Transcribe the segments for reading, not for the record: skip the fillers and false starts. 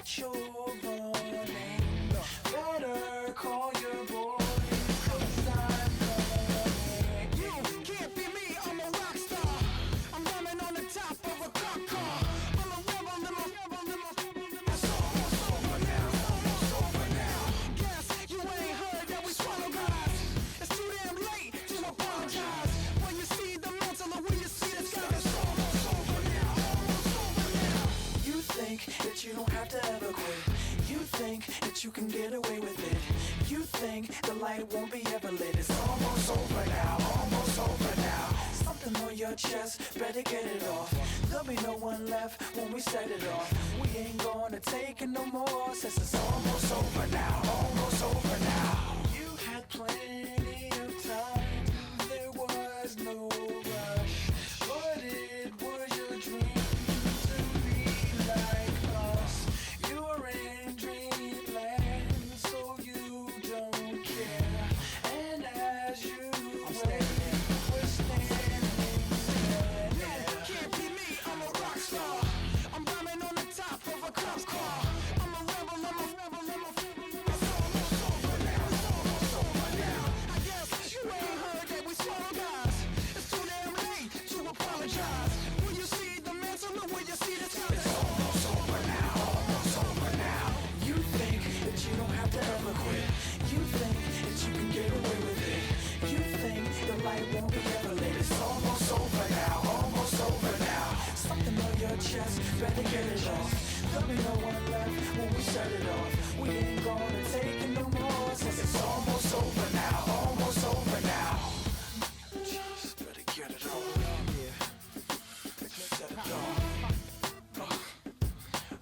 what you're running. Better call your boys, 'cause I'm running. You can't be me, I'm a rock star. I'm running on the top of a cop car. I'm a rebel, it's almost over now, almost over now. Guess you ain't heard that we swallow guys. It's too damn late to apologize. When you see the mantle or when you see the sky, it's almost over now, almost over now. You think that you don't have to ever quit. You think that you can get away with it. You think the light won't be ever lit. It's almost over now, almost over now. Something on your chest, better get it off. There'll be no one left when we set it off. We ain't gonna take it no more, since it's almost over now, almost over now. You had plenty of time, there was no rush, but it was your dream to be like us. You're in dreamland, so you don't care. And as you wait, we're standing there. You can't be me, I'm a rock star. I'm rhyming on the top of a cop's car. I'm a rebel, it's almost over now, it's almost over now. I guess you ain't heard that we swallow guys. It's too damn late to apologize. When you see the mantle or when you see the sky, it's almost over now, almost over now. You think that you don't have to ever quit. You think that you can get away with it. You think the light won't be ever lit. It's almost over now, almost over now. Something on your chest, better get it off. There'll be no one left when we set it off. We ain't gonna take it no more, since it's almost over now, almost over now. Just better get it off. Yeah, set it off.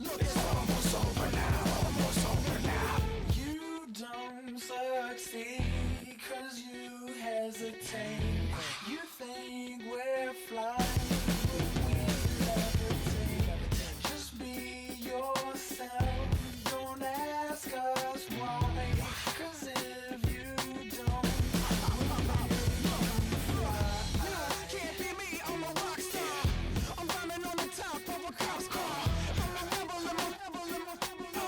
Look, it's almost over now, almost over now. You don't succeed 'cause you hesitate. You think we're flying, but we levitate. Just be yourself, don't ask us why, 'cause if you don't, you can't be me, I'm a rock star. I'm running on the top of a cop's car. I'm a rebel,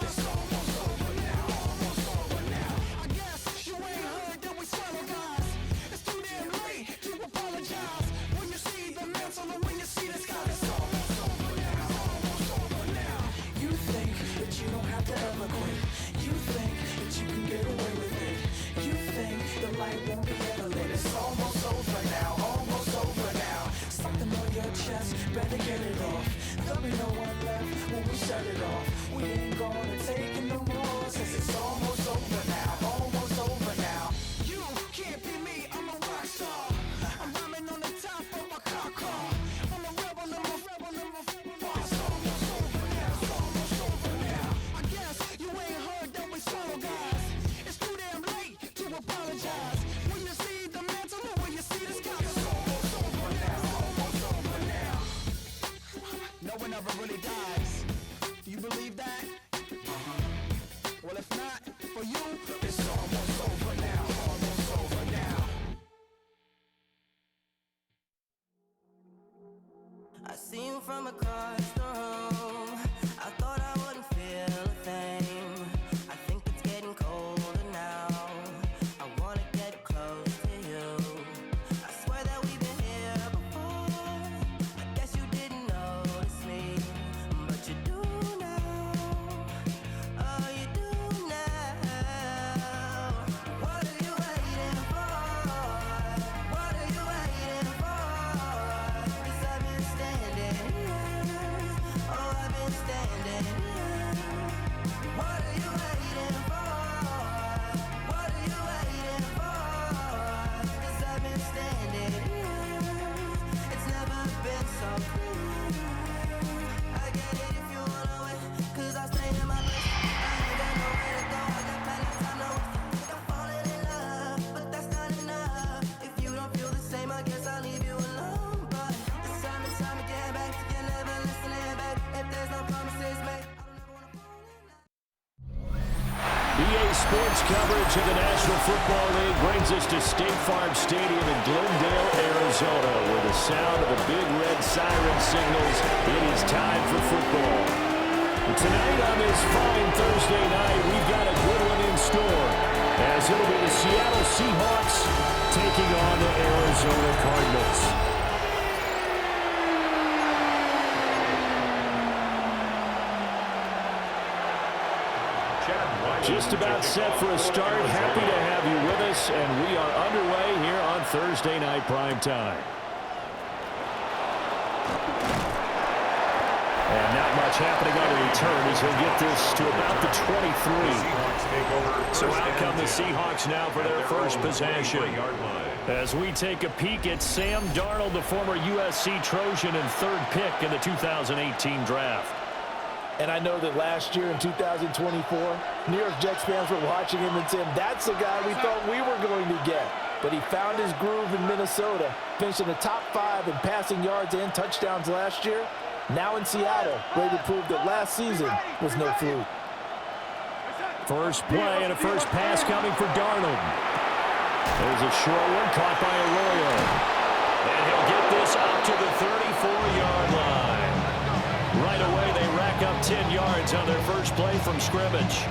it's almost over now, almost over now. I guess you ain't heard that we swallow guys. It's too damn late to apologize. When you see the mantle or when you see the sky, it's almost over now, almost over now. You think that you don't have to ever quit. You think that you can get away with it. You think the light won't be ever lit. It's almost over now, almost over now. Something on your chest, better get it off. There'll be no one left when we set it off. We ain't gonna take it no more, since it's almost over now, almost over now. You can't be me, I'm a rock star. I'm rhyming on the top of a car car. I'm a rebel, it's almost over now, it's almost over now. I guess you ain't heard that we swallow guys. It's too damn late to apologize. When you see the mantle or when you see the sky, it's almost over now, almost over now. No one ever really dies. Do you believe that? Well, if not, for you, it's almost over now, almost over now. I see you from across the room. I thought I wouldn't feel a thing. I think it's getting colder now. I wanna get close to you. I swear that we've been here before. I guess you didn't notice me, but you do now. Oh, you do now. What are you waiting for? What are you waiting for? 'Cause I've been standing here. Oh, I've been standing here. What are you waiting for? What are you waiting for? 'Cause I've been standing here. It's never been so clear. I get it if you wanna wait, 'cause I stay in my place. I ain't got nowhere to go. I got plenty of time to waste. I'm falling in love, but that's not enough. If you don't feel the same, I guess I'll leave you alone. But it's time and time again, back. You're never listening, back. If there's no promises made, I don't ever wanna fall in love. EA Sports coverage of the National Football League brings us to State Farm Stadium in Glendale, Arizona, where the sound of the big red siren signals it is time for football. Tonight on this fine Thursday night, we've got a good one in store, as it'll be the Seattle Seahawks taking on the Arizona Cardinals. Just about set for a start. Happy to have you with us, and we are underway here on Thursday Night Prime Time. And not much happening on the return as he'll get this to about the 23. So out come the Seahawks now for their first possession. As we take a peek at Sam Darnold, the former USC Trojan and third pick in the 2018 draft. And I know that last year in 2024, New York Jets fans were watching him and saying, that's the guy we thought we were going to get. But he found his groove in Minnesota, finished in the top 5 in passing yards and touchdowns last year. Now in Seattle, ready to prove that last season was no fluke. First play and a first pass coming for Darnold. There's a short one caught by Arroyo. And he'll get this up to the 34-yard line. Right away, they rack up 10 yards on their first play from scrimmage.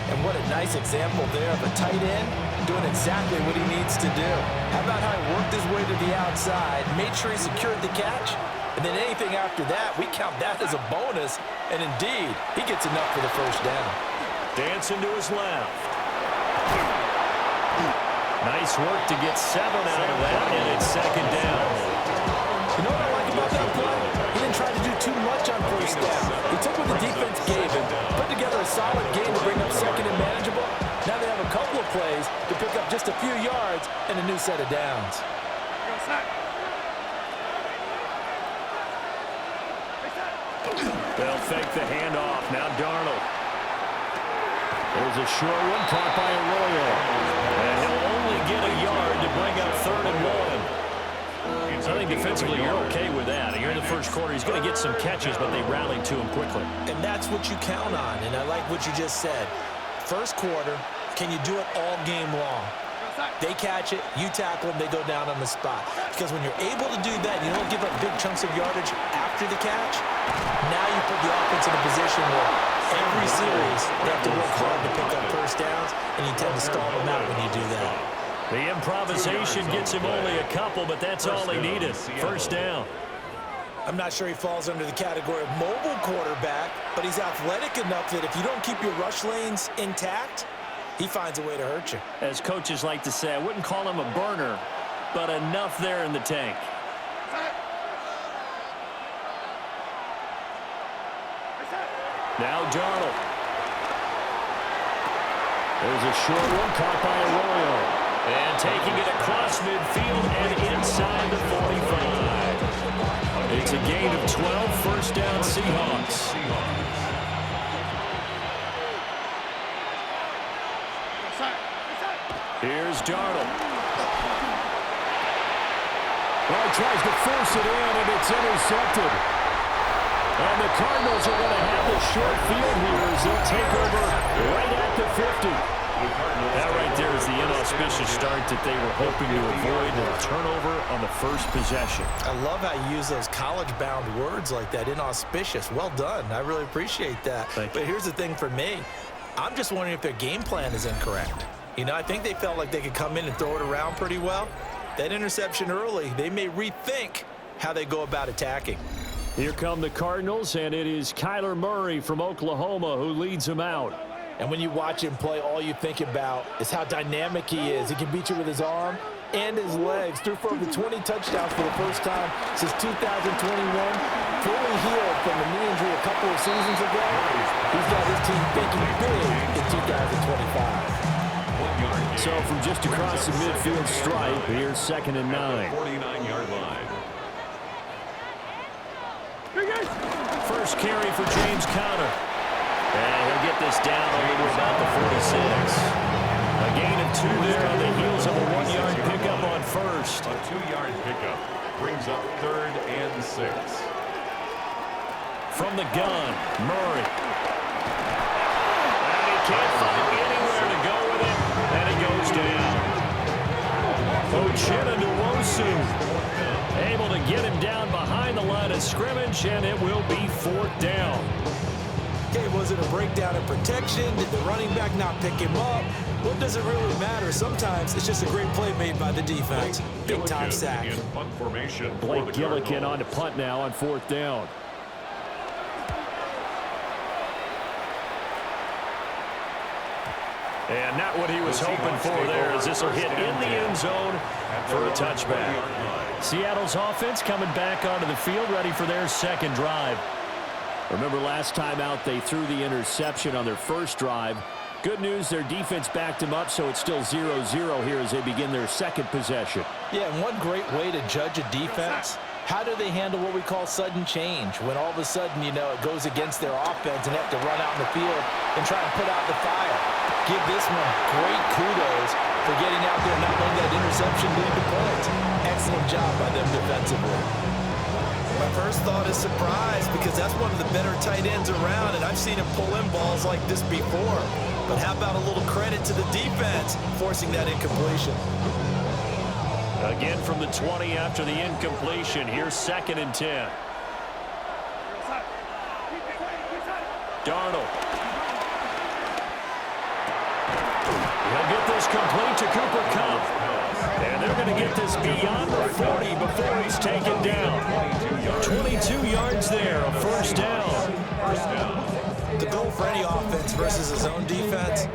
And what a nice example there of a tight end doing exactly what he needs to do. How about how he worked his way to the outside, made sure he secured the catch, and then anything after that, we count that as a bonus. And indeed, he gets enough for the first down. Dancing to his left. Nice work to get 7 out of that, and it's second down. You know what I like about that play? He didn't try to do too much on first down. He took what the defense gave him, put together a solid game to bring up second and manageable. Now they have a couple of plays to pick up just a few yards and a new set of downs. They'll fake the handoff. Now Darnold. There's a short one caught by Arroyo. And he'll only get a yard to bring up 3rd and 1. I think defensively you're okay with that. You're in the first quarter. He's going to get some catches, but they rallied to him quickly. And that's what you count on, and I like what you just said. First quarter, can you do it all game long? They catch it, you tackle them, they go down on the spot. Because when you're able to do that, you don't give up big chunks of yardage after the catch, now you put the offense in a position where every series they have to work hard to pick up first downs, and you tend to stall them out when you do that. The improvisation gets him only a couple, but that's all he needed. First down. I'm not sure he falls under the category of mobile quarterback, but he's athletic enough that if you don't keep your rush lanes intact, he finds a way to hurt you. As coaches like to say, I wouldn't call him a burner, but enough there in the tank. Now Darnold. There's a short one caught by Arroyo. And taking it across midfield and inside the 45. It's a gain of 12, first down Seahawks. Here's Darnold. Well, tries to force it in, and it's intercepted. And the Cardinals are going to have the short field here as they'll take over right at the 50. That right there is the inauspicious start that they were hoping to avoid, and a turnover on the first possession. I love how you use those college-bound words like that, inauspicious. Well done. I really appreciate that. But here's the thing for me. I'm just wondering if their game plan is incorrect. You know, I think they felt like they could come in and throw it around pretty well. That interception early, they may rethink how they go about attacking. Here come the Cardinals, and it is Kyler Murray from Oklahoma who leads them out. And when you watch him play, all you think about is how dynamic he is. He can beat you with his arm and his legs. Threw for over 20 touchdowns for the first time since 2021. Fully healed from a knee injury a couple of seasons ago. He's got his team thinking big in 2025. So from just across the midfield stripe, here's 2nd and 9. 49-yard line. First carry for James Conner. And he'll get this down over to about the 46. A gain of 2 there on the heels of a 1-yard pickup on first. A 2-yard pickup brings up 3rd and 6. From the gun, Murray. And he can't find anywhere to go with it, and it goes down. Uchenna Nwosu able to get him down behind the line of scrimmage, and it will be 4th down. Okay, was it a breakdown in protection? Did the running back not pick him up? What does it really matter? Sometimes it's just a great play made by the defense. Big-time sack. Blake Gillikin on to punt now on 4th down. And not what he was hoping for there, as this will hit in the end zone for a touchback. Seattle's offense coming back onto the field, ready for their second drive. Remember last time out they threw the interception on their first drive. Good news, their defense backed them up, so it's still 0-0 here as they begin their second possession. Yeah, and one great way to judge a defense, how do they handle what we call sudden change? When all of a sudden, you know, it goes against their offense and they have to run out in the field and try and put out the fire. Give this one great kudos for getting out there and not letting that interception lead to points. Excellent job by them defensively. My first thought is surprise, because that's one of the better tight ends around, and I've seen him pull in balls like this before. But how about a little credit to the defense forcing that incompletion? Again from the 20 after the incompletion. Here's 2nd and 10. Darnold. He'll get this complete to Cooper Kupp. And they're going to get this beyond the 40 before he's taken down. 22 yards there, a first down. The goal for any offense versus his own defense,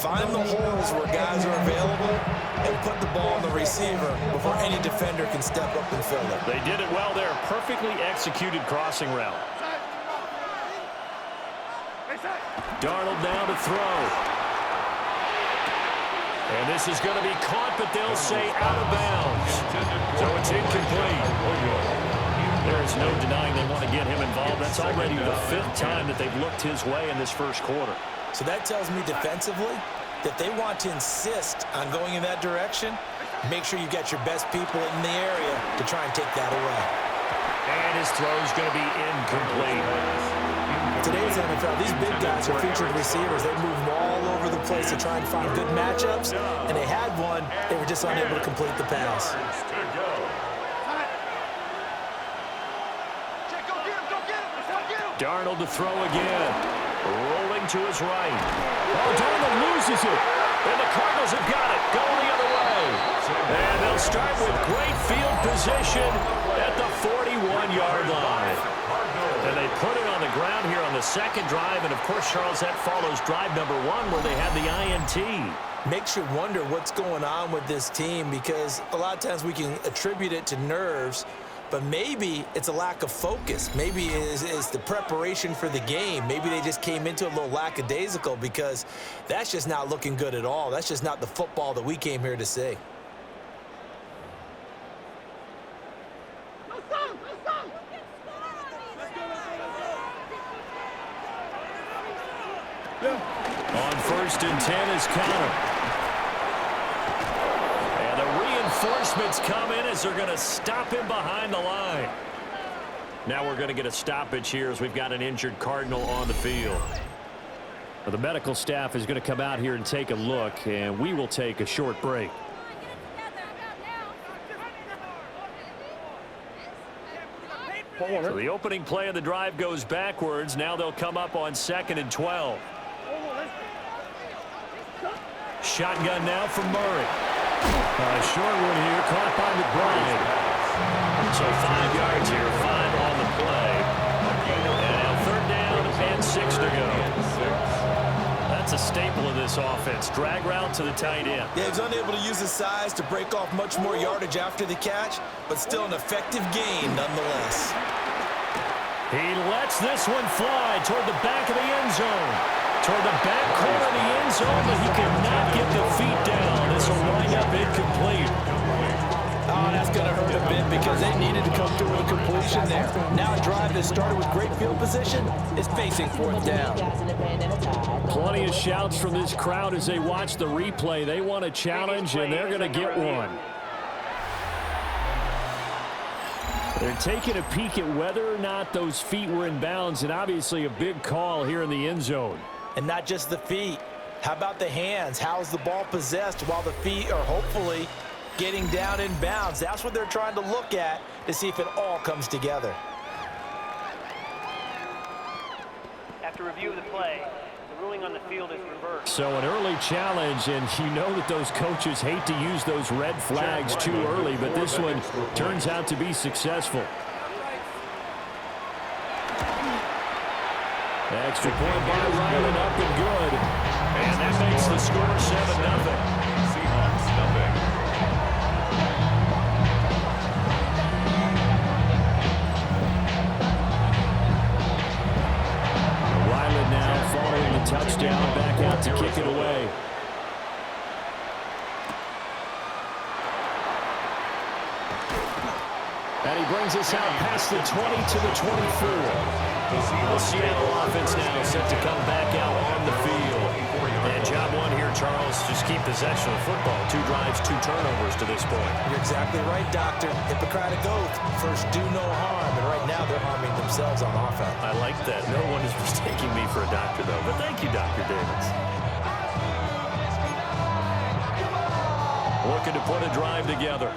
find the holes where guys are available and put the ball on the receiver before any defender can step up and fill it. They did it well there. Perfectly executed crossing route. Darnold now to throw. And this is going to be caught, but they'll say out of bounds. So it's incomplete. There is no denying they want to get him involved. That's already the 5th time that they've looked his way in this first quarter. So that tells me defensively that they want to insist on going in that direction. Make sure you got your best people in the area to try and take that away. And his throw is going to be incomplete. Today's NFL, these big guys are featured receivers. They move all over the place to try and find good matchups, and they had one. They were just unable to complete the pass. Darnold to throw again. Rolling to his right. Oh, Darnold loses it. And the Cardinals have got it. Going the other way. And they'll start with great field position at the 41-yard line. And they put it on the ground here on the second drive. And, of course, Charles, that follows drive number 1 where they had the INT. Makes you wonder what's going on with this team, because a lot of times we can attribute it to nerves, but maybe it's a lack of focus. Maybe it's the preparation for the game. Maybe they just came into a little lackadaisical, because that's just not looking good at all. That's just not the football that we came here to see. On 1st and 10 is Connor. And the reinforcements come in as they're going to stop him behind the line. Now we're going to get a stoppage here as we've got an injured Cardinal on the field. Well, the medical staff is going to come out here and take a look, and we will take a short break. So the opening play of the drive goes backwards. Now they'll come up on 2nd and 12. Shotgun now from Murray. Short one here, caught by McBride. So 5 yards here, 5 on the play. And now 3rd down and 6 to go. That's a staple of this offense. Drag route to the tight end. Yeah, he's unable to use his size to break off much more yardage after the catch, but still an effective gain nonetheless. He lets this one fly toward the back of the end zone. Toward the back corner of the end zone, but he cannot get the feet down. This will wind up incomplete. Oh, that's going to hurt a bit, because they needed to come through with a completion there. Now a drive that started with great field position is facing 4th down. Plenty of shouts from this crowd as they watch the replay. They want a challenge, and they're going to get one. They're taking a peek at whether or not those feet were in bounds, and obviously a big call here in the end zone. And not just the feet. How about the hands? How's the ball possessed while the feet are hopefully getting down in bounds? That's what they're trying to look at to see if it all comes together. After review of the play. The ruling on the field is reversed. So an early challenge, and you know that those coaches hate to use those red flags too early, but this one turns out to be successful. Extra point by Ryland, up and good. And that makes the score 7-0. Seahawks nothing. Ryland now following the touchdown, back out to kick it away. And he brings us out past the 20 to the 24. The Seattle offense now set to come back out on the field. And job one here, Charles, just keep possession of football. 2 drives, 2 turnovers to this point. You're exactly right, Doctor. Hippocratic oath. First, do no harm. And right now, they're harming themselves on offense. I like that. No one is mistaking me for a doctor, though. But thank you, Dr. Davis. Looking to put a drive together.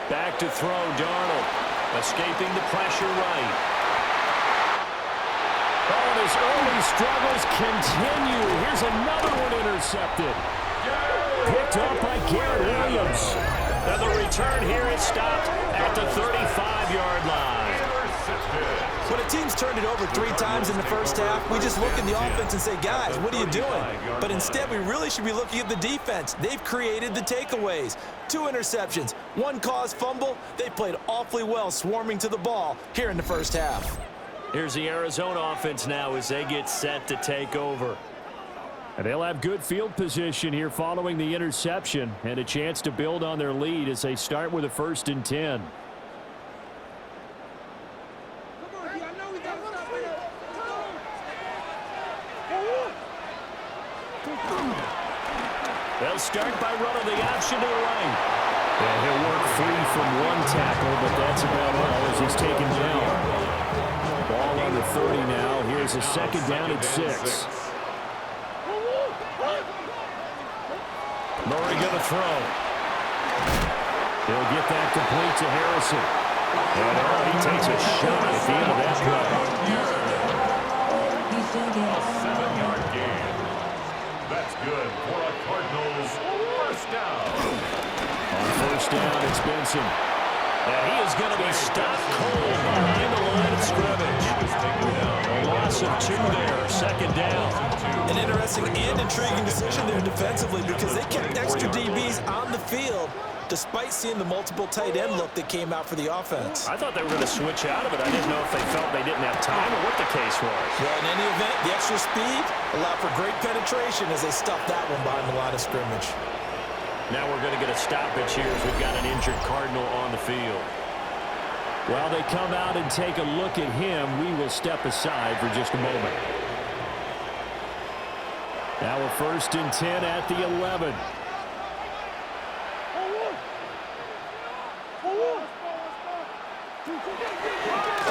Back to throw, Darnold. Escaping the pressure right. Oh, and his early struggles continue. Here's another one intercepted. Picked up by Garrett Williams. And the return here is stopped at the 35-yard line. When a team's turned it over 3 times in the first half, we just look at the offense and say, guys, what are you doing? But instead, we really should be looking at the defense. They've created the takeaways. 2 interceptions, 1 caused fumble. They played awfully well swarming to the ball here in the first half. Here's the Arizona offense now as they get set to take over. And they'll have good field position here following the interception and a chance to build on their lead as they start with a 1st and 10. They'll start by running the option to the right. And he'll work free from 1 tackle, but that's about all as he's taken down. Ball on the 30 now. Here's a 2nd down at 6. Murray going to throw. He'll get that complete to Harrison. And he takes a shot at the end of that play. A 7-yard gain. That's good for a Cardinals 1st down. On 1st down, it's Benson. And he is going to be stopped cold behind the line of scrimmage. A loss of 2 there, 2nd down. An interesting and intriguing decision there defensively because they kept extra DBs on the field despite seeing the multiple tight end look that came out for the offense. I thought they were going to switch out of it. I didn't know if they felt they didn't have time or what the case was. Well, in any event, the extra speed allowed for great penetration as they stuffed that one behind the line of scrimmage. Now we're going to get a stoppage here as we've got an injured Cardinal on the field. While they come out and take a look at him, we will step aside for just a moment. Now a 1st and 10 at the 11.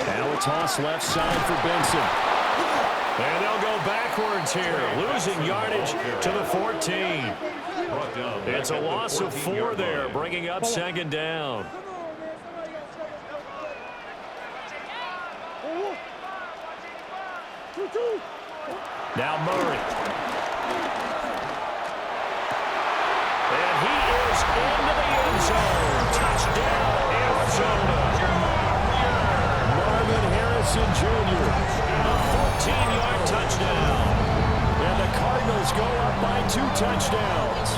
Now a toss left side for Benson. And they'll go backwards here, losing yardage to the 14. It's a loss of 4 there, bringing up 2nd down. Now Murray. And he is into the end zone. Touchdown, Arizona. Marvin Harrison Jr. A 14-yard touchdown. And the Cardinals go up by 2 touchdowns.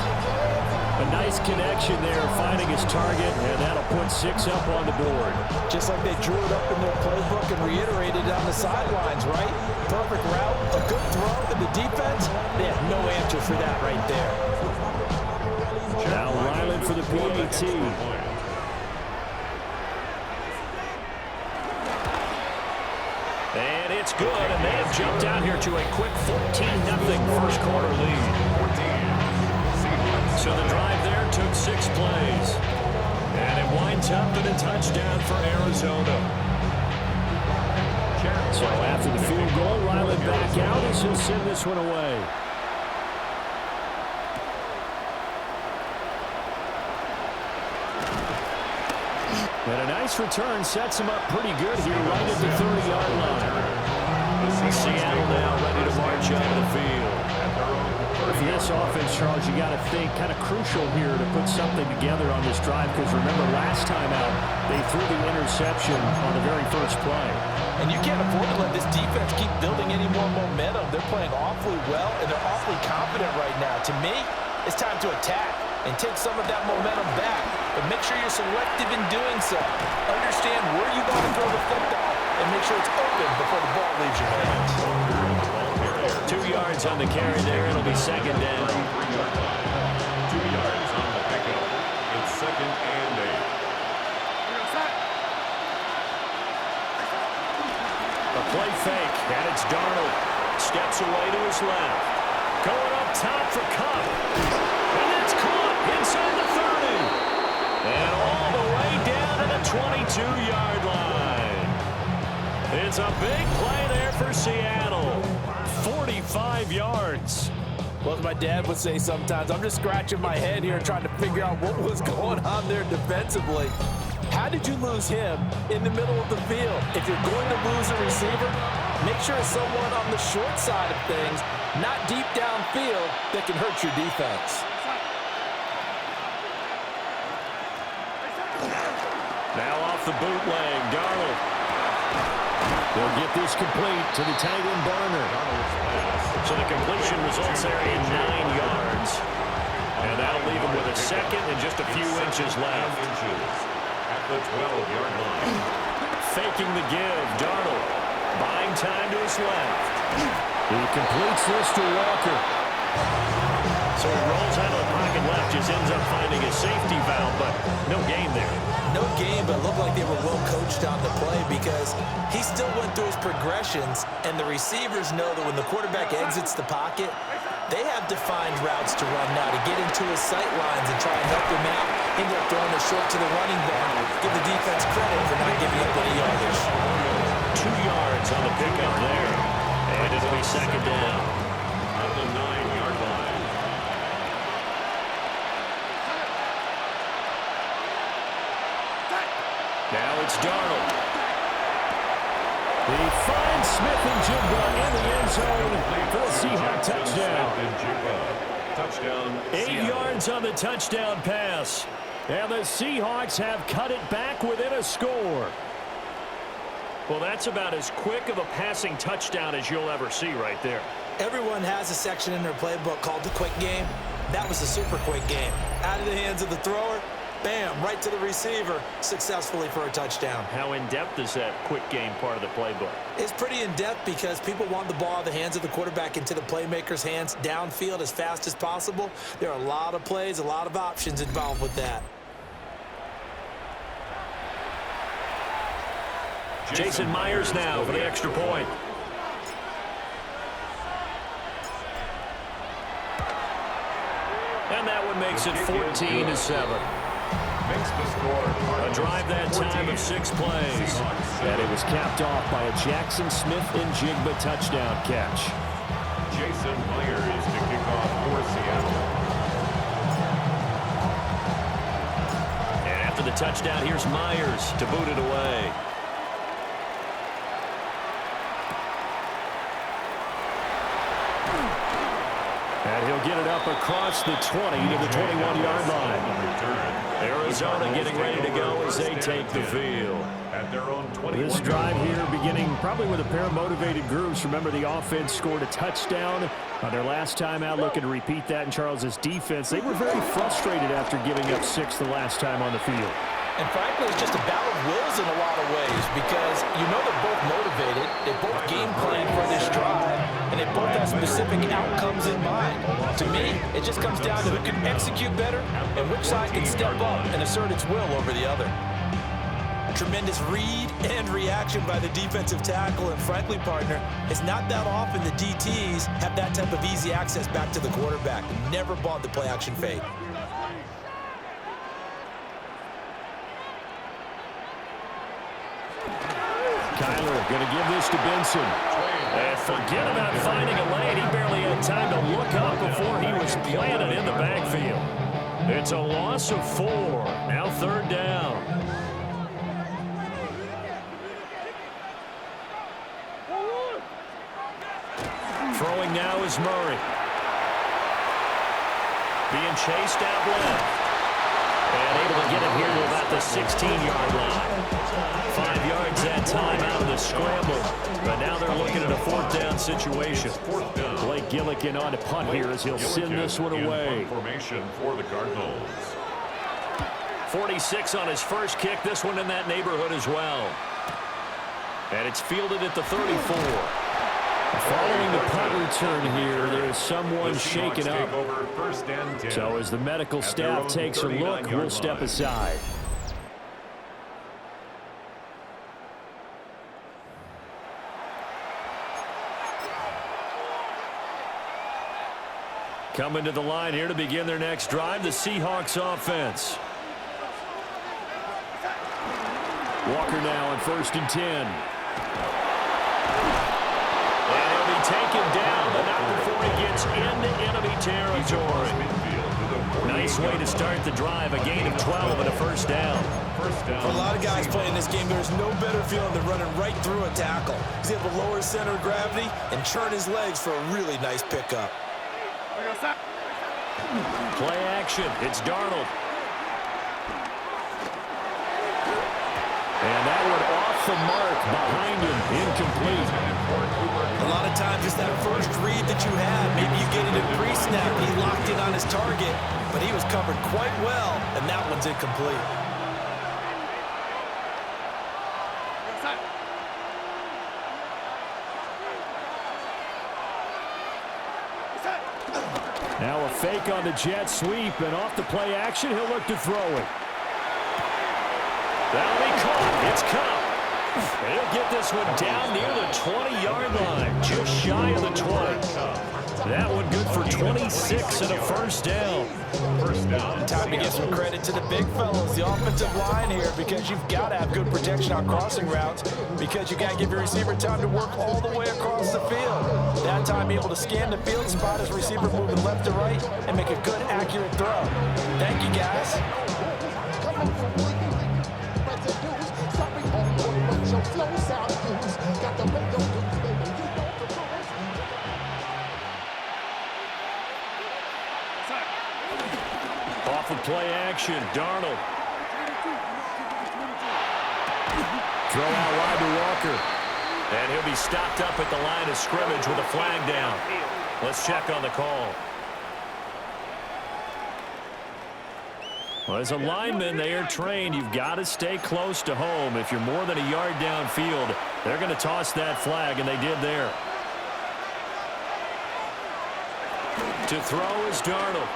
A nice connection there, finding his target, and that'll put 6 up on the board. Just like they drew it up in their playbook and reiterated on the sidelines, right? Perfect route, a good throw, and the defense, they have no answer for that right there. Now Ryland for the PAT. And it's good, and they have jumped out here to a quick 14-0 first quarter lead. So the drive there took 6 plays. And it winds up in a touchdown for Arizona. So after the field goal, Ryland back out as he'll send this one away. And a nice return sets him up pretty good here right at the 30-yard line. Seattle now ready to march out of the field. For this offense, Charles, you got to think kind of crucial here to put something together on this drive, because remember last time out they threw the interception on the very first play. And you can't afford to let this defense keep building any more momentum. They're playing awfully well, and they're awfully confident right now. To me, it's time to attack and take some of that momentum back. But make sure you're selective in doing so. Understand where you want to throw the football and make sure it's open before the ball leaves your hands. 2 yards on the carry there. It'll be second down. 2 yards on the pickup. It's 2nd and 8. A play fake, and it's Darnold. Steps away to his left. Going up top for Cup. And it's caught inside the 30. And all the way down to the 22-yard line. It's a big play there for Seattle. 45 yards. Well, as my dad would say sometimes, I'm just scratching my head here trying to figure out what was going on there defensively. How did you lose him in the middle of the field? If you're going to lose a receiver, make sure it's someone on the short side of things, not deep downfield, that can hurt your defense. Now off the bootleg, Darnold. They'll get this complete to the tight end Barner. So the completion results there in 9 yards. And that'll leave him with a second and just a few inches left. At the 12-yard line. Faking the give, Darnold. Buying time to his left. He completes this to Walker. So he rolls out of the pocket left, just ends up finding a safety valve, but no gain there. No game, but it looked like they were well coached on the play because he still went through his progressions, and the receivers know that when the quarterback exits the pocket, they have defined routes to run now to get into his sight lines and try and help him out. Ended up throwing a short to the running back. Give the defense credit for not giving up any yardage. 2 yards on the pickup there. And it'll be second down. At the 9-yard line. Now it's Darnold. He finds Smith and Jigba in the end zone for a Seahawks touchdown. Touchdown. 8 yards on the touchdown pass. And the Seahawks have cut it back within a score. Well, that's about as quick of a passing touchdown as you'll ever see right there. Everyone has a section in their playbook called the quick game. That was a super quick game. Out of the hands of the thrower, bam, right to the receiver, successfully for a touchdown. How in-depth is that quick game part of the playbook? It's pretty in-depth because people want the ball out of the hands of the quarterback into the playmaker's hands downfield as fast as possible. There are a lot of plays, a lot of options involved with that. Jason Myers now for the extra point. And that one makes it 14-7. Makes the score. A drive that time of 6 plays. And it was capped off by a Jackson Smith and Jigba touchdown catch. Jason Myers to kick off for Seattle. And after the touchdown, here's Myers to boot it away. And he'll get it up across the 20 to the 21-yard line. Arizona getting ready to go as they take the field. At their own 21. This drive here beginning probably with a pair of motivated groups. Remember, the offense scored a touchdown on their last time out. Looking to repeat that in Charles's defense. They were very frustrated after giving up 6 the last time on the field. And frankly, it's just a battle of wills in a lot of ways because you know they're both motivated, they both game plan for this drive, and they both have specific outcomes in mind. To me, it just comes down to who can execute better and which side can step up and assert its will over the other. Tremendous read and reaction by the defensive tackle, and frankly, partner, it's not that often the DTs have that type of easy access back to the quarterback. Never bought the play-action fake. Kyler going to give this to Benson. And forget about finding a lane. He barely had time to look up before he was planted in the backfield. It's a loss of 4. Now 3rd down. is Murray. Being chased out left. And able to get it here to about the 16-yard line. 5 yards that time out of the scramble. But now they're looking at a fourth down situation. Blake Gillikin on to punt here as he'll send this one away. Formation for the Cardinals. 46 on his first kick. This one in that neighborhood as well. And it's fielded at the 34. Following the punt return here, there's someone shaken up. So as the medical staff takes a look, we'll step aside. Coming to the line here to begin their next drive, the Seahawks offense. Walker now on 1st and 10. Taken down, but not before he gets into enemy territory. Nice way to start the drive. A gain of 12 and a first down. For a lot of guys playing this game, there's no better feeling than running right through a tackle. He's able to lower his center of gravity and churn his legs for a really nice pickup. Play action. It's Darnold. And that one off the mark behind him. Incomplete. A lot of times it's that first read that you had. Maybe you get it in pre-snap. He locked in on his target, but he was covered quite well, and that one's incomplete. Now a fake on the jet sweep, and off the play action, he'll look to throw it. That'll be caught. It's caught. He'll get this one down near the 20-yard line, just shy of the 20. That one good for 26 and a first down. Time to give some credit to the big fellows, the offensive line here, because you've got to have good protection on crossing routes, because you got to give your receiver time to work all the way across the field. That time able to scan the field, spot his receiver moving left to right, and make a good, accurate throw. Thank you, guys. Off of play action, Darnold. Throw out wide to Walker. And he'll be stopped up at the line of scrimmage with a flag down. Let's check on the call. Well, as a lineman, they are trained. You've got to stay close to home. If you're more than a yard downfield, they're going to toss that flag, and they did there. To throw is Darnold.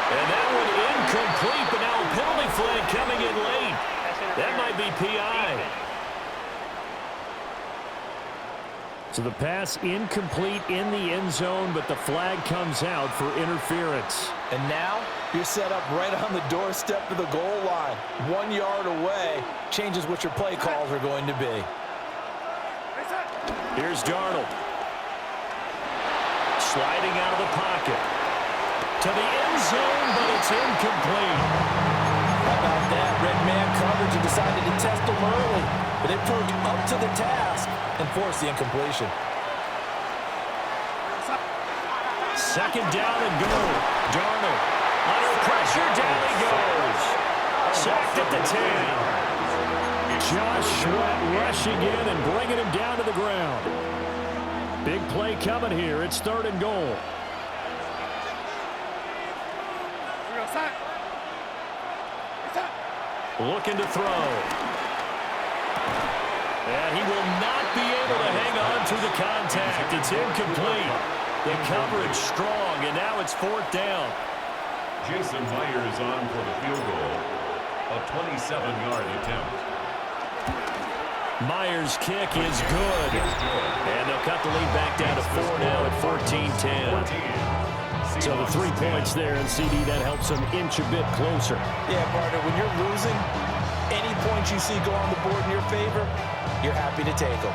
And that one incomplete, but now a penalty flag coming in late. That might be PI. So the pass incomplete in the end zone, but the flag comes out for interference. And now you're set up right on the doorstep of the goal line. 1 yard away changes what your play calls are going to be. Here's Darnold. Sliding out of the pocket. To the end zone, but it's incomplete. How about that? Red man coverage and decided to test him early. But they proved up to the task and forced the incompletion. Second down and goal. Darnold under pressure, down he goes. Sacked at the 10. Josh Sweat rushing in and bringing him down to the ground. Big play coming here. It's 3rd and goal. Looking to throw. And he will not be able to hang on to the contact. It's incomplete. The coverage strong, and now it's 4th down. Jason Myers on for the field goal. A 27-yard attempt. Myers' kick is good. And they'll cut the lead back down to 4 now at 14-10. So the 3 points there, and CD, that helps them inch a bit closer. Yeah, partner, when you're losing, any points you see go on the board in your favor, you're happy to take them.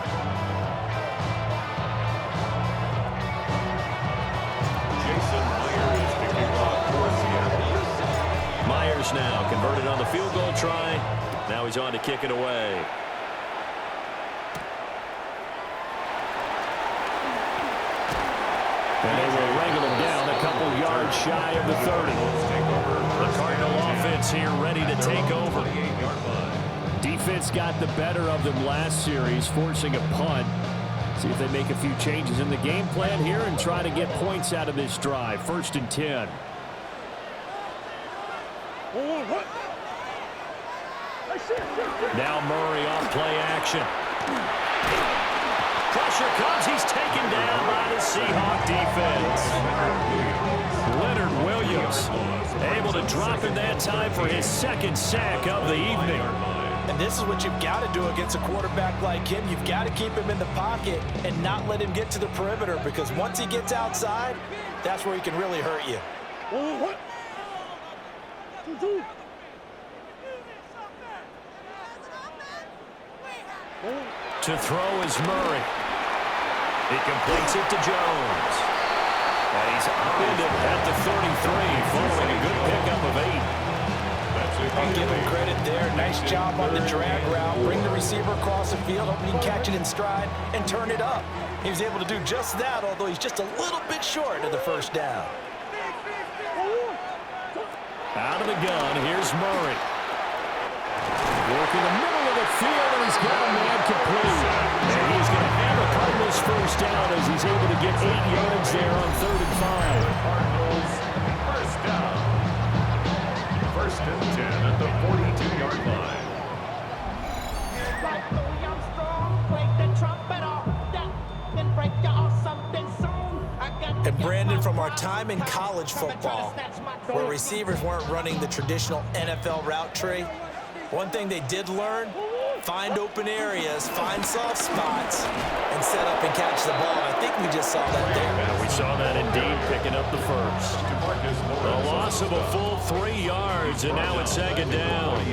Jason Myers picking up for Seattle. Myers now converted on the field goal try. Now he's on to kick it away. And they will wrangle them down a couple yards shy of the 30. The Cardinal offense here ready to take over. Defense got the better of them last series, forcing a punt. See if they make a few changes in the game plan here and try to get points out of this drive. 1st and 10. Now Murray off play action. Pressure comes. He's taken down by the Seahawk defense. Leonard Williams able to drop in that time for his 2nd sack of the evening. And this is what you've got to do against a quarterback like him. You've got to keep him in the pocket and not let him get to the perimeter, because once he gets outside, that's where he can really hurt you. To throw is Murray. He completes it to Jones. And he's upended at the 33, following a good pickup of 8. I'll give him credit there. Nice job on the drag route. Bring the receiver across the field, hoping he can catch it in stride and turn it up. He was able to do just that, although he's just a little bit short of the 1st down. Out of the gun, here's Murray. Working the middle of the field, and he's got a man complete. And he's going to have a Cardinals 1st down as he's able to get 8 yards there on 3rd and 5. Cardinals 1st down. 1st and 10 at the 42-yard line. And Brandon, from our time in college football, where receivers weren't running the traditional NFL route tree, one thing they did learn: find open areas, find soft spots, and set up and catch the ball. I think we just saw that there. And we saw that indeed, picking up the 1st. A loss of a full 3 yards, and now it's 2nd down.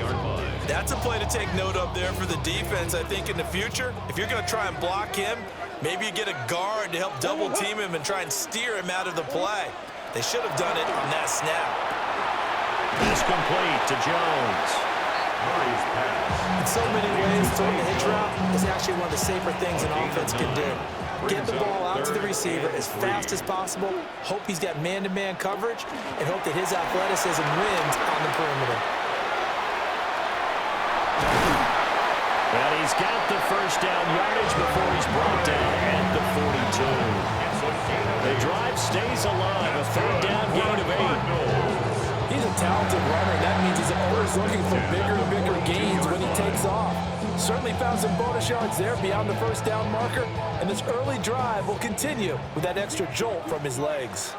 That's a play to take note of there for the defense. I think in the future, if you're going to try and block him, maybe you get a guard to help double team him and try and steer him out of the play. They should have done it on that snap. Pass complete to Jones. In so many ways, throwing the hitch route is actually one of the safer things an offense can do. Get the ball out to the receiver as fast as possible, hope he's got man-to-man coverage, and hope that his athleticism wins on the perimeter. And he's got the 1st down yardage before he's brought down at the 42. The drive stays alive, a 3rd down gain of 8. He's a talented runner. That means he's always looking for bigger and bigger gains when he takes off. Certainly found some bonus yards there beyond the 1st down marker, and this early drive will continue with that extra jolt from his legs.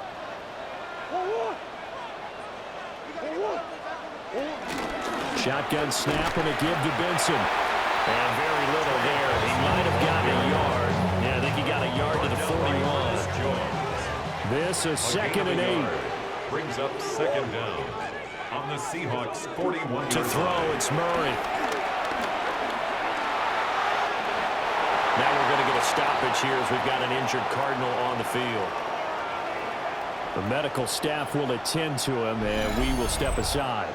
Shotgun snap and a give to Benson. And very little there. He might have gotten a yard. Yeah, I think he got a yard to the 41. This is 2nd and 8. Brings up 2nd down on the Seahawks 41. To throw, it's Murray. Now we're going to get a stoppage here as we've got an injured Cardinal on the field. The medical staff will attend to him, and we will step aside.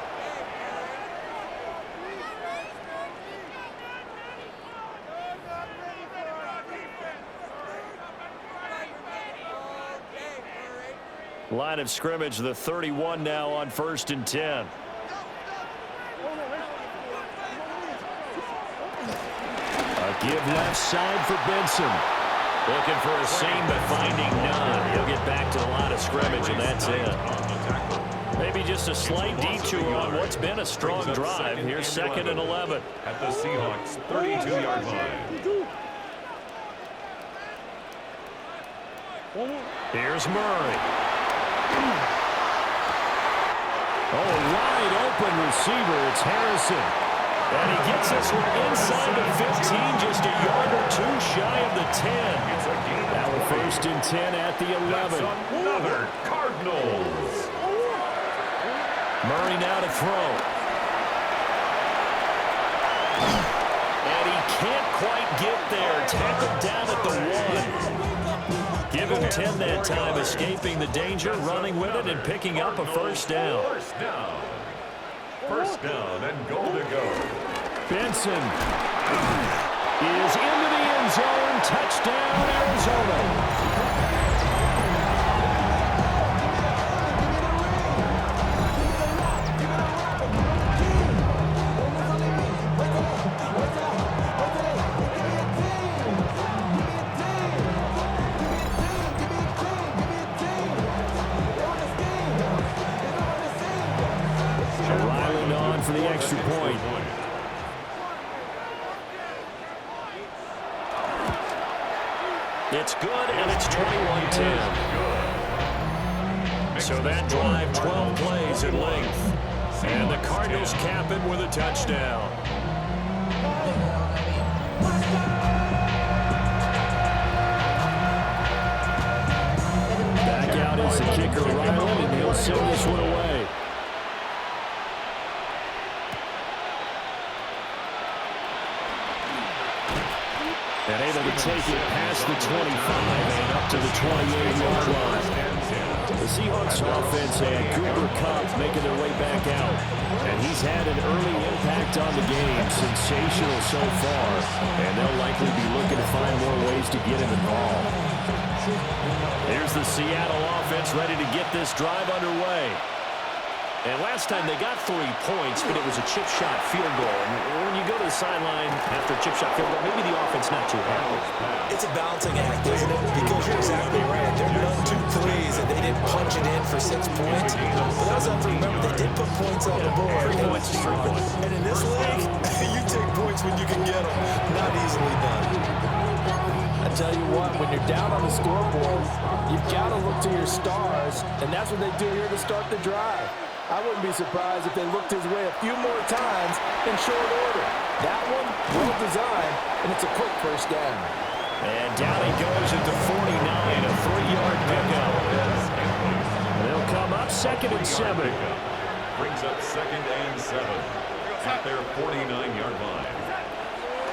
Line of scrimmage, the 31 now on 1st and 10. A give left side for Benson. Looking for a seam, but finding none. He'll get back to the line of scrimmage, and that's it. Maybe just a slight detour on what's been a strong drive. Here's 2nd and 11. At the Seahawks 32-yard line. Here's Murray. Oh, wide open receiver. It's Harrison. And he gets this one inside the 15, just a yard or 2 shy of the 10. Now we're 1st and 10 at the 11. Another Cardinals. Murray now to throw. And he can't quite get there. Tackled down at the 1. Give him 10 that time, escaping the danger, running with it, and picking up a 1st down. 1st down. 1st down and goal to go. Benson is into the end zone. Touchdown, Arizona. for the extra point. It's good, and it's 21-10. So that drive, 12 plays in length. And the Cardinals cap it with a touchdown. Back out is the kicker, Ryland, and he'll send this one away. And able to take it past the 25 and up to the 28-yard line. The Seahawks offense had Cooper Kupp making their way back out. And he's had an early impact on the game. Sensational so far. And they'll likely be looking to find more ways to get him involved. Here's the Seattle offense ready to get this drive underway. And last time they got 3 points, but it was a chip shot field goal. And when you go to the sideline after a chip shot field goal, maybe the offense not too happy. It's a balancing act, isn't it? Because you're exactly right. They're none 2 threes, and they didn't punch it in for 6 points. But also have to remember, they did put points on the board. 3 points is 3 points. And in this league, you take points when you can get them. Not easily done. I tell you what, when you're down on the scoreboard, you've got to look to your stars, and that's what they do here to start the drive. I wouldn't be surprised if they looked his way a few more times in short order. That one, well designed, and it's a quick first down. And down he goes at the 49, a 3-yard pickup. They'll come up 2nd and 7. Brings up 2nd and 7 at their 49-yard line.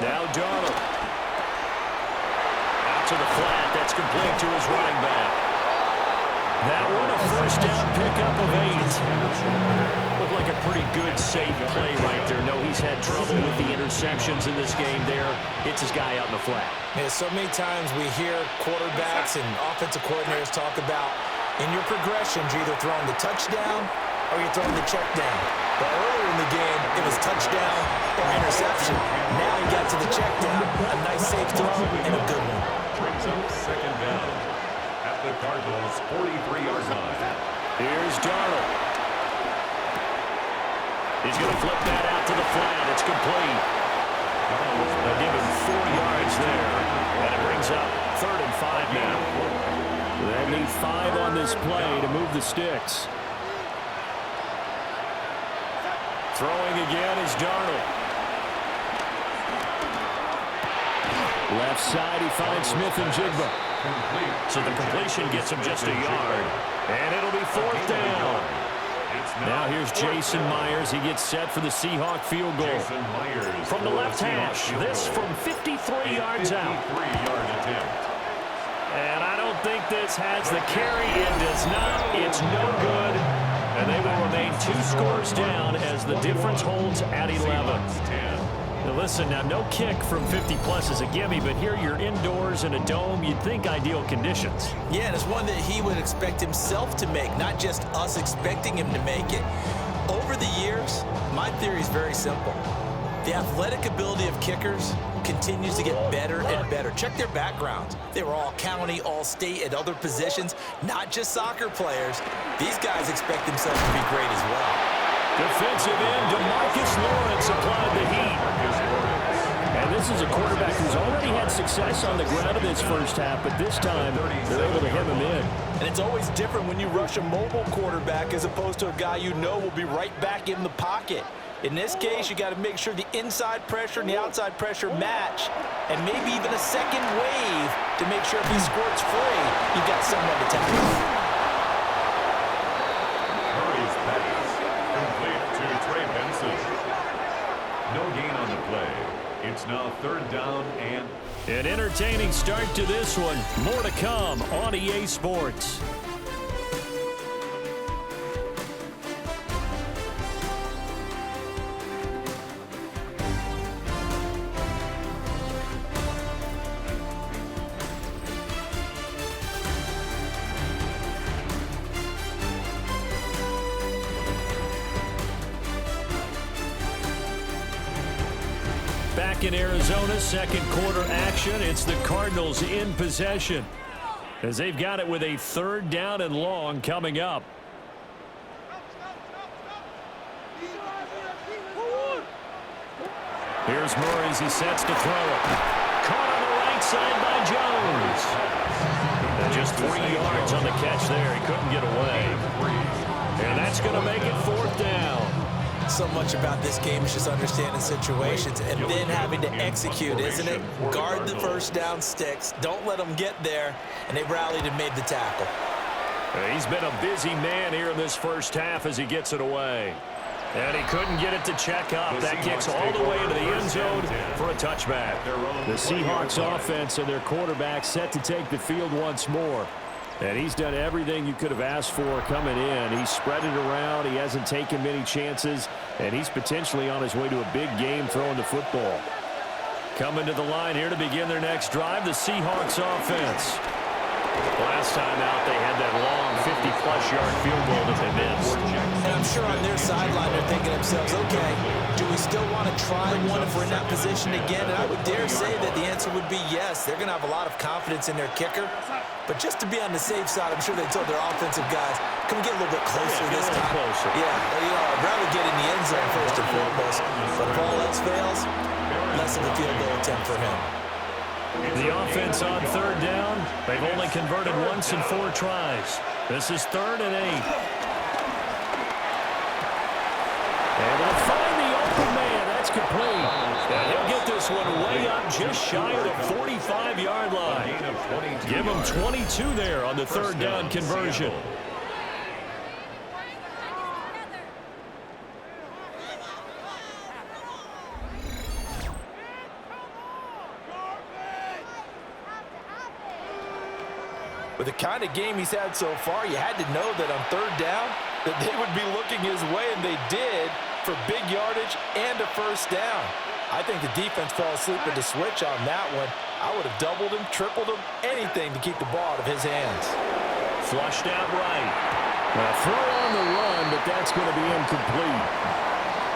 Now Darnold. Out to the flat. That's complete to his running back. That one a first down pickup of 8. Looked like a pretty good, safe play right there. No, he's had trouble with the interceptions in this game there. Hits his guy out in the flat. Yeah, so many times we hear quarterbacks and offensive coordinators talk about in your progressions, you're either throwing the touchdown or you're throwing the check down. But earlier in the game, it was touchdown or interception. Now he got to the check down. A nice safe throw and a good one. Brings up 2nd down. The Cardinals' 43-yard line. Here's Darnold. He's going to flip that out to the flat. It's complete. They'll give him 4 yards there. And it brings up 3rd and 5 now. They'll need 5 on this play to move the sticks. Throwing again is Darnold. Left side, he finds Smith and Jigba. So the completion gets him just a yard. And it'll be 4th down. Now here's Jason Myers. He gets set for the Seahawk field goal. From the left hash. This from 53 yards out. And I don't think this has the carry. It does not. It's no good. And they will remain 2 scores down as the difference holds at 11. Now listen, now no kick from 50-plus is a gimme, but here you're indoors in a dome. You'd think ideal conditions. Yeah, and it's one that he would expect himself to make, not just us expecting him to make it. Over the years, my theory is very simple. The athletic ability of kickers continues to get better and better. Check their backgrounds. They were all county, all state, at other positions, not just soccer players. These guys expect themselves to be great as well. Defensive end, DeMarcus Lawrence applied the heat. And this is a quarterback who's already had success on the ground in this first half, but this time they're able to hem him in. And it's always different when you rush a mobile quarterback as opposed to a guy you know will be right back in the pocket. In this case, you got to make sure the inside pressure and the outside pressure match, and maybe even a second wave to make sure if he squirts free, you've got someone to tackle. No gain on the play. It's now 3rd down and... An entertaining start to this one. More to come on EA Sports. Back in Arizona, 2nd quarter action. It's the Cardinals in possession as they've got it with a 3rd down and long coming up. Here's Murray as he sets to throw it. Caught on the right side by Jones. And just 3 yards on the catch there. He couldn't get away. And that's going to make it 4th down. So much about this game is just understanding situations and then having to execute, isn't it? Guard the first down sticks. Don't let them get there. And they rallied and made the tackle. He's been a busy man here in this first half as he gets it away. And he couldn't get it to check up. That kicks all the way into the end zone for a touchback. The Seahawks offense and their quarterback set to take the field once more. And he's done everything you could have asked for coming in. He's spread it around. He hasn't taken many chances. And he's potentially on his way to a big game throwing the football. Coming to the line here to begin their next drive, the Seahawks offense. Last time out, they had that long 50-plus yard field goal that they missed. And I'm sure on their sideline they're thinking to themselves, okay, do we still want to try one if we're in that position again? And I would dare say that the answer would be yes. They're going to have a lot of confidence in their kicker. But just to be on the safe side, I'm sure they told their offensive guys, can we get a little bit closer this time? Closer. Yeah, I'd rather get in the end zone first and foremost. But if all else fails, less of a field goal attempt for him. The offense on 3rd down. They've only converted once in 4 tries. This is 3rd and 8. Able to find the open man. That's complete. And he'll get this one way up just shy of the 45-yard line. Give him 22 there on the 3rd down conversion. With the kind of game he's had so far, you had to know that on 3rd down that they would be looking his way, and they did, for big yardage and a first down. I think the defense fell asleep with the switch on that one. I would have doubled him, tripled him, anything to keep the ball out of his hands. Flushed out right. Now throw on the run, but that's going to be incomplete.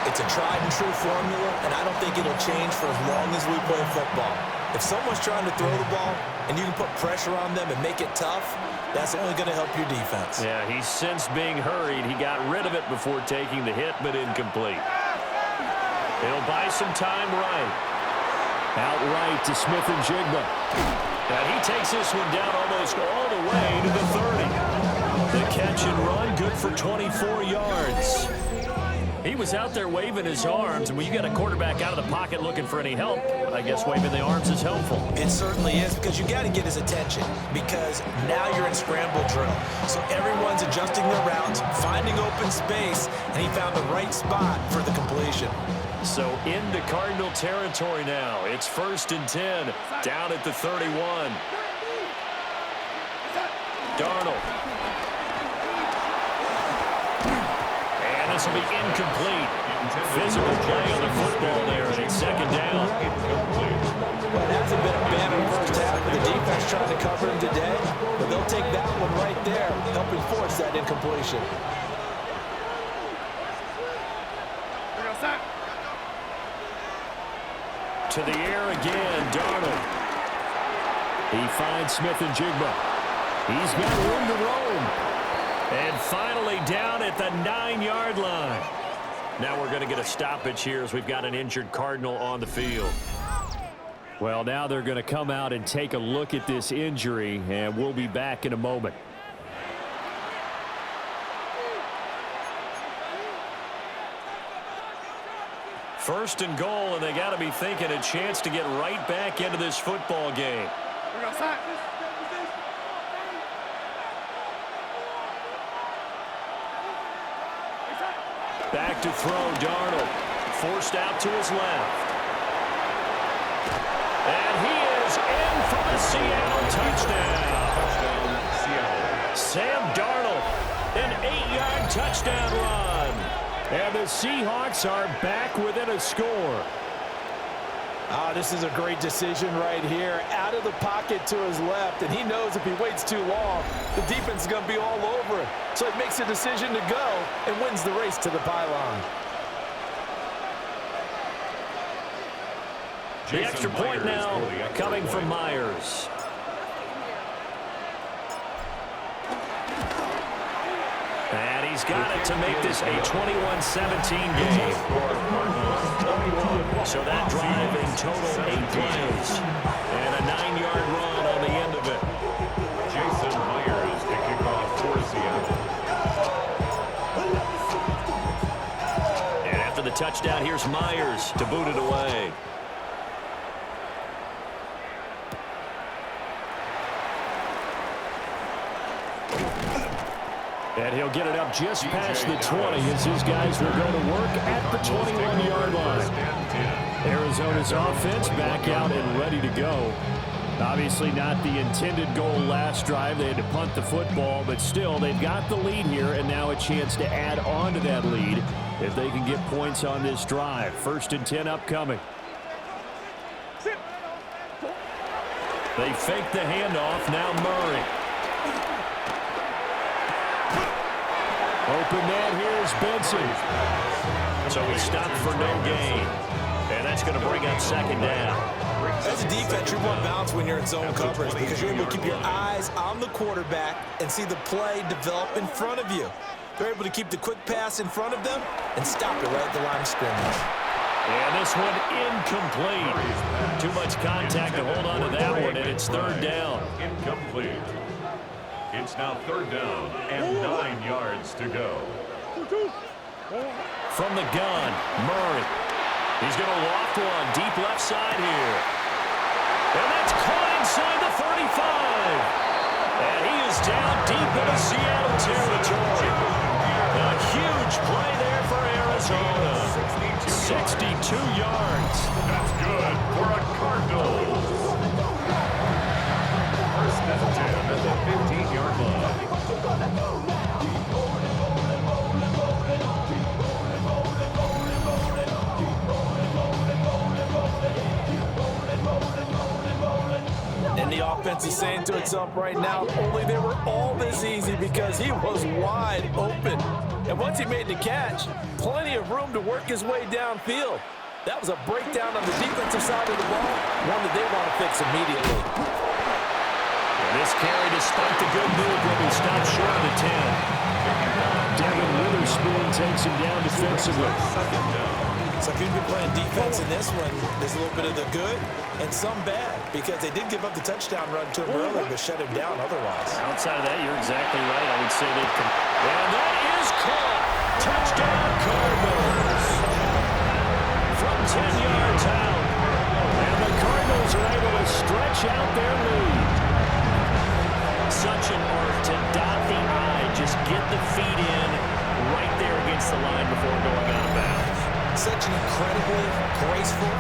It's a tried-and-true formula, and I don't think it'll change for as long as we play football. If someone's trying to throw the ball and you can put pressure on them and make it tough, that's only going to help your defense. Yeah, he's since being hurried. He got rid of it before taking the hit, but incomplete. He'll buy some time right. Out right to Smith and Jigba. And he takes this one down almost all the way to the 30. The catch and run, good for 24 yards. He was out there waving his arms, and when you got a quarterback out of the pocket looking for any help, I guess waving the arms is helpful. It certainly is, because you got to get his attention, because now you're in scramble drill. So everyone's adjusting their routes, finding open space, and he found the right spot for the completion. So into Cardinal territory now. It's 1st and 10, down at the 31. Darnold. This will be incomplete. Physical play on the football there, and it's 2nd down. Well, it hasn't been a banner first half. The defense trying to cover him today, but they'll take that one right there, helping force that incompletion. To the air again, Darnold. He finds Smith and Jigba. He's got room to roam. And finally down at the 9-yard line. Now we're going to get a stoppage here as we've got an injured Cardinal on the field. Well, now they're going to come out and take a look at this injury, and we'll be back in a moment. First and goal, and they got to be thinking a chance to get right back into this football game. Back to throw, Darnold. Forced out to his left. And he is in for the Seattle touchdown. Sam Darnold, an 8-yard touchdown run. And the Seahawks are back within a score. This is a great decision right here. Out of the pocket to his left, and he knows if he waits too long, the defense is going to be all over it. So he makes a decision to go and wins the race to the pylon. The extra point now coming from Myers. And he he's got it to make this a 21-17 game. So that drive in total 8 plays. And a 9-yard run on the end of it. Jason Myers to kick off for Seattle. And after the touchdown, here's Myers to boot it away. And he'll get it up just past the 20 as his guys will go to work at the 21-yard line. Arizona's offense back out and ready to go. Obviously not the intended goal last drive. They had to punt the football, but still they've got the lead here and now a chance to add on to that lead if they can get points on this drive. 1st and 10 upcoming. They fake the handoff. Now Murray. Open man, here's Benson. So he stopped for no gain. And that's going to bring up 2nd down. As a defense, you're more balanced when you're in zone coverage because you're able to keep your eyes on the quarterback and see the play develop in front of you. They're able to keep the quick pass in front of them and stop it right at the line of scrimmage. And this one incomplete. Too much contact to hold on to that one, and it's 3rd down. Incomplete. It's now 3rd down and 9 yards to go. From the gun, Murray. He's going to loft one deep left side here. And that's caught inside the 35. And he is down deep into Seattle territory. A huge play there for Arizona. 62 yards. That's good for a Cardinals. 1st and 10 at the 15-yard line. And the offense is saying to itself right now, only they were all this easy because he was wide open. And once he made the catch, plenty of room to work his way downfield. That was a breakdown on the defensive side of the ball, one that they want to fix immediately. And this carry, despite the good move, will be stopped short of the 10. Devin Witherspoon takes him down defensively. So if you've been playing defense in this one, there's a little bit of the good and some bad because they did give up the touchdown run to him earlier but shut him down otherwise. Outside of that, you're exactly right. I would say they can. And that is caught. Touchdown Cardinals. From 10 yards out. And the Cardinals are able to stretch out their lead. Such an art to dot the I. Just get the feet in right there against the line before going out of bounds. Such an incredibly graceful.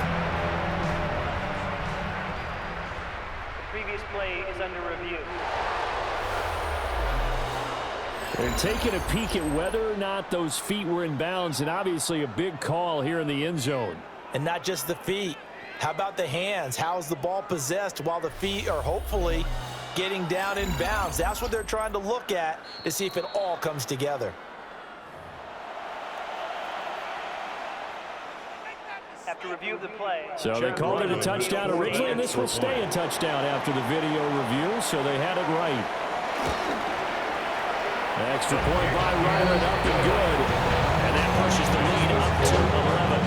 The previous play is under review. They're taking a peek at whether or not those feet were in bounds, and obviously a big call here in the end zone. And not just the feet. How about the hands? How's the ball possessed while the feet are hopefully getting down in bounds? That's what they're trying to look at to see if it all comes together. After review of the play. So they called it a touchdown originally, and this will stay a touchdown after the video review, so they had it right. Extra point by Ryland, up and good. And that pushes the lead up to 11.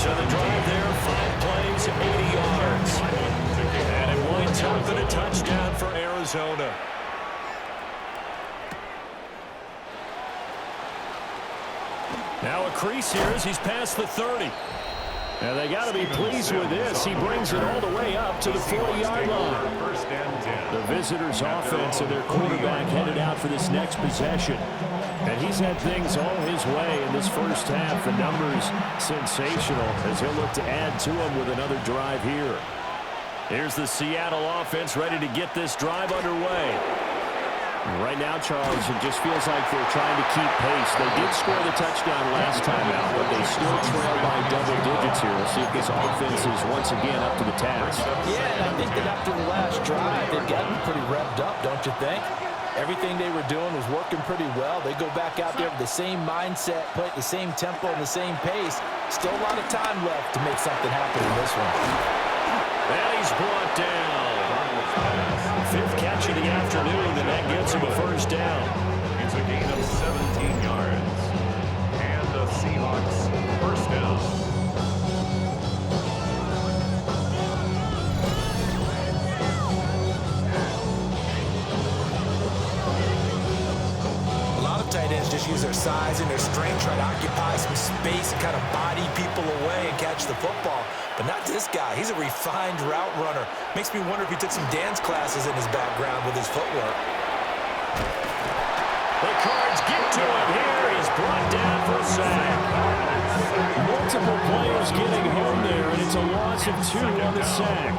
So the drive there, 5 plays, 80 yards. And it winds up in a touchdown for Arizona. Now a crease here as he's past the 30. And they got to be pleased with this. He brings it all the way up to the 40-yard line. The visitors' offense and their quarterback headed out for this next possession. And he's had things all his way in this first half. The numbers sensational as he'll look to add to them with another drive here. Here's the Seattle offense ready to get this drive underway. Right now, Charles, it just feels like they're trying to keep pace. They did score the touchdown last time out, but they still trail by double digits here. We'll see if this offense is once again up to the task. Yeah, and I think that after the last drive, they've gotten pretty revved up, don't you think? Everything they were doing was working pretty well. They go back out there with the same mindset, play at the same tempo and the same pace. Still a lot of time left to make something happen in this one. And he's brought down. 5th catch of the afternoon, and that gets him a first down. It's a gain of 17 yards. And the Seahawks first down. Tight ends just use their size and their strength, try to occupy some space and kind of body people away and catch the football. But not this guy. He's a refined route runner. Makes me wonder if he took some dance classes in his background with his footwork. The Cards get to him here. He's brought down for a sack. Multiple players getting home there, and it's a loss of 2 on the sack.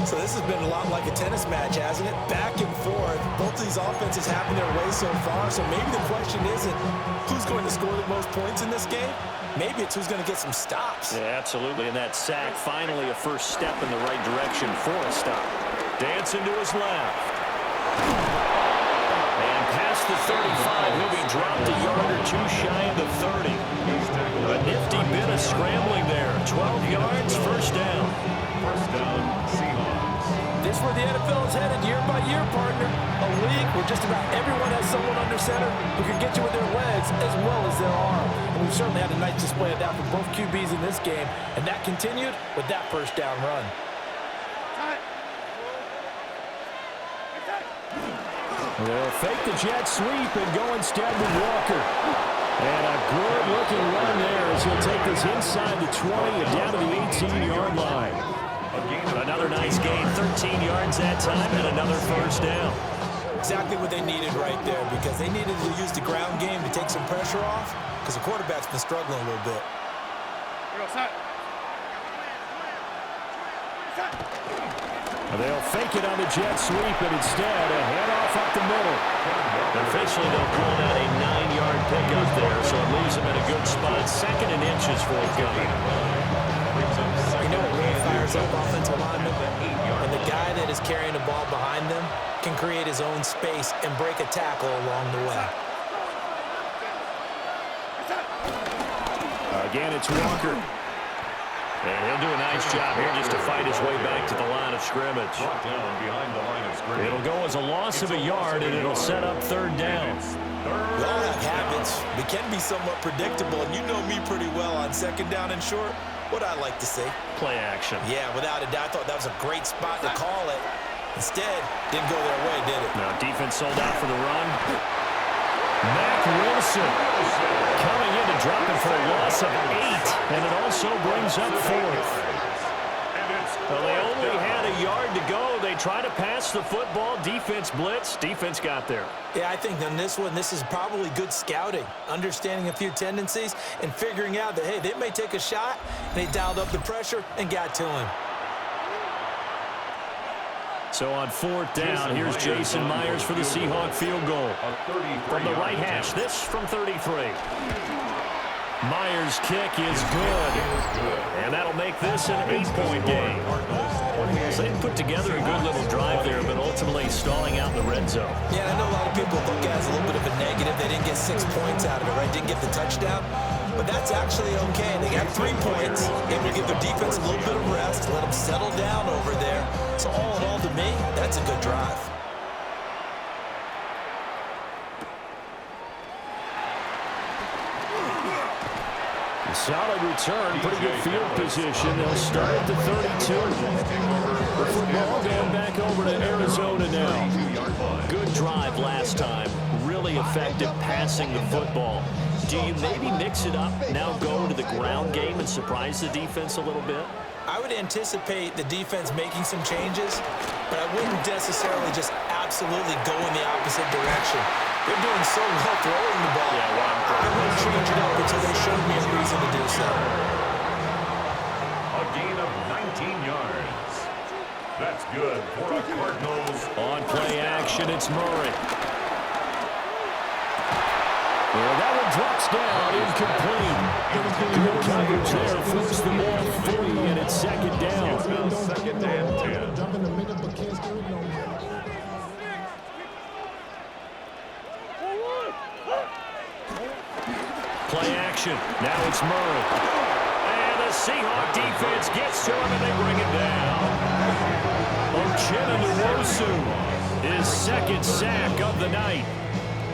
So this has been a lot like a tennis match, hasn't it? Back and forth. Both of these offenses having their way so far. So maybe the question isn't who's going to score the most points in this game. Maybe it's who's going to get some stops. Yeah, absolutely. And that sack, finally a first step in the right direction for a stop. Dancing to his left. And past the 35, he'll be dropped a yard or 2 shy of the 30. A nifty bit of scrambling there. 12 yards, first down. First down, Seahawks. This is where the NFL is headed year by year, partner. A league where just about everyone has someone under center who can get you with their legs as well as their arm. And we've certainly had a nice display of that from both QBs in this game. And that continued with that first down run. They'll fake the jet sweep and go instead with Walker. And a good-looking run there as he'll take this inside the 20 and down to the 18-yard line. Another nice gain, 13 yards that time, and another first down. Exactly what they needed right there, because they needed to use the ground game to take some pressure off, because the quarterback's been struggling a little bit. They'll fake it on the jet sweep, and instead a handoff up the middle. Officially, they'll call that a 9-yard pickup there, so it leaves them in a good spot. 2nd and inches for a gun. You know what really fires up offensive linemen? And the guy that is carrying the ball behind them can create his own space and break a tackle along the way. Again, it's Walker. And he'll do a nice job here just to fight his way back to the line of scrimmage. Down behind the line of scrimmage. It'll go as a loss of a yard, and it'll set up 3rd down. We all have habits. We can be somewhat predictable, and you know me pretty well on 2nd down and short. What I like to say. Play action. Yeah, without a doubt, I thought that was a great spot to call it. Instead, didn't go their way, did it? Now, defense sold out for the run. Mack Wilson coming in and dropping for a loss of 8, and it also brings up 4th. Well, they only had a yard to go. They try to pass the football. Defense blitz. Defense got there. Yeah, I think on this one, this is probably good scouting, understanding a few tendencies, and figuring out that, hey, they may take a shot, and they dialed up the pressure and got to him. So on 4th down, here's Jason Myers for the Seahawk field goal. From the right hash, this from 33. Myers' kick is good. And that'll make this an 8-point game. So they put together a good little drive there, but ultimately stalling out in the red zone. Yeah, I know a lot of people look at it as a little bit of a negative. They didn't get 6 points out of it, right? Didn't get the touchdown. But that's actually okay. They got 3 points. Able to give their defense a little bit of rest, let them settle down over there. So all in all, to me, that's a good drive. Solid return, pretty good field position. They'll start at the 32. The football going back over to Arizona now. Good drive last time. Really effective passing the football. Do you maybe mix it up, now go to the ground game and surprise the defense a little bit? I would anticipate the defense making some changes, but I wouldn't necessarily just absolutely go in the opposite direction. They're doing so well throwing the ball. I wouldn't change it up until they showed me a reason to do so. A gain of 19 yards. That's good for the Cardinals. On play action, it's Murray. Well, that one drops down, incomplete. Good coverage there, flips the ball free, and it's 2nd down. Second and 10. Play action. Now it's Murray. And the Seahawk defense gets to him, and they bring it down. Uchenna Nwosu, his 2nd sack of the night.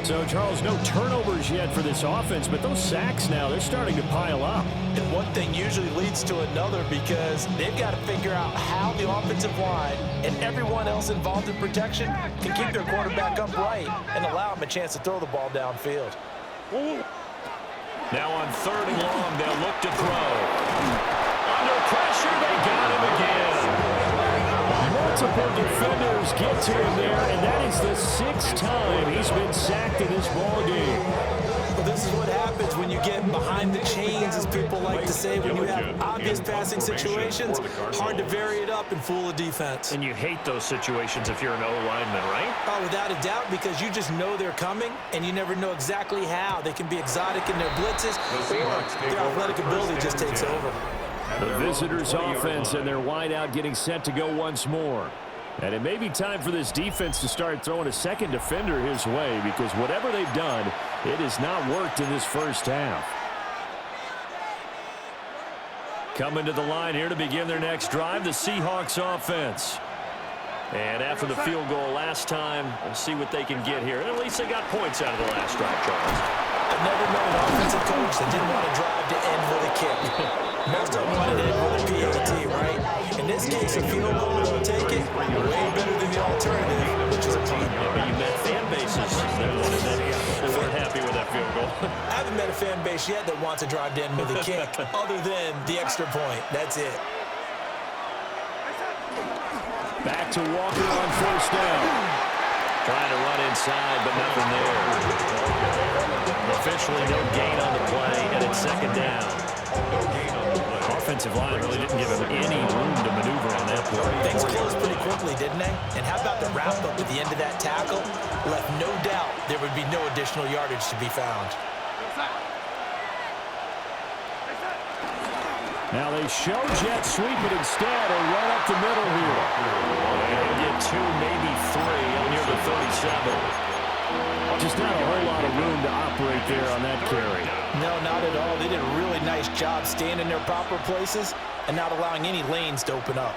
So, Charles, no turnovers yet for this offense, but those sacks now, they're starting to pile up. And one thing usually leads to another because they've got to figure out how the offensive line and everyone else involved in protection can keep their quarterback upright and allow him a chance to throw the ball downfield. Now on 3rd and long, they'll look to throw. Under pressure, they got him again. Multiple defenders get to him there, and that is the 6th time he's been sacked in this ballgame. Well, this is what happens when you get behind the chains, as people like to say. When you have obvious passing situations, hard to vary it up and fool a defense. And you hate those situations if you're an O-lineman, right? Oh, without a doubt, because you just know they're coming, and you never know exactly how. They can be exotic in their blitzes, or their athletic ability just takes over. The visitors' offense and their wideout getting set to go once more. And it may be time for this defense to start throwing a second defender his way, because whatever they've done, it has not worked in this first half. Coming to the line here to begin their next drive, the Seahawks offense. And after the field goal last time, we'll see what they can get here. And at least they got points out of the last drive, Charles. I've never known an offensive coach that didn't want to drive to end with a kick. Most of them wanted to end with a PAT, right? In this case, a field goal will take it way better than the alternative, which is a punt. But you met fan bases that weren't happy with that field goal. I haven't met a fan base yet that wants to drive to end with a kick, other than the extra point. That's it. Back to Walker on 1st down. Trying to run inside, but nothing there. Officially no gain on the play, and it's 2nd down. Offensive line really didn't give him any room to maneuver on that play. Things closed pretty quickly, didn't they? And how about the wrap-up at the end of that tackle? Left no doubt there would be no additional yardage to be found. Now they show jet sweep it instead and run up the middle here. And get 2, maybe 3 near the 37. Just not a whole lot of room to operate there on that carry. No, not at all. They did a really nice job staying in their proper places and not allowing any lanes to open up.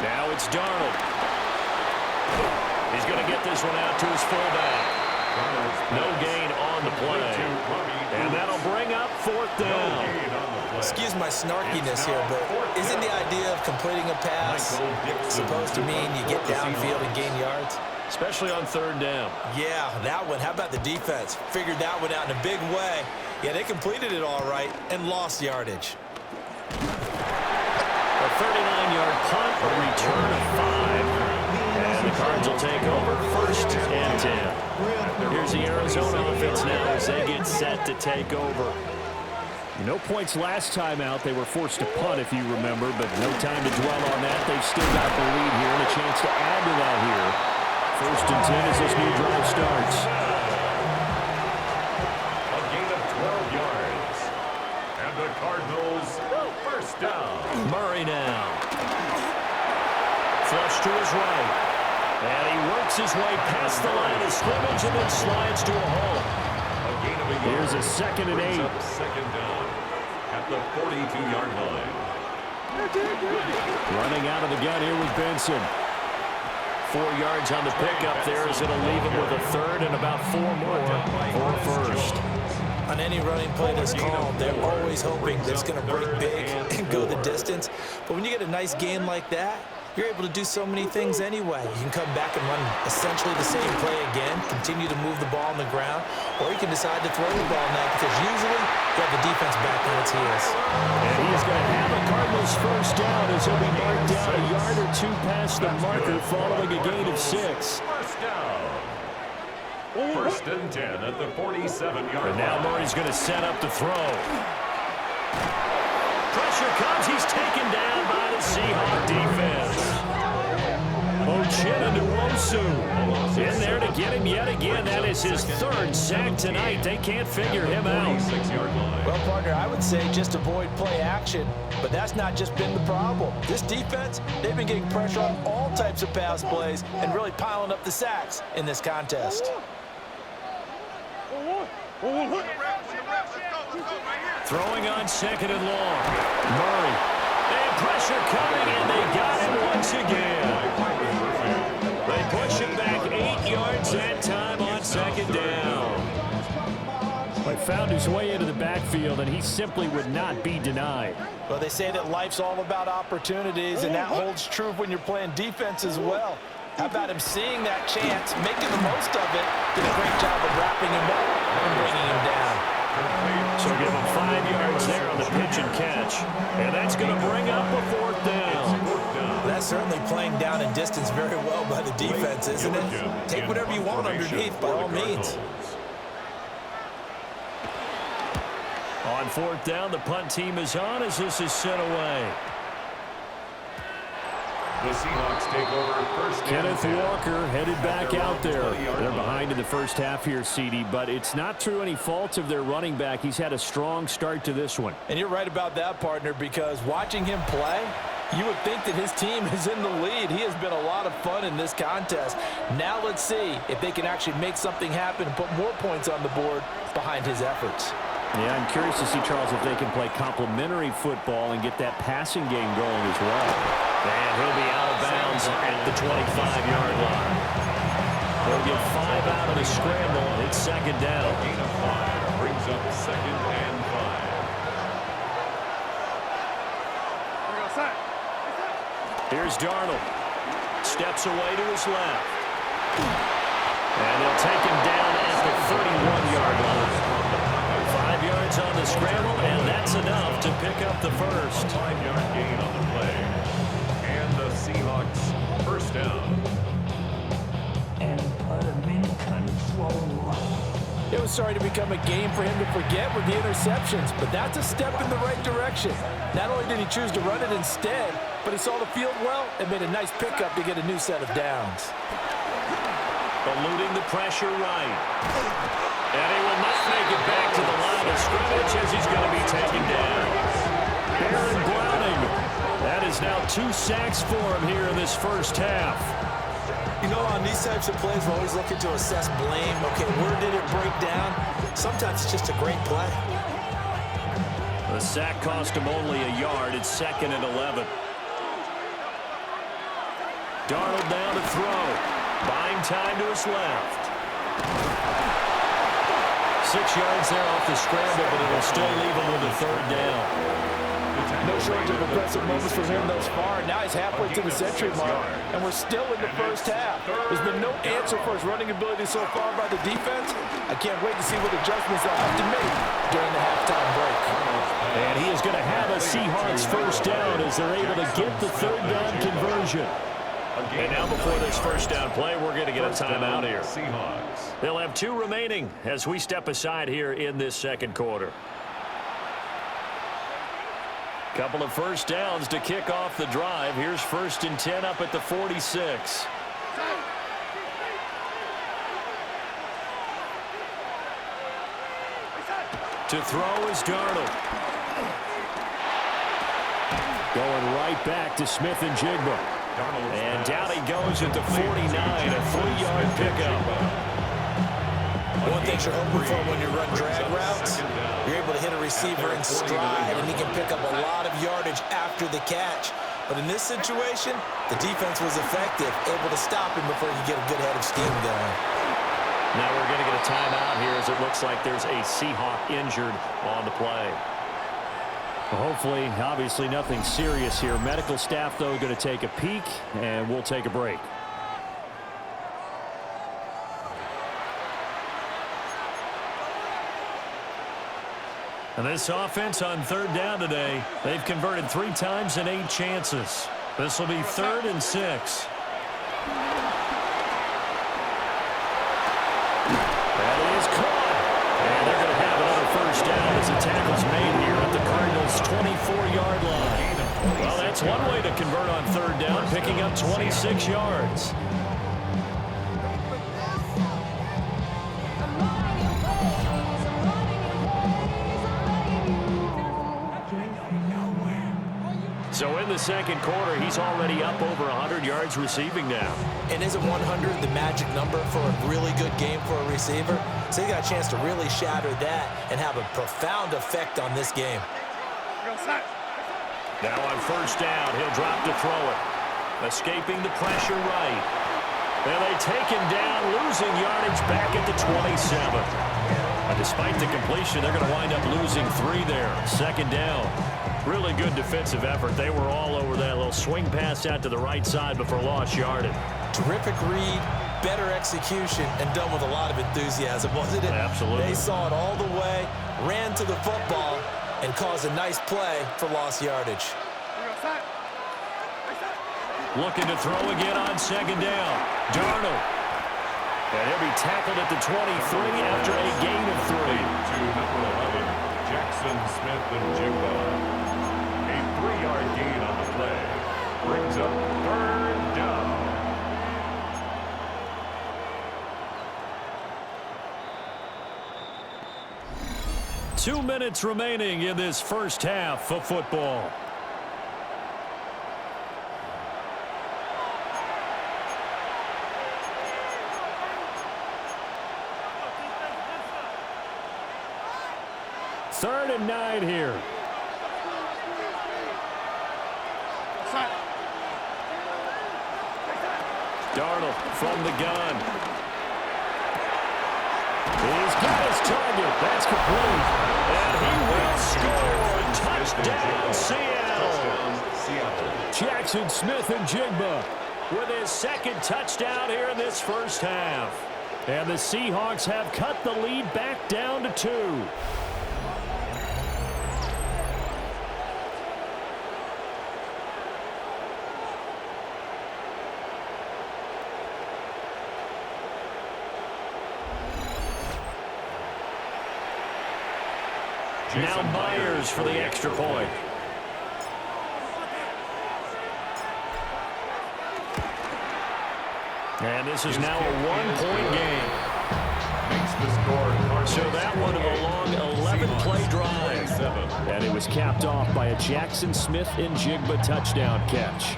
Now it's Darnold. He's going to get this one out to his fullback. No gain on the play. And that'll bring up 4th down. Excuse my snarkiness here, but isn't the idea of completing a pass supposed to mean you get downfield and gain yards? Especially on 3rd down. Yeah, that one. How about the defense? Figured that one out in a big way. Yeah, they completed it all right and lost yardage. A 39-yard punt, a return of 5. And the Cards will take over 1st and 10. Here's the Arizona offense now as they get set to take over. No points last time out. They were forced to punt, if you remember, but no time to dwell on that. They've still got the lead here and a chance to add to that here. 1st and 10 as this new drive starts. A gain of 12 yards. And the Cardinals, 1st down. Murray now. Flush to his right. And he works his way past the line of scrimmage and then slides to a hole. Here's a 2nd and 8. 2nd down at the 42-yard line. Running out of the gun here with Benson. 4 yards on the pickup there as it'll leave him with a 3rd and about 4 more for 1st. On any running play that's called, they're always hoping that it's going to break big and go the distance. But when you get a nice gain like that, you're able to do so many things anyway. You can come back and run essentially the same play again, continue to move the ball on the ground, or you can decide to throw the ball now because usually you have the defense back on its heels. And he's going to have a Cardinals 1st down as he'll be marked down a yard or 2 past the marker following a gain of 6. 1st down. 1st and 10 at the 47-yard line. And now Murray's going to set up to throw. Pressure comes. He's taken down by the Seahawks defense. Nwosu in there to get him yet again. That is his 3rd sack tonight. They can't figure him out. Well, partner, I would say just avoid play action, but that's not just been the problem. This defense, they've been getting pressure on all types of pass plays and really piling up the sacks in this contest. Throwing on 2nd and long. Murray. And pressure coming, and they got him once again. They push him back 8 yards that time on second down. But found his way into the backfield, and he simply would not be denied. Well, they say that life's all about opportunities, and that holds true when you're playing defense as well. How about him seeing that chance, making the most of it, did a great job of wrapping him up and bringing him down. So give him 5 yards there on the pitch and catch, and that's going to bring up a 4th down. That's certainly playing down and distance very well by the defense, isn't it? Take whatever you want underneath, by all means. On 4th down, the punt team is on as this is sent away. The Seahawks take over first. Kenneth Walker headed back out there. They're behind in the first half here, CD, but it's not through any fault of their running back. He's had a strong start to this one. And you're right about that, partner, because watching him play, you would think that his team is in the lead. He has been a lot of fun in this contest. Now let's see if they can actually make something happen and put more points on the board behind his efforts. Yeah, I'm curious to see, Charles, if they can play complementary football and get that passing game going as well. And he'll be out of bounds at the 25-yard line. They'll get 5 out of the scramble. It's second down. Gain of 5 brings up 2nd and 5. Here's Darnold. Steps away to his left. And they'll take him down at the 31-yard line. 5 yards on the scramble, and that's enough to pick up the first. 5-yard gain on the play. And the Seahawks first down. And put him in control. It was starting to become a game for him to forget with the interceptions, but that's a step in the right direction. Not only did he choose to run it instead, but he saw the field well and made a nice pickup to get a new set of downs. Eluding the pressure right. And he will not make it back to the line of scrimmage as he's going to be taken down. Aaron Browning. That is now 2 sacks for him here in this first half. You know, on these types of plays, we're always looking to assess blame. Okay, where did it break down? Sometimes it's just a great play. The sack cost him only a yard. It's 2nd and 11. Darnold down to throw. Buying time to his left. 6 yards there off the scramble, but it'll still leave him with a 3rd down. No shortage of impressive moments from him thus far. Now he's halfway to the century mark, and we're still in the first half. There's been no answer for his running ability so far by the defense. I can't wait to see what adjustments they'll have to make during the halftime break. And he is going to have a Seahawks first down as they're able to get the 3rd down conversion. And now before this first down play, we're going to get a timeout here. Seahawks. They'll have 2 remaining as we step aside here in this second quarter. Couple of first downs to kick off the drive. Here's 1st and 10 up at the 46. To throw is Darnold. Going right back to Smith and Jigba. And down he goes at the 49, a 3-yard pickup. One thing you're hoping for when you run drag routes, you're able to hit a receiver in stride, and he can pick up a lot of yardage after the catch. But in this situation, the defense was effective, able to stop him before he could get a good head of steam going. Now we're going to get a timeout here as it looks like there's a Seahawk injured on the play. Hopefully, obviously nothing serious here. Medical staff, though, going to take a peek, and we'll take a break. And this offense on 3rd down today, they've converted 3 times in 8 chances. This will be 3rd and 6. That is caught. And they're going to have another first down as the tackle's made here at the Cardinals' 24-yard line. Well, that's one way to convert on 3rd down, picking up 26 yards. So in the second quarter, he's already up over 100 yards receiving now. And isn't 100 the magic number for a really good game for a receiver? So he got a chance to really shatter that and have a profound effect on this game. Now on first down, he'll drop to throw it. Escaping the pressure right. And they take him down, losing yardage back at the 27. And despite the completion, they're going to wind up losing 3 there. Second down. Really good defensive effort. They were all over that little swing pass out to the right side before lost yardage. Terrific read, better execution, and done with a lot of enthusiasm, wasn't it? Absolutely. They saw it all the way, ran to the football, and caused a nice play for lost yardage. Looking to throw again on second down. Darnold. And he'll be tackled at the 23 after a gain of 3. To number 11, Jackson Smith and Jigba. A 3-yard gain on the play. Brings up 3rd down. Two minutes remaining in this first half of football. Third and 9 here. Darnold from the gun. He's got his target. That's complete. And he will score. Touchdown, Seattle. Jackson Smith and Jigba with his second touchdown here in this first half. And the Seahawks have cut the lead back down to 2. Now Myers for the extra point. And this is now a 1-point game. Makes the score. So that one of a long 11-play drive. And it was capped off by a Jackson Smith and Jigba touchdown catch.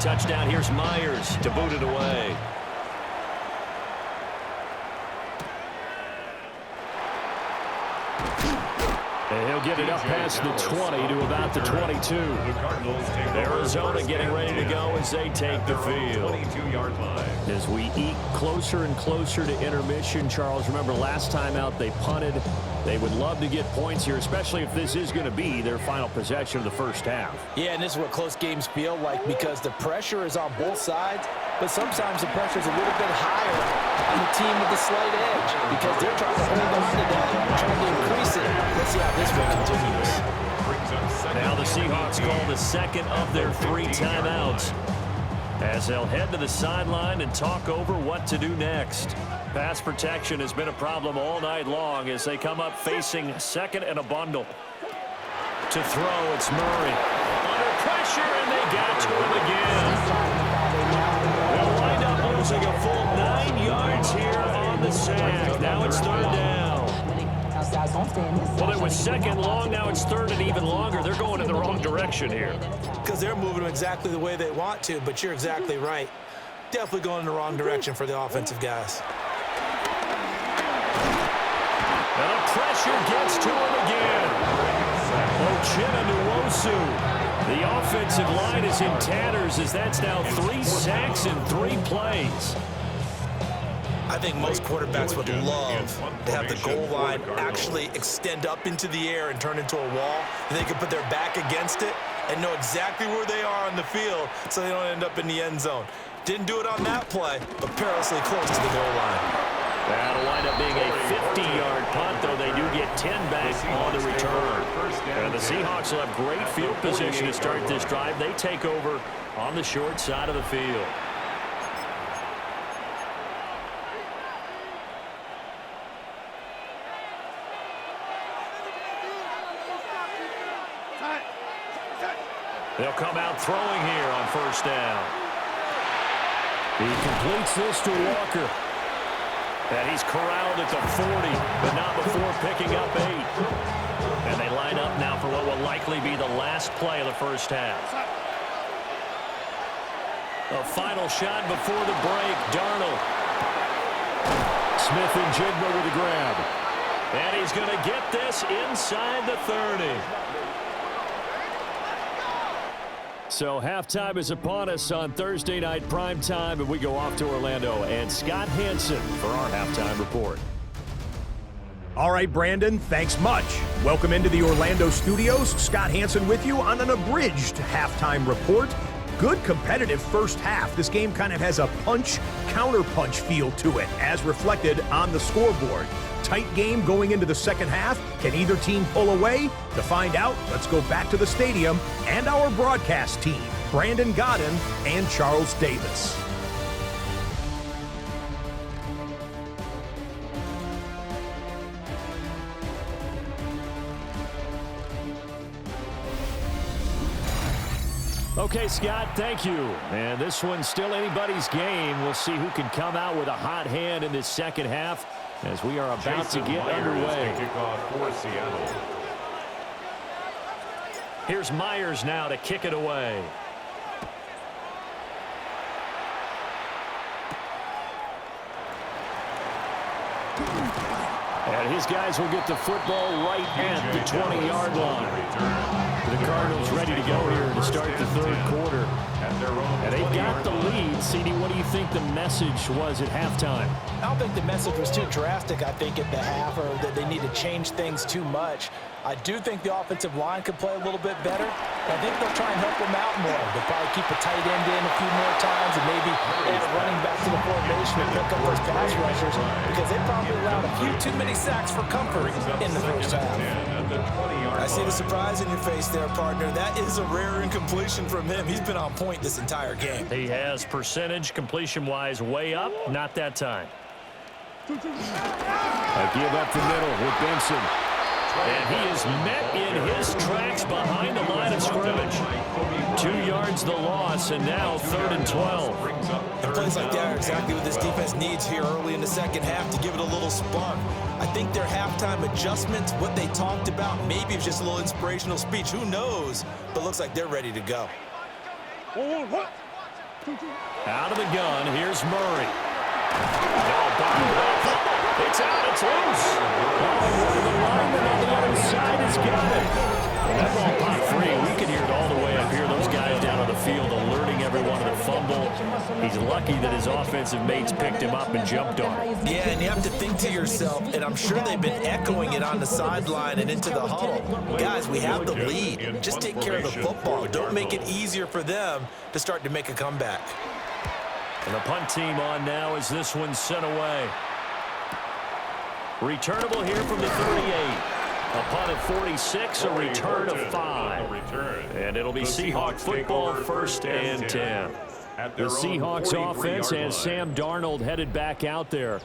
Touchdown, here's Myers to boot it away. And he'll get it up past the 20 to about the 22. Arizona getting ready to go as they take the field. 22-yard line. As we eke closer and closer to intermission, Charles, remember last time out they punted. They would love to get points here, especially if this is going to be their final possession of the first half. Yeah, and this is what close games feel like because the pressure is on both sides, but sometimes the pressure is a little bit higher on the team with the slight edge because they're trying to hold on to that, trying to increase it. Let's see how this one continues. Now the Seahawks call the second of their 3 timeouts as they'll head to the sideline and talk over what to do next. Pass protection has been a problem all night long as they come up facing second and a bundle. To throw, it's Murray. Under pressure, and they got to him again. They'll wind up losing a full 9 yards here on the sack. Now it's 3rd down. Well, it was second long. Now it's 3rd and even longer. They're going in the wrong direction here. Because they're moving them exactly the way they want to, but you're exactly right. Definitely going in the wrong direction for the offensive guys. And the pressure gets to him again. Ochena Nwosu. The offensive line is in tatters as that's now 3 sacks in 3 plays. I think most quarterbacks would love to have the goal line actually extend up into the air and turn into a wall. And they can put their back against it and know exactly where they are on the field so they don't end up in the end zone. Didn't do it on that play, but perilously close to the goal line. That'll wind up being a 50-yard punt, though they do get 10 back on the return. And the Seahawks will have great field position to start this drive. They take over on the short side of the field. They'll come out throwing here on 1st down. He completes this to Walker. And he's corralled at the 40, but not before picking up 8. And they line up now for what will likely be the last play of the first half. A final shot before the break. Darnold. Smith and Jigba with the grab. And he's going to get this inside the 30. So halftime is upon us on Thursday night prime time, and we go off to Orlando. And Scott Hansen for our halftime report. All right, Brandon, thanks much. Welcome into the Orlando studios. Scott Hansen with you on an abridged halftime report. Good competitive first half. This game kind of has a punch-counterpunch feel to it, as reflected on the scoreboard. Tight game going into the second half. Can either team pull away? To find out, let's go back to the stadium and our broadcast team, Brandon Godden and Charles Davis. Okay, Scott, thank you. And this one's still anybody's game. We'll see who can come out with a hot hand in this second half as we are about to get underway. Kickoff for Seattle. Here's Myers now to kick it away. And his guys will get the football right at the 20-yard line. The Cardinals ready to go here to start the third quarter. And they've got the lead. CD, what do you think the message was at halftime? I don't think the message was too drastic, I think, at the half, or that they need to change things too much. I do think the offensive line could play a little bit better. I think they'll try and help them out more. They'll probably keep a tight end in a few more times and maybe add a running back to the formation and pick up those pass rushers because they probably allowed a few too many sacks for comfort in the first half. I see the surprise in your face there, partner. That is a rare incompletion from him. He's been on point this entire game. He has percentage completion-wise way up. Not that time. A give up the middle with Benson. And he is met in his tracks behind the line of scrimmage. 2 yards the loss, and now 3rd and 12. And plays like that are exactly what this defense needs here early in the second half to give it a little spark. I think their halftime adjustments, what they talked about, maybe it's just a little inspirational speech. Who knows? But looks like they're ready to go. Out of the gun, here's Murray. It's out, it's loose. Oh, the lineman on the other side has got it. And that ball popped free. We can hear it all the way up here. Those guys down on the field alerting everyone to the fumble. He's lucky that his offensive mates picked him up and jumped on him. Yeah, and you have to think to yourself, and I'm sure they've been echoing it on the sideline and into the huddle. Guys, we have the lead. Just take care of the football. Don't make it easier for them to start to make a comeback. And the punt team on now as this one's sent away. Returnable here from the 38. A punt of 46, a return of 5. And it'll be Seahawk football, 1st and 10. The Seahawks offense has Sam Darnold headed back out there.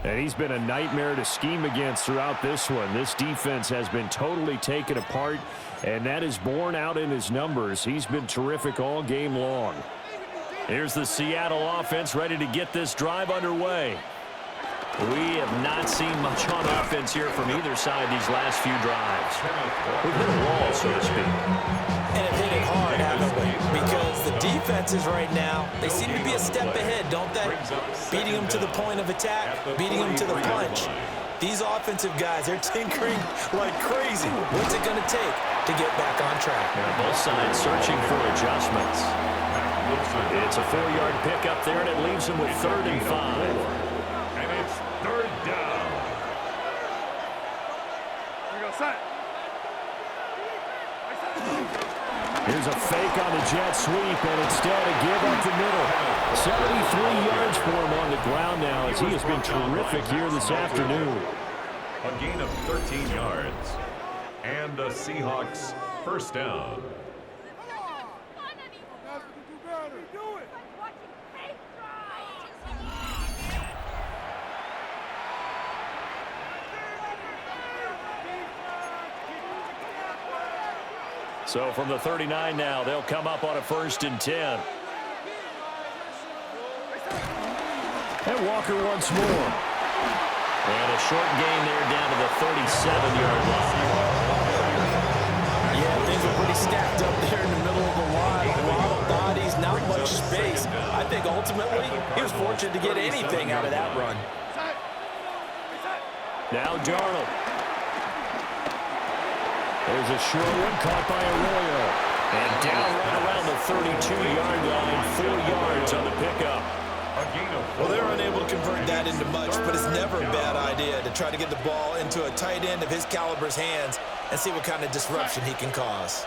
And he's been a nightmare to scheme against throughout this one. This defense has been totally taken apart, and that is borne out in his numbers. He's been terrific all game long. Here's the Seattle offense ready to get this drive underway. We have not seen much on offense here from either side these last few drives. We've hit a wall, so to speak. And it hit it hard, haven't we? Because the defenses right now, they seem to be a step ahead, don't they? Beating them to the point of attack, beating them to the punch. These offensive guys, they're tinkering like crazy. What's it going to take to get back on track? Both sides searching for adjustments. It's a 4-yard pickup there, and it leaves them with 3rd and 5. And it's 3rd down. Here's a fake on the jet sweep, and instead a give up the middle. 73 yards for him on the ground now as he has been terrific here this afternoon. A gain of 13 yards. And the Seahawks 1st down. So from the 39 now, they'll come up on a 1st and 10. And Walker once more. And a short gain there down to the 37-yard line. Yeah, things are pretty stacked up there in the middle of the line. A lot of bodies, not much much space. I think ultimately he was fortunate to get anything out of that run. Now Darnold. There's a short one caught by Arroyo. And down right around the 32-yard line, 4 yards on the pickup. Well, they're unable to convert that into much, but it's never a bad idea to try to get the ball into a tight end of his caliber's hands and see what kind of disruption he can cause.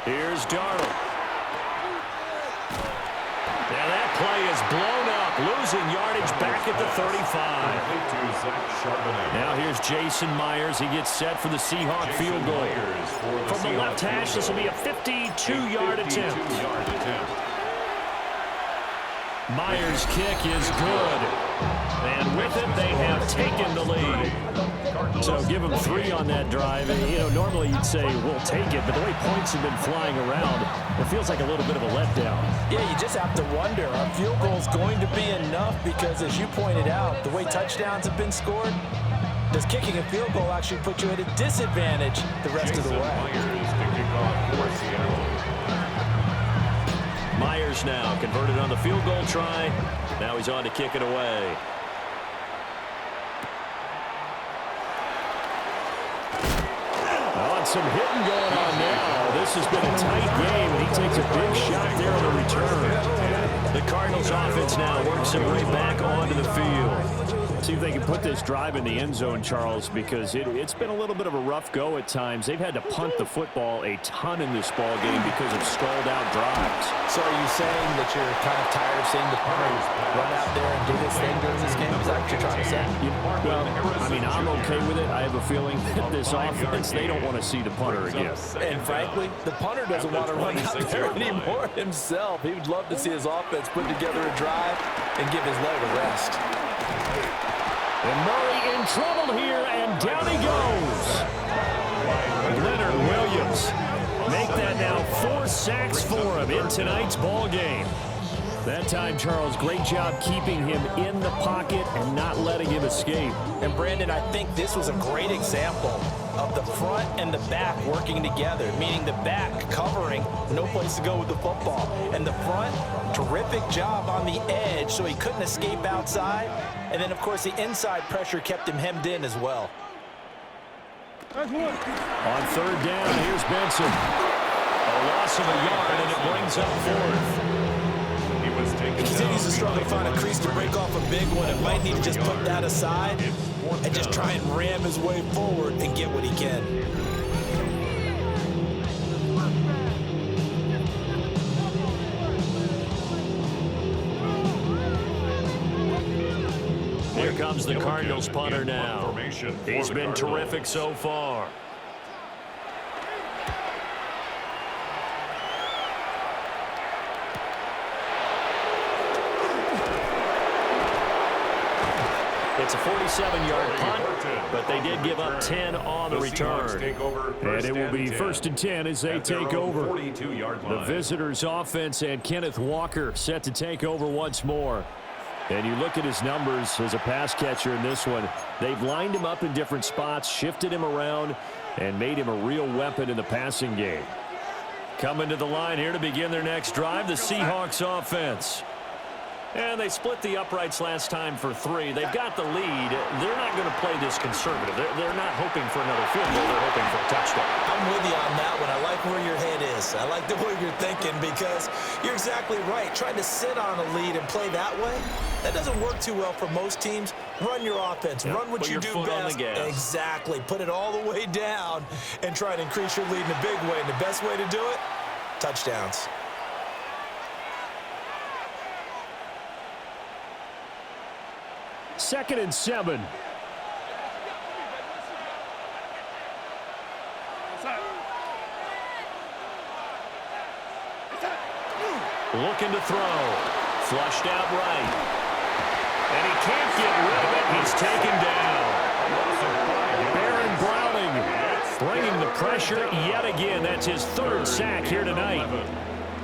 Here's Darnold. Now that play is blown up, losing yardage back at the 35. Now here's Jason Myers. He gets set for the Seahawk field goal. From the left hash, this will be a 52-yard attempt. Myers' kick is good. And with it, they have taken the lead. So give them 3 on that drive. You know, normally you'd say, we'll take it, but the way points have been flying around, it feels like a little bit of a letdown. Yeah, you just have to wonder, are field goals going to be enough? Because as you pointed out, the way touchdowns have been scored, does kicking a field goal actually put you at a disadvantage the rest of the way? Myers now converted on the field goal try. Now he's on to kick it away. Some hitting going on now. This has been a tight game, and he takes a big shot there on the return. The Cardinals offense now works their way back onto the field. See if they can put this drive in the end zone, Charles, because it's been a little bit of a rough go at times. They've had to punt the football a ton in this ball game because of stalled-out drives. So are you saying that you're kind of tired of seeing the punters run out there and do this thing during this game? Is that what you're trying to say? Well, I mean, I'm okay with it. I have a feeling that this offense, they don't want to see the punter again. And frankly, the punter doesn't want to run out there anymore himself. He would love to see his offense put together a drive and give his leg a rest. And Murray in trouble here, and down he goes. Leonard Williams make that now 4 sacks for him in tonight's ball game. That time, Charles, great job keeping him in the pocket and not letting him escape. And Brandon, I think this was a great example of the front and the back working together, meaning the back covering, no place to go with the football. And the front, terrific job on the edge so he couldn't escape outside. And then, of course, the inside pressure kept him hemmed in as well. On 3rd down, here's Benson. A loss of a yard, and it brings up 4th. He continues to struggle to find a crease to break off a big one and might need to just put that aside and just try and ram his way forward and get what he can. Here comes the Cardinals punter now. He's been terrific so far. It's a 47-yard punt, but they did give up 10 on the return. And it will be 1st and 10 as they take over. The visitors' offense and Kenneth Walker set to take over once more. And you look at his numbers as a pass catcher in this one. They've lined him up in different spots, shifted him around, and made him a real weapon in the passing game. Coming to the line here to begin their next drive, the Seahawks offense. And they split the uprights last time for 3. They've got the lead. They're not going to play this conservative. They're not hoping for another field goal. They're hoping for a touchdown. I'm with you on that one. I like where your head is. I like the way you're thinking because you're exactly right. Trying to sit on a lead and play that way, that doesn't work too well for most teams. Run your offense. Yep. Run what Put you your do foot best. on the gas. Exactly. Put it all the way down and try and increase your lead in a big way. And the best way to do it, touchdowns. Second and 7. Looking to throw. Flushed out right. And he can't get rid of it. He's taken down. Baron Browning bringing the pressure yet again. That's his 3rd sack here tonight.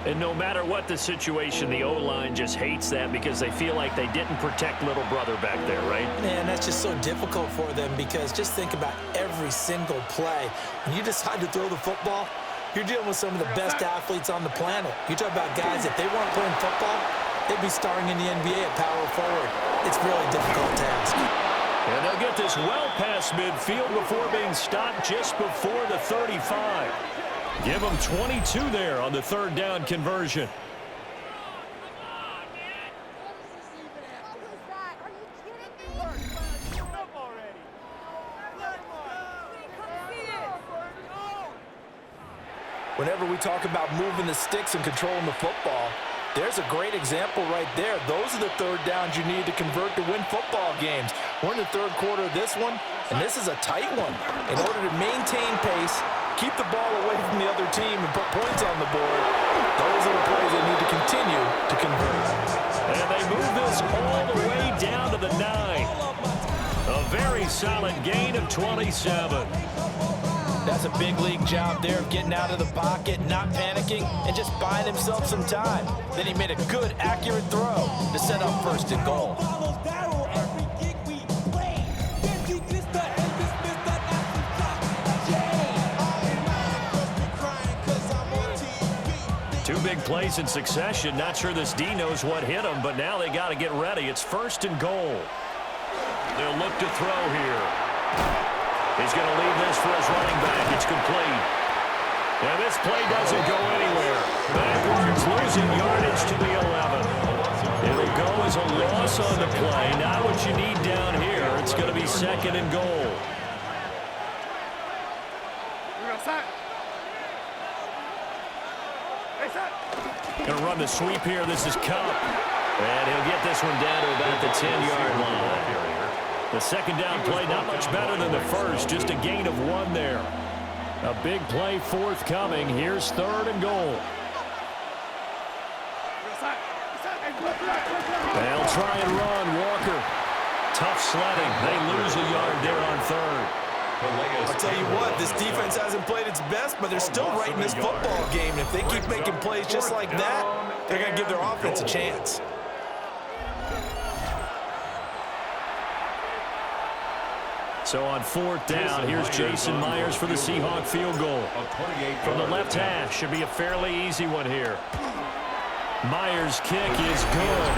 And no matter what the situation, the O-line just hates that because they feel like they didn't protect little brother back there, right? Man, that's just so difficult for them because just think about every single play. When you decide to throw the football, You're dealing with some of the best athletes on the planet. You talk about guys, if they weren't playing football, they'd be starring in the NBA at power forward. It's a really difficult task. And they'll get this well past midfield before being stopped just before the 35. Give them 22 there on the third down conversion. Whenever we talk about moving the sticks and controlling the football, there's a great example right there. Those are the third downs you need to convert to win football games. We're in the third quarter of this one, and this is a tight one. In order to maintain pace, keep the ball away from the other team, and put points on the board, those are the plays they need to continue to convert. And they move this all the way down to the 9. A very solid gain of 27. That's a big league job there of getting out of the pocket, not panicking, and just buying himself some time. Then he made a good, accurate throw to set up first and goal. Two big plays in succession. Not sure this D knows what hit him, but now they got to get ready. It's first and goal. They'll look to throw here. He's going to leave this for his running back. It's complete. And this play doesn't go anywhere. Backwards, losing yardage to the 11. It'll go as a loss on the play. Not what you need down here. It's going to be second and goal. Going to run the sweep here. This is Cup. And he'll get this one down to about the 10-yard line. The second down play not much better than the first, just a gain of 1 there. A big play forthcoming. Here's third and goal. They'll try and run. Walker. Tough sledding. They lose a yard there on third. I'll tell you what, this defense hasn't played its best, but they're still right in this football game. And if they keep making plays just like that, they're going to give their offense a chance. So on fourth down, here's Jason Myers for the Seahawk field goal. From the left hash, should be a fairly easy one here. Myers' kick is good.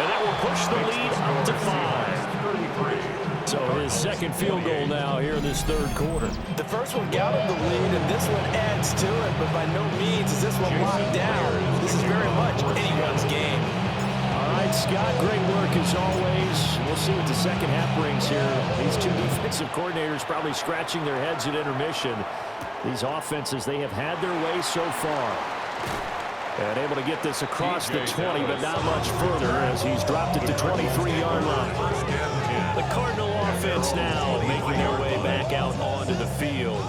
And that will push the lead up to 5. So his second field goal now here in this third quarter. The first one got him the lead, and this one adds to it, but by no means is this one locked down. This is very much anyone's game. All right, Scott, great work as always. We'll see what the second half brings here. These two defensive coordinators probably scratching their heads at intermission. These offenses, they have had their way so far. And able to get this across the 20, but not much further as he's dropped it to 23-yard line. The Cardinal offense now making their way back out onto the field.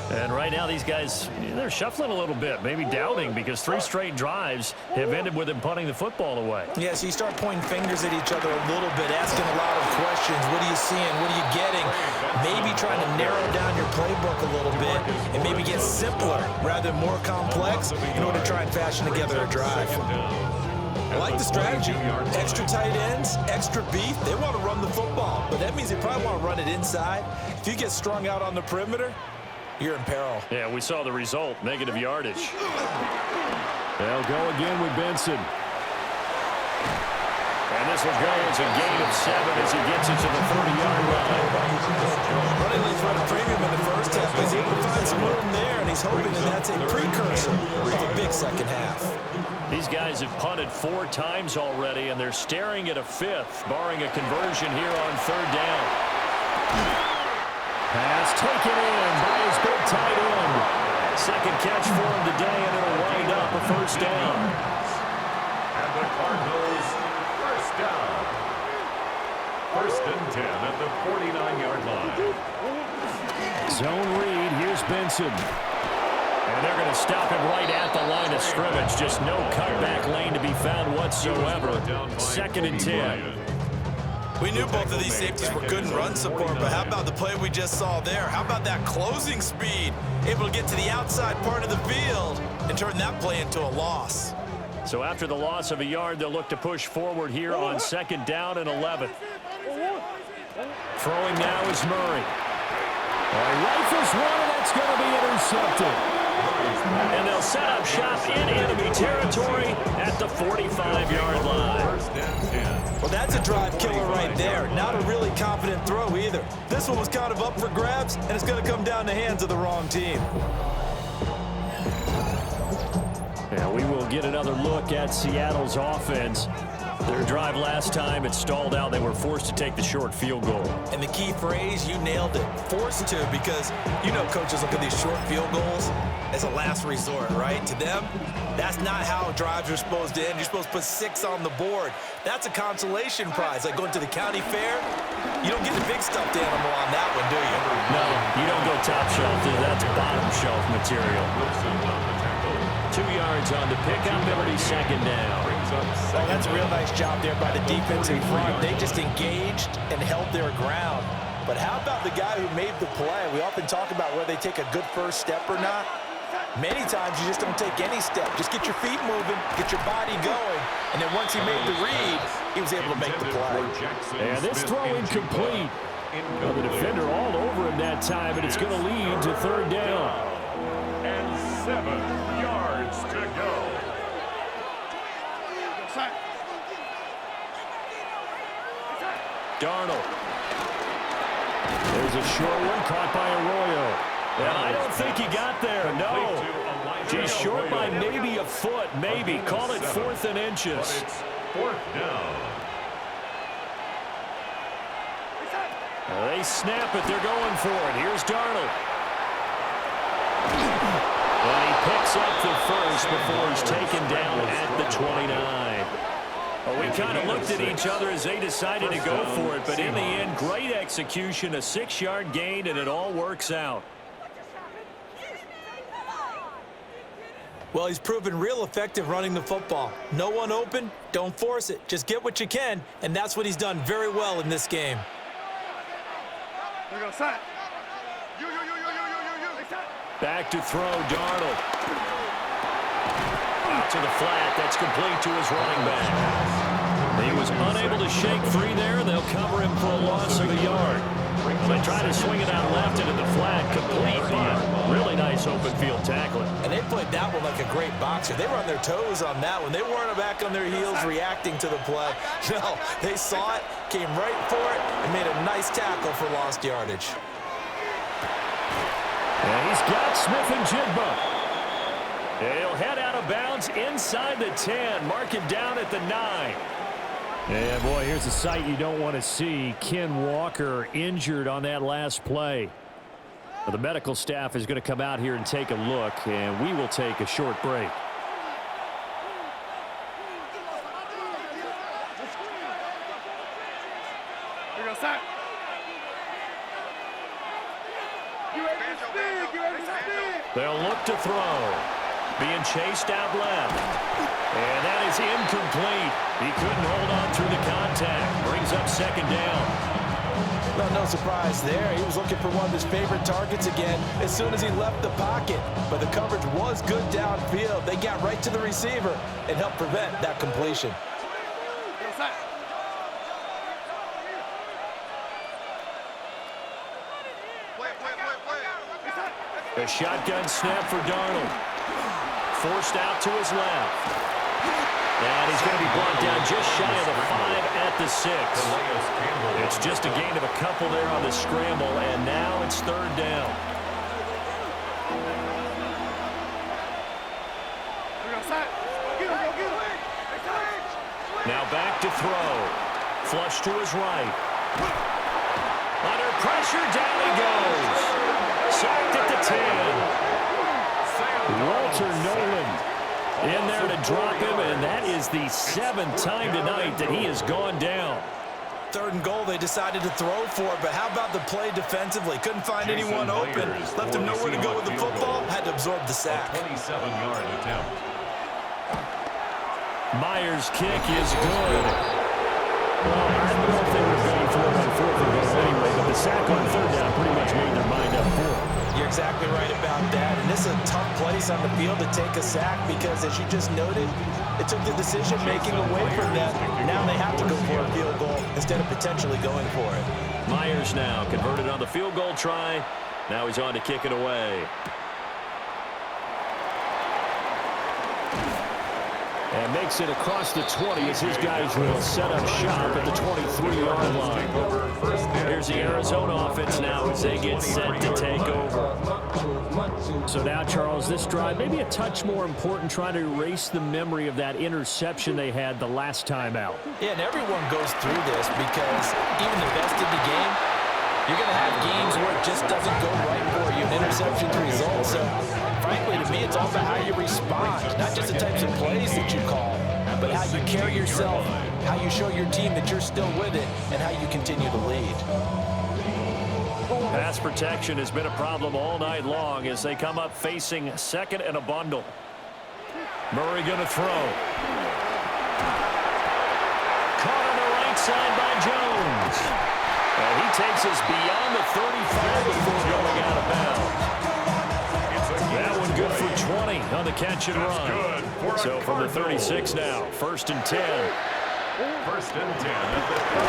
And right now these guys, they're shuffling a little bit, maybe doubting, because 3 straight drives have ended with them punting the football away. Yeah, so you start pointing fingers at each other a little bit, asking a lot of questions. What are you seeing? What are you getting? Maybe trying to narrow down your playbook a little bit and maybe get simpler rather than more complex in order to try and fashion together a drive. I like the strategy. Extra tight ends, extra beef. They want to run the football, but that means they probably want to run it inside. If you get strung out on the perimeter, you're in peril. Yeah, we saw the result, negative yardage. They'll go again with Benson. And this will go as a gain of 7 as he gets it to the 30-yard line. Running lanes run a premium in the first half. He's able to find some room there, and he's hoping that that's a precursor of a big second half. These guys have punted 4 times already, and they're staring at a 5th, barring a conversion here on third down. Pass taken in by his big tight end. Second catch for him today, and it'll wind up a first down. And the Cardinals, first down. First and 10 at the 49-yard line. Zone read. Here's Benson. And they're going to stop him right at the line of scrimmage. Just no cutback lane to be found whatsoever. Second and 10. We knew both of these safeties were good in run support, but how about the play we just saw there? How about that closing speed? Able to get to the outside part of the field and turn that play into a loss. So after the loss of a yard, they'll look to push forward here on second down and 11. Throwing now is Murray. Rifles one, and that's going to be intercepted. And they'll set up shop in enemy territory at the 45-yard line. Well, that's a drive killer right there. Not a really confident throw either. This one was kind of up for grabs, and it's going to come down the hands of the wrong team. Yeah, we will get another look at Seattle's offense. Their drive last time, it stalled out. They were forced to take the short field goal. And the key phrase, you nailed it. Forced to, because you know coaches look at these short field goals as a last resort, right? To them, that's not how drives are supposed to end. You're supposed to put 6 on the board. That's a consolation prize. Like going to the county fair, you don't get the big stuffed animal on that one, do you? No, you don't go top shelf. That's bottom shelf material. 2 yards on the pickup, Liberty second down. Oh, that's a real nice job there by the defense in front. They just engaged and held their ground. But how about the guy who made the play? We often talk about whether they take a good first step or not. Many times you just don't take any step. Just get your feet moving, get your body going, and then once he made the read, he was able to make the play. And this throw incomplete. Well, the defender all over him that time, and it's going to lead to third down. And 7 yards to go. Darnold. There's a short one caught by Arroyo. And I don't think he got there, no. He's short by maybe a foot, maybe. Call it 4th and inches. It's 4th down. They snap it, they're going for it. Here's Darnold. And he picks up the first before he's taken down at the 29. Well, we kind of looked at each other as they decided to go for it, but in the end, great execution, a 6-yard gain, and it all works out. Well, he's proven real effective running the football. No one open, don't force it. Just get what you can, and that's what he's done very well in this game. Back to throw, Darnold. Out to the flat, that's complete to his running back. He was unable to shake free there. They'll cover him for a loss of a yard. They try to swing it out left into the flat, complete, but really nice open field tackling. And they played that one like a great boxer. They were on their toes on that one. They weren't back on their heels reacting to the play. No, they saw it, came right for it, and made a nice tackle for lost yardage. And he's got Smith and Jigba. He'll head out of bounds inside the 10, mark it down at the 9. Yeah, boy, here's a sight you don't want to see. Ken Walker injured on that last play. Well, the medical staff is going to come out here and take a look, and we will take a short break. They'll look to throw. Being chased out left. And that is incomplete. He couldn't hold on through the contact. Brings up second down. Well, no surprise there. He was looking for one of his favorite targets again as soon as he left the pocket. But the coverage was good downfield. They got right to the receiver and helped prevent that completion. A shotgun snap for Darnold. Forced out to his left. And he's going to be brought down just shy of the 5 at the 6. It's just a gain of a couple there on the scramble, and now it's third down. Now back to throw. Flush to his right. Under pressure, down he goes. Sacked at the 10. Walter Nolan in there to drop him, and that is the 7th time tonight that he has gone down. 3rd and goal, they decided to throw for it, but how about the play defensively? Couldn't find anyone open. Left him nowhere to go with the football. Had to absorb the sack. 27-yard attempt. Myers' kick is good. Well, I don't know if they were going for it on 4th and goal anyway, but the sack on 3rd down pretty much made their mind up for it. You're exactly right about that, and this is a tough place on the field to take a sack because, as you just noted, it took the decision-making away from them. Now they have to go for a field goal instead of potentially going for it. Myers now converted on the field goal try. Now he's on to kick it away. And makes it across the 20 as his guys will set up shop at the 23-yard line. Here's the Arizona offense now as they get set to take over. So now, Charles, this drive maybe a touch more important, trying to erase the memory of that interception they had the last time out. Yeah, and everyone goes through this because even the best in the game, you're going to have games where it just doesn't go right for you. An interception results. So, frankly, to me, it's all about how you respond. Not just the types of plays that you call, but how you carry yourself, how you show your team that you're still with it, and how you continue to lead. Pass protection has been a problem all night long as they come up facing second and a bundle. Murray going to throw. Caught on the right side by Jones. And he takes us beyond the 35 before going out of bounds. That one good for 20 on the catch and run. So from the 36 now, 1st and 10. 1st and 10.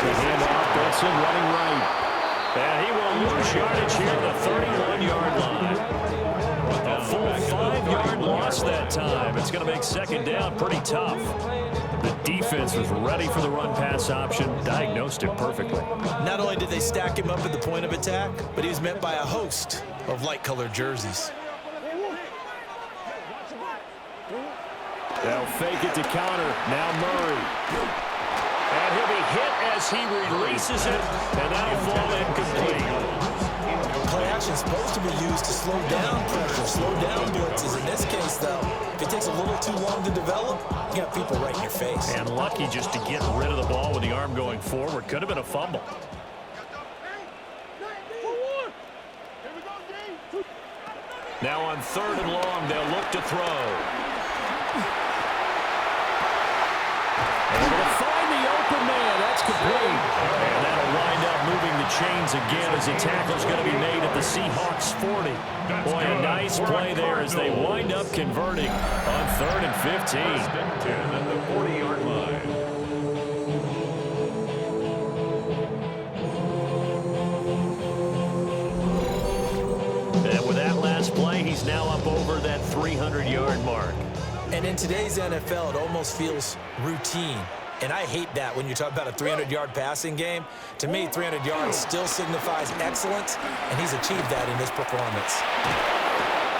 The handoff, Benson running right. And he will lose yardage here at the 31-yard line. A full 5-yard loss that time. It's going to make second down pretty tough. The defense was ready for the run-pass option, diagnosed it perfectly. Not only did they stack him up at the point of attack, but he was met by a host of light-colored jerseys. They'll fake it to counter. Now Murray. And he'll be hit as he releases it, and that'll fall incomplete. Play action is supposed to be used to slow down pressure, slow down blitzes. In this case, though, if it takes a little too long to develop, you got people right in your face. And lucky just to get rid of the ball with the arm going forward. Could have been a fumble. Now on 3rd and long, they'll look to throw. And they'll find the open man. That's complete. And that'll wind up moving the chains again as the tackle's going to be made at the Seahawks 40. Boy, a nice play there as they wind up converting on 3rd and 15. 1st and 10 at the 40-yard line. And with that last play, he's now up over that 300-yard mark. And in today's NFL, it almost feels routine. And I hate that when you talk about a 300-yard passing game. To me, 300 yards still signifies excellence, and he's achieved that in this performance.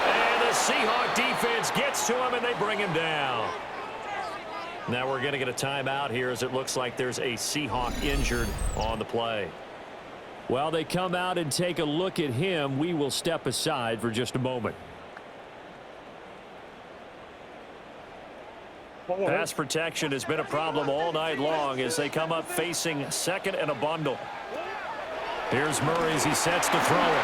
And the Seahawk defense gets to him, and they bring him down. Now we're going to get a timeout here as it looks like there's a Seahawk injured on the play. While they come out and take a look at him, we will step aside for just a moment. Pass protection has been a problem all night long as they come up facing 2nd and a bundle. Here's Murray as he sets to throw it.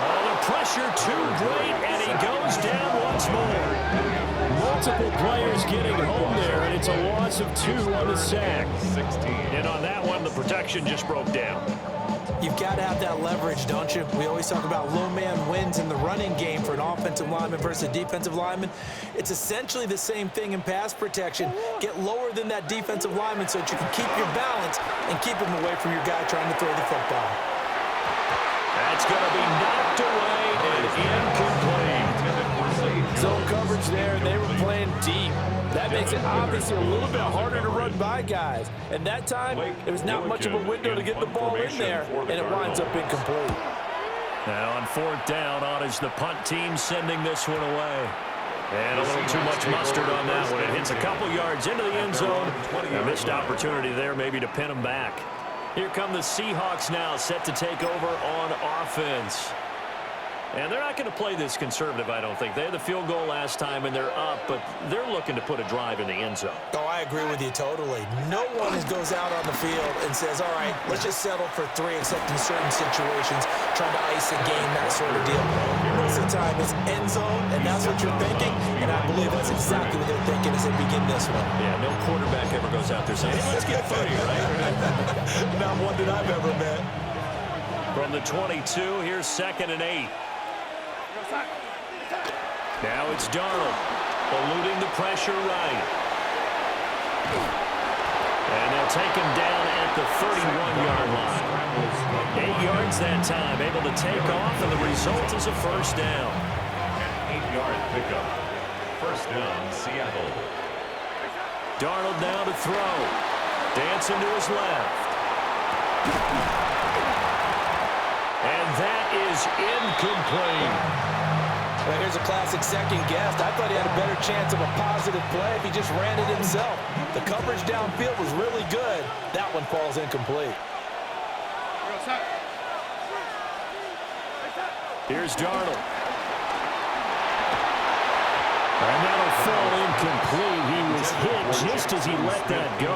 Oh, the pressure too great, and he goes down once more. Multiple players getting home there, and it's a loss of 2 on the sack. 16. And on that one, the protection just broke down. You've got to have that leverage, don't you? We always talk about low man wins in the running game for an offensive lineman versus a defensive lineman. It's essentially the same thing in pass protection. Get lower than that defensive lineman so that you can keep your balance and keep him away from your guy trying to throw the football. That's going to be knocked away and incomplete. Zone coverage there, and they were playing deep. That makes it obviously a little bit harder to run by guys. And that time, there was not much of a window to get the ball in there, and it winds up incomplete. Now on 4th down, on is the punt team sending this one away. And a little too much mustard on that one. It hits a couple yards into the end zone. A missed opportunity there maybe to pin them back. Here come the Seahawks now, set to take over on offense. And they're not going to play this conservative, I don't think. They had the field goal last time, and they're up, but they're looking to put a drive in the end zone. Oh, I agree with you totally. No one goes out on the field and says, all right, let's just settle for 3, except in certain situations, trying to ice a game, that sort of deal. Most of the time, it's end zone, and that's what you're thinking, and I believe that's exactly what they're thinking as they begin this one. Yeah, no quarterback ever goes out there saying, hey, let's get funny, right? Not one that I've ever met. From the 22, here's 2nd and 8. Now it's Darnold, eluding the pressure right. And they'll take him down at the 31-yard line. 8 yards that time, able to take off, and the result is a 1st down. 3-yard pickup. First down, Seattle. Darnold now to throw. Dancing to his left. And that is incomplete. Well, here's a classic second guess. I thought he had a better chance of a positive play if he just ran it himself. The coverage downfield was really good. That one falls incomplete. Here's Darnold. And that'll fall incomplete. He was hit just as he let that go.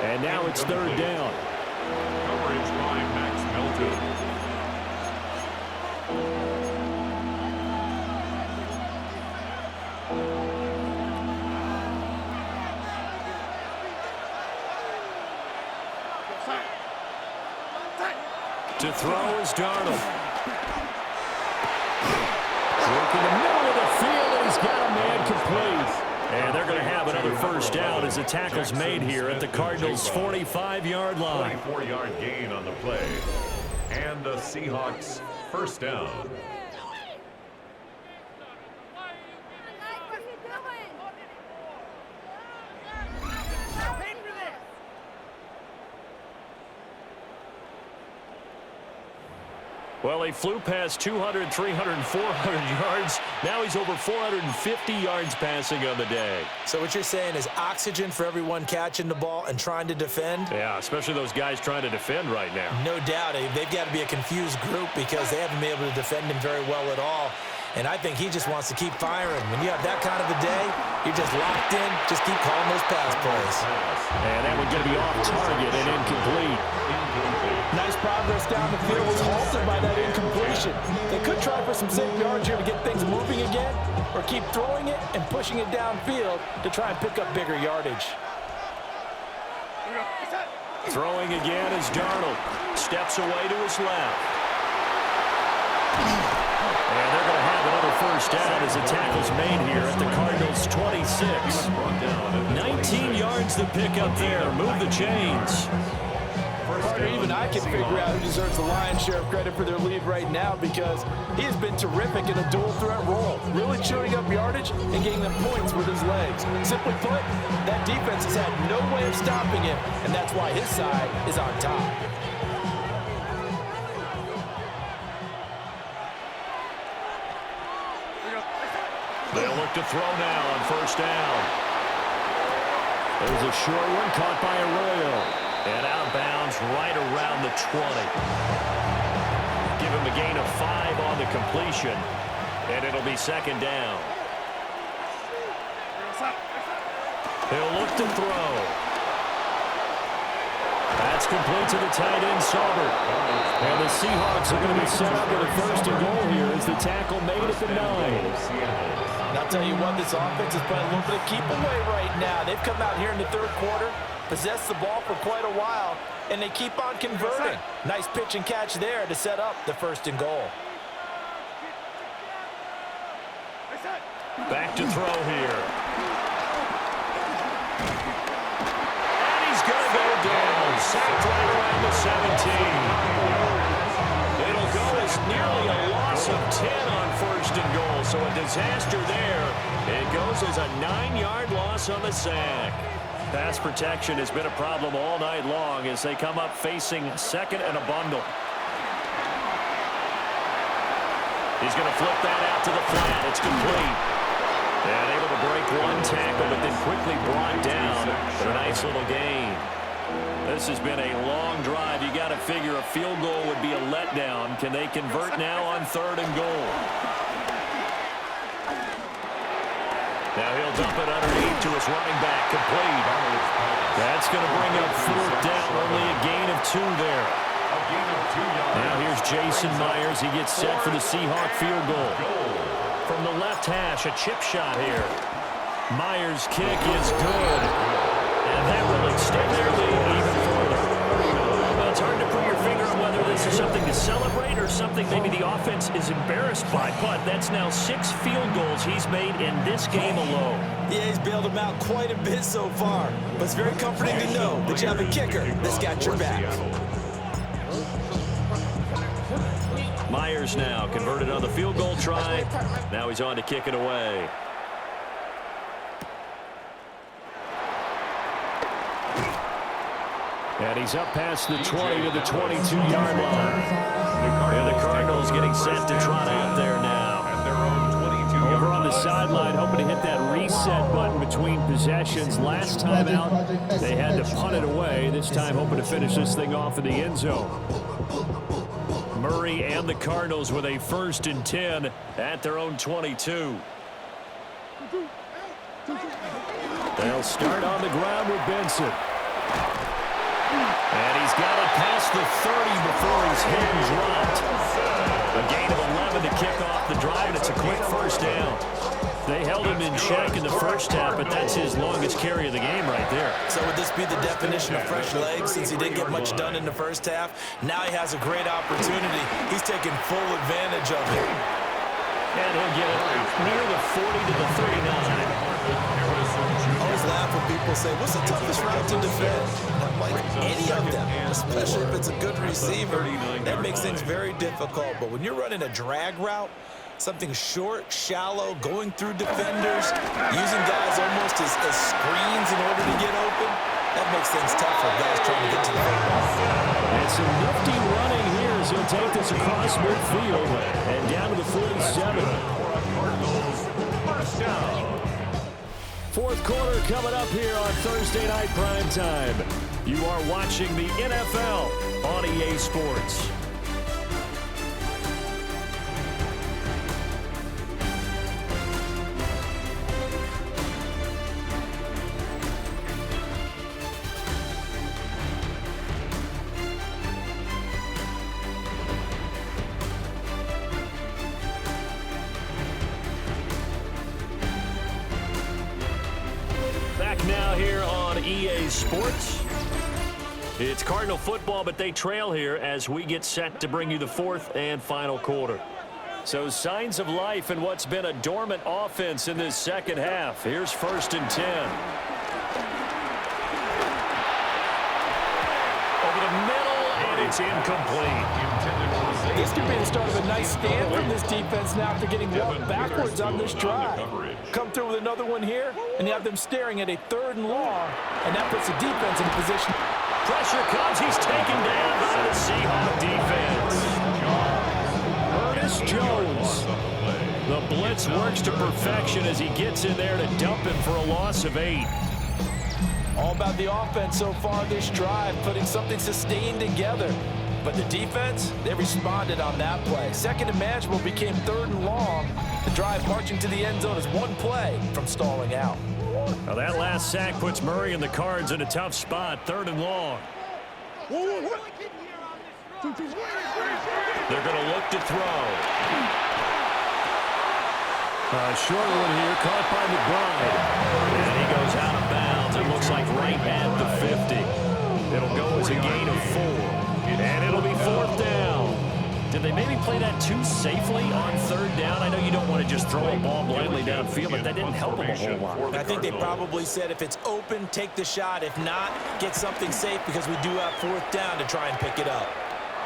And now it's third down. Coverage by Max Melton. To throw is Darnold. Working the middle of the field, and he's got a man complete. And they're going to have another first down as the tackle's made here at the Cardinals' 45-yard line. 24-yard gain on the play. And the Seahawks first down. Well, he flew past 200, 300, 400 yards. Now he's over 450 yards passing on the day. So what you're saying is oxygen for everyone catching the ball and trying to defend? Yeah, especially those guys trying to defend right now. No doubt. They've got to be a confused group because they haven't been able to defend him very well at all. And I think he just wants to keep firing. When you have that kind of a day, you're just locked in. Just keep calling those pass plays. And that would get to be off target and incomplete. Nice progress down the field was halted by that incompletion. They could try for some safe yards here to get things moving again, or keep throwing it and pushing it downfield to try and pick up bigger yardage. Throwing again is Darnold. Steps away to his left. And they're going to have another first down as the tackle's made here at the Cardinals' 26. 19 yards to pick up there. Move the chains. Even I can figure out who deserves the lion's share of credit for their lead right now because he has been terrific in a dual threat role, really chewing up yardage and getting them points with his legs. Simply put, that defense has had no way of stopping him, and that's why his side is on top. They'll look to throw now on first down. There's a short one caught by Arroyo. And out of bounds right around the 20. Give him a gain of 5 on the completion. And it'll be second down. He'll look to throw. That's complete to the tight end, Sauber. And the Seahawks are going to be set up with a first and goal here as the tackle made at the 9. And I'll tell you what, this offense is playing a little bit of keep away right now. They've come out here in the third quarter, possessed the ball for quite a while, and they keep on converting. Nice pitch and catch there to set up the first and goal. Back to throw here. And he's going to go down. Sacked right around the 17. It'll go as nearly a loss of 10 on first and goal. So a disaster there. It goes as a 9-yard loss on the sack. Pass protection has been a problem all night long as they come up facing second and a bundle. He's going to flip that out to the flat. It's complete. And able to break one tackle, but then quickly brought down for a nice little gain. This has been a long drive. You got to figure a field goal would be a letdown. Can they convert now on third and goal? Now he'll dump it underneath to his running back. Complete. That's going to bring up fourth down. Only a gain of 2 there. Now here's Jason Myers. He gets set for the Seahawk field goal. From the left hash, a chip shot here. Myers' kick is good. And that will extend their lead even further. Well, it's hard to put your finger on whether this is something to celebrate or something maybe the offense is embarrassed by. But that's now 6 field goals he's made in this game alone. Yeah, he's bailed them out quite a bit so far. But it's very comforting to know that you have a kicker that's got your back. Myers now converted on the field goal try. Now he's on to kick it away. And he's up past the 20 to the 22-yard line. And the Cardinals getting set to trot out there now. Over on the sideline, hoping to hit that reset button between possessions. Last time out, they had to punt it away. This time, hoping to finish this thing off in the end zone. Murray and the Cardinals with a 1st and 10 at their own 22. They'll start on the ground with Benson. And he's got it past the 30 before his head dropped. A gain of 11 to kick off the drive, and it's a quick 1st down. They held him in check in the first half, but that's his longest carry of the game right there. So would this be the definition of fresh legs since he didn't get much done in the first half? Now he has a great opportunity. He's taking full advantage of it. And he'll get it near the 40 to the 39. I always laugh when people say, what's the toughest route to defend? And I'm like, any of them, especially if it's a good receiver. That makes things very difficult. But when you're running a drag route, something short, shallow, going through defenders, using guys almost as screens in order to get open, that makes things tough for guys trying to get to the football. And some nifty running here as he'll take this across midfield and down to the 47. First down. 4th quarter coming up here on Thursday Night Primetime. You are watching the NFL on EA Sports. Now here on EA Sports. It's Cardinal football, but they trail here as we get set to bring you the 4th and final quarter. So signs of life in what's been a dormant offense in this second half. Here's 1st and 10. Over the middle, and it's incomplete. This could be the start of a nice stand from this defense now after getting walked backwards on this drive. Come through with another one here, and you have them staring at a 3rd and long, and that puts the defense in a position. Pressure comes. He's taken down by the Seahawks defense. Ernest Jones. The blitz works to perfection as he gets in there to dump him for a loss of 8. All about the offense so far this drive, putting something sustained together. But the defense, they responded on that play. 2nd and manageable became 3rd and long. The drive marching to the end zone is one play from stalling out. Now that last sack puts Murray and the Cards in a tough spot. 3rd and long. They're going to look to throw. A short one here, caught by McBride. And he goes out of bounds. It looks like right at the 50. It'll go as a gain of 4. And it'll be 4th down. Did they maybe play that too safely on 3rd down? I know you don't want to just throw a ball blindly downfield, but that didn't help them a whole lot. I think they probably said if it's open, take the shot. If not, get something safe because we do have 4th down to try and pick it up.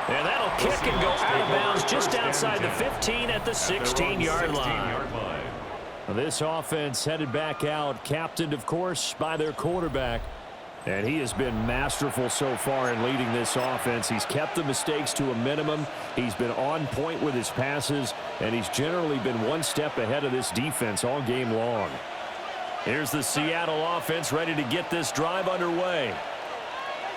And that'll kick and go out of bounds just outside the 15 at the 16-yard line. This offense headed back out, captained, of course, by their quarterback. And he has been masterful so far in leading this offense. He's kept the mistakes to a minimum. He's been on point with his passes, and he's generally been one step ahead of this defense all game long. Here's the Seattle offense ready to get this drive underway.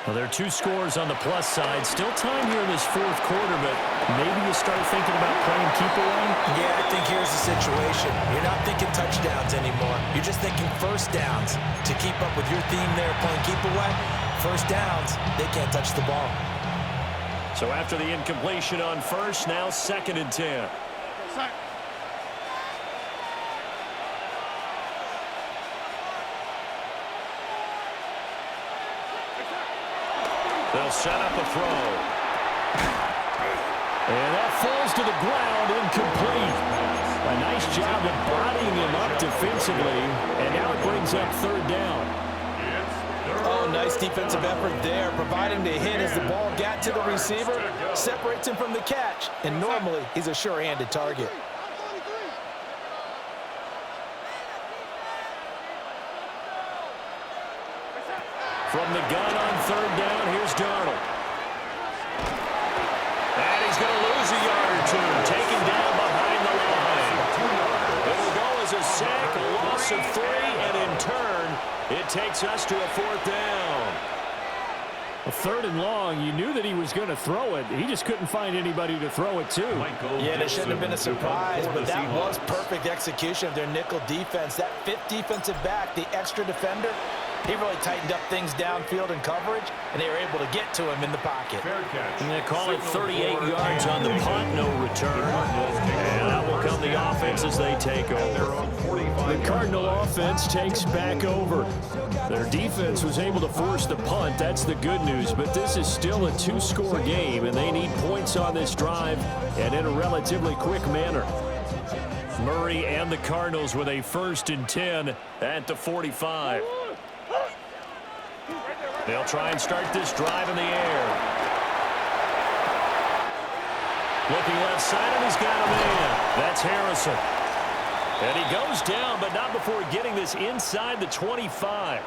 Well, there are 2 scores on the plus side. Still time here in this 4th quarter, but maybe you start thinking about playing keep away? Yeah, I think here's the situation. You're not thinking touchdowns anymore. You're just thinking 1st downs. To keep up with your theme there, playing keep away, 1st downs, they can't touch the ball. So after the incompletion on 1st, now 2nd and 10. They'll set up a throw. And that falls to the ground, incomplete. A nice job of bodying him up defensively, and now it brings up 3rd down. Oh, nice defensive effort there, providing the hit as the ball got to the receiver. separates him from the catch, and normally he's a sure-handed target. From the gun on third down, here's Darnold. And he's going to lose a yard or two, taken down behind the line. It'll go as a sack, a loss of 3, and in turn, it takes us to a 4th down. A 3rd and long, you knew that he was going to throw it. He just couldn't find anybody to throw it to. Yeah, that shouldn't have been a surprise, but that was perfect execution of their nickel defense. That 5th defensive back, the extra defender, he really tightened up things downfield in coverage, and they were able to get to him in the pocket. And they call it 38 yards on the punt, no return. And out will come the offense as they take over. The Cardinal offense takes back over. Their defense was able to force the punt. That's the good news. But this is still a 2-score game, and they need points on this drive and in a relatively quick manner. Murray and the Cardinals with a 1st and 10 at the 45. They'll try and start this drive in the air. Looking left side, and he's got a man. That's Harrison. And he goes down, but not before getting this inside the 25.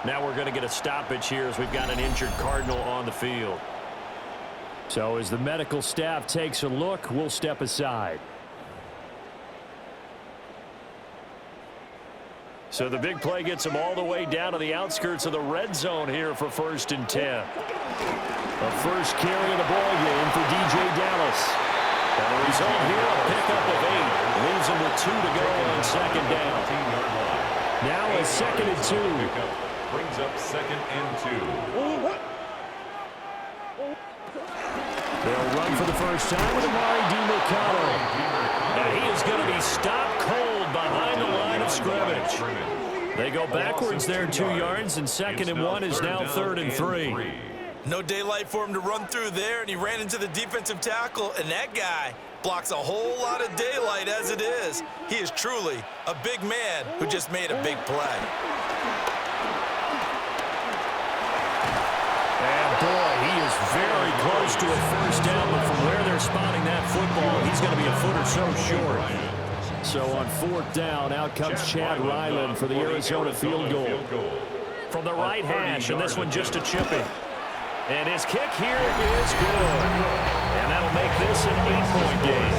Now we're going to get a stoppage here as we've got an injured Cardinal on the field. So as the medical staff takes a look, we'll step aside. So the big play gets him all the way down to the outskirts of the red zone here for 1st and 10. A first carry of the ball game for DJ Dallas. And the result here, a pickup of 8. Leaves him with 2 to go on 2nd down. Now a 2nd and 2. Brings up 2nd and 2. They'll run for the first time with Amari DiMercato. And he is going to be stopped cold behind the line of scrimmage. They go backwards there 2 yards, and 2nd and 1 is now 3rd and 3. No daylight for him to run through there, and he ran into the defensive tackle, and that guy blocks a whole lot of daylight as it is. He is truly a big man who just made a big play. And boy, he is very close to a first down, but from where they're spotting that football, he's going to be a foot or so short. So on 4th down, out comes Chad Ryland for the Arizona field goal. From the right hash, and this one just a chip in. And his kick here is good. And that'll make this an 8-point game.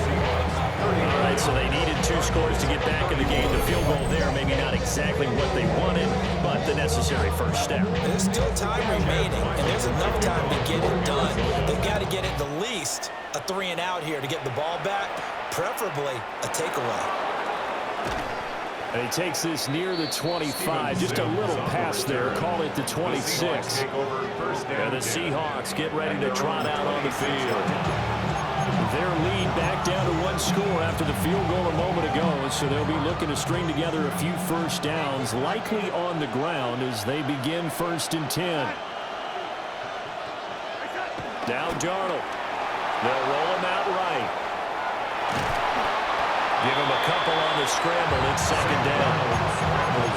All right, so they needed 2 scores to get back in the game. The field goal there, maybe not exactly what they wanted, but the necessary first step. There's still time remaining, and there's enough time to get it done. They've got to get at the least a 3-and-out here to get the ball back, preferably a takeaway. And he takes this near the 25, just a little past there, call it the 26. And the Seahawks get ready to trot out on the field. Their lead back down to 1 score after the field goal a moment ago, so they'll be looking to string together a few first downs, likely on the ground as they begin 1st and 10. Now Darnold. They'll roll him out right. Give him a couple on the scramble. It's 2nd down.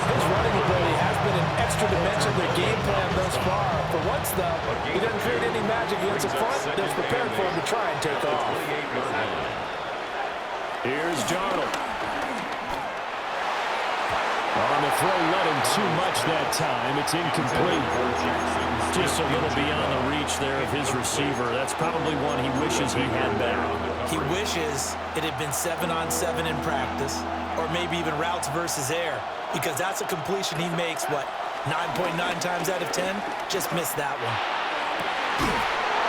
His running ability has been an extra dimension of their game plan thus far. For once, though, he doesn't create any magic against the front that's prepared for him to try and take off. Here's Darnold. On the throw, let him too much that time. It's incomplete. Just a little beyond the reach there of his receiver. That's probably one he wishes he had back. He wishes it had been 7-on-7 in practice, or maybe even routes versus air, because that's a completion he makes, what, 9.9 times out of 10? Just missed that one.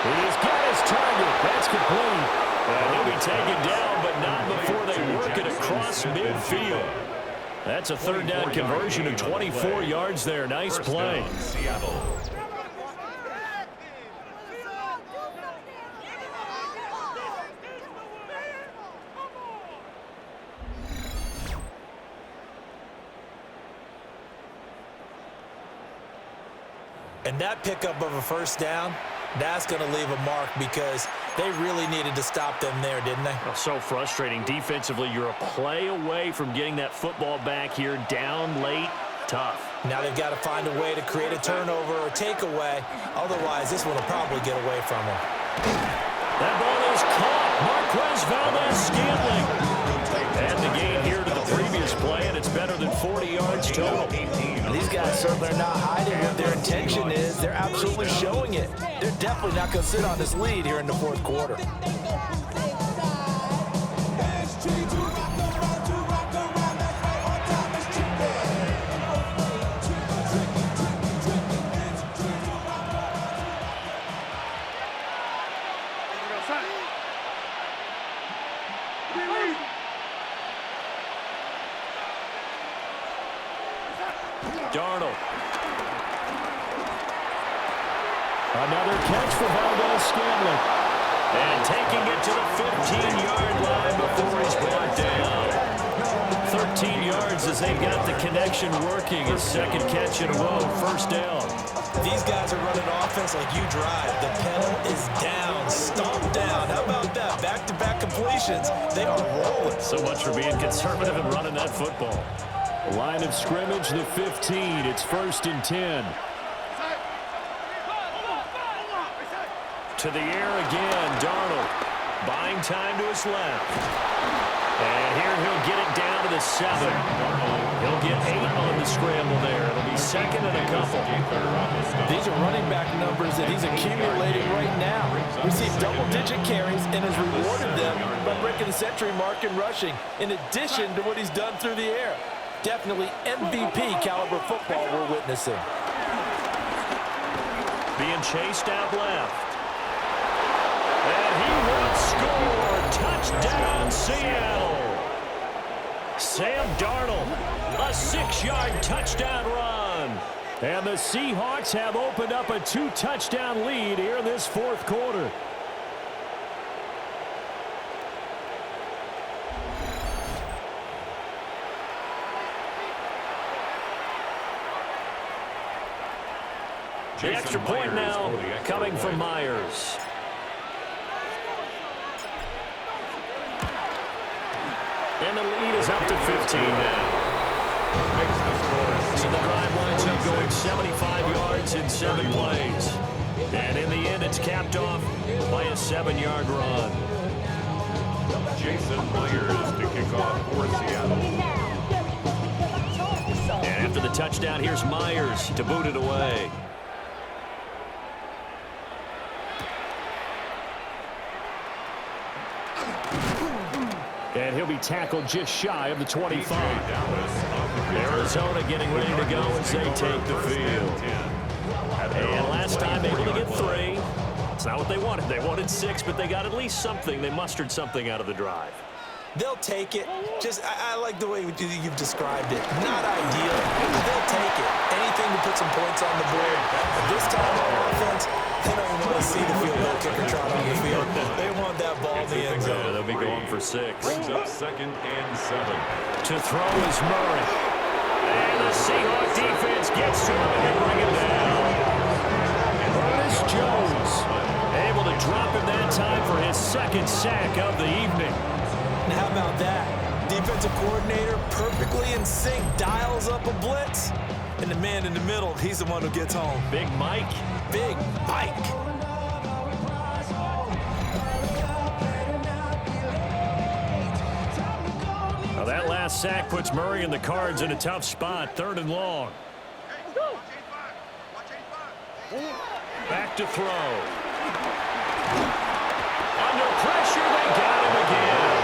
He's got his target. That's complete. And he'll be taken down, but not before they work it across midfield. That's a 3rd down conversion of 24 yards there. Nice play. Seattle. And that pickup of a first down, that's going to leave a mark because they really needed to stop them there, didn't they? Oh, so frustrating. Defensively, you're a play away from getting that football back here. Down late, tough. Now they've got to find a way to create a turnover or takeaway. Otherwise, this one will probably get away from them. That ball is caught. Marquez Valdez-Scantling. And the gain here to the previous play, and it's better than 40 yards total. These guys certainly are not hiding what their intention is. They're absolutely showing it. They're definitely not going to sit on this lead here in the fourth quarter. Darnold. Another catch for Valdez-Scantling. And taking it to the 15-yard line before he's brought down. 13 yards as they've got the connection working. His second catch in a row, first down. These guys are running offense like you drive. The pedal is down, stomped down. How about that? Back-to-back completions. They are rolling. So much for being conservative and running that football. Line of scrimmage, the 15. It's 1st and 10. To the air again, Darnold. Buying time to his left. And here he'll get it down to the 7. He'll get 8 on the scramble there. It'll be second and a couple. These are running back numbers that he's accumulating right now. Received double-digit carries and has rewarded them by breaking the century mark in rushing, in addition to what he's done through the air. Definitely MVP caliber football we're witnessing. Being chased out left. And he will score. Touchdown, Seattle. Sam Darnold, a 6-yard touchdown run. And the Seahawks have opened up a 2-touchdown lead here in this fourth quarter. The extra point now coming from Myers. And the lead is up to 15 now. So the drive winds up going 75 yards in 7 plays. And in the end, it's capped off by a 7-yard run. Jason Myers to kick off for Seattle. And after the touchdown, here's Myers to boot it away. And he'll be tackled just shy of the 25. Arizona getting ready to go as they take the field. And last time able to get 3. It's not what they wanted. They wanted 6, but they got at least something. They mustered something out of the drive. They'll take it. I like the way you've described it. Not ideal, but they'll take it. Anything to put some points on the board. But this time on offense, they don't even want to see the field goal kicker trot on the field. They want that ball in the end zone. Yeah, they'll be going for 6. Brings up 2nd and 7. To throw is Murray. And the Seahawks defense gets to him and they bring him down. Curtis Jones able to drop him that time for his 2nd sack of the evening. Now, how about that? Defensive coordinator perfectly in sync, dials up a blitz. And the man in the middle, he's the one who gets home. Big Mike. Big Mike. Now that last sack puts Murray and the Cards in a tough spot. 3rd and long. Back to throw. Under pressure, they got him again.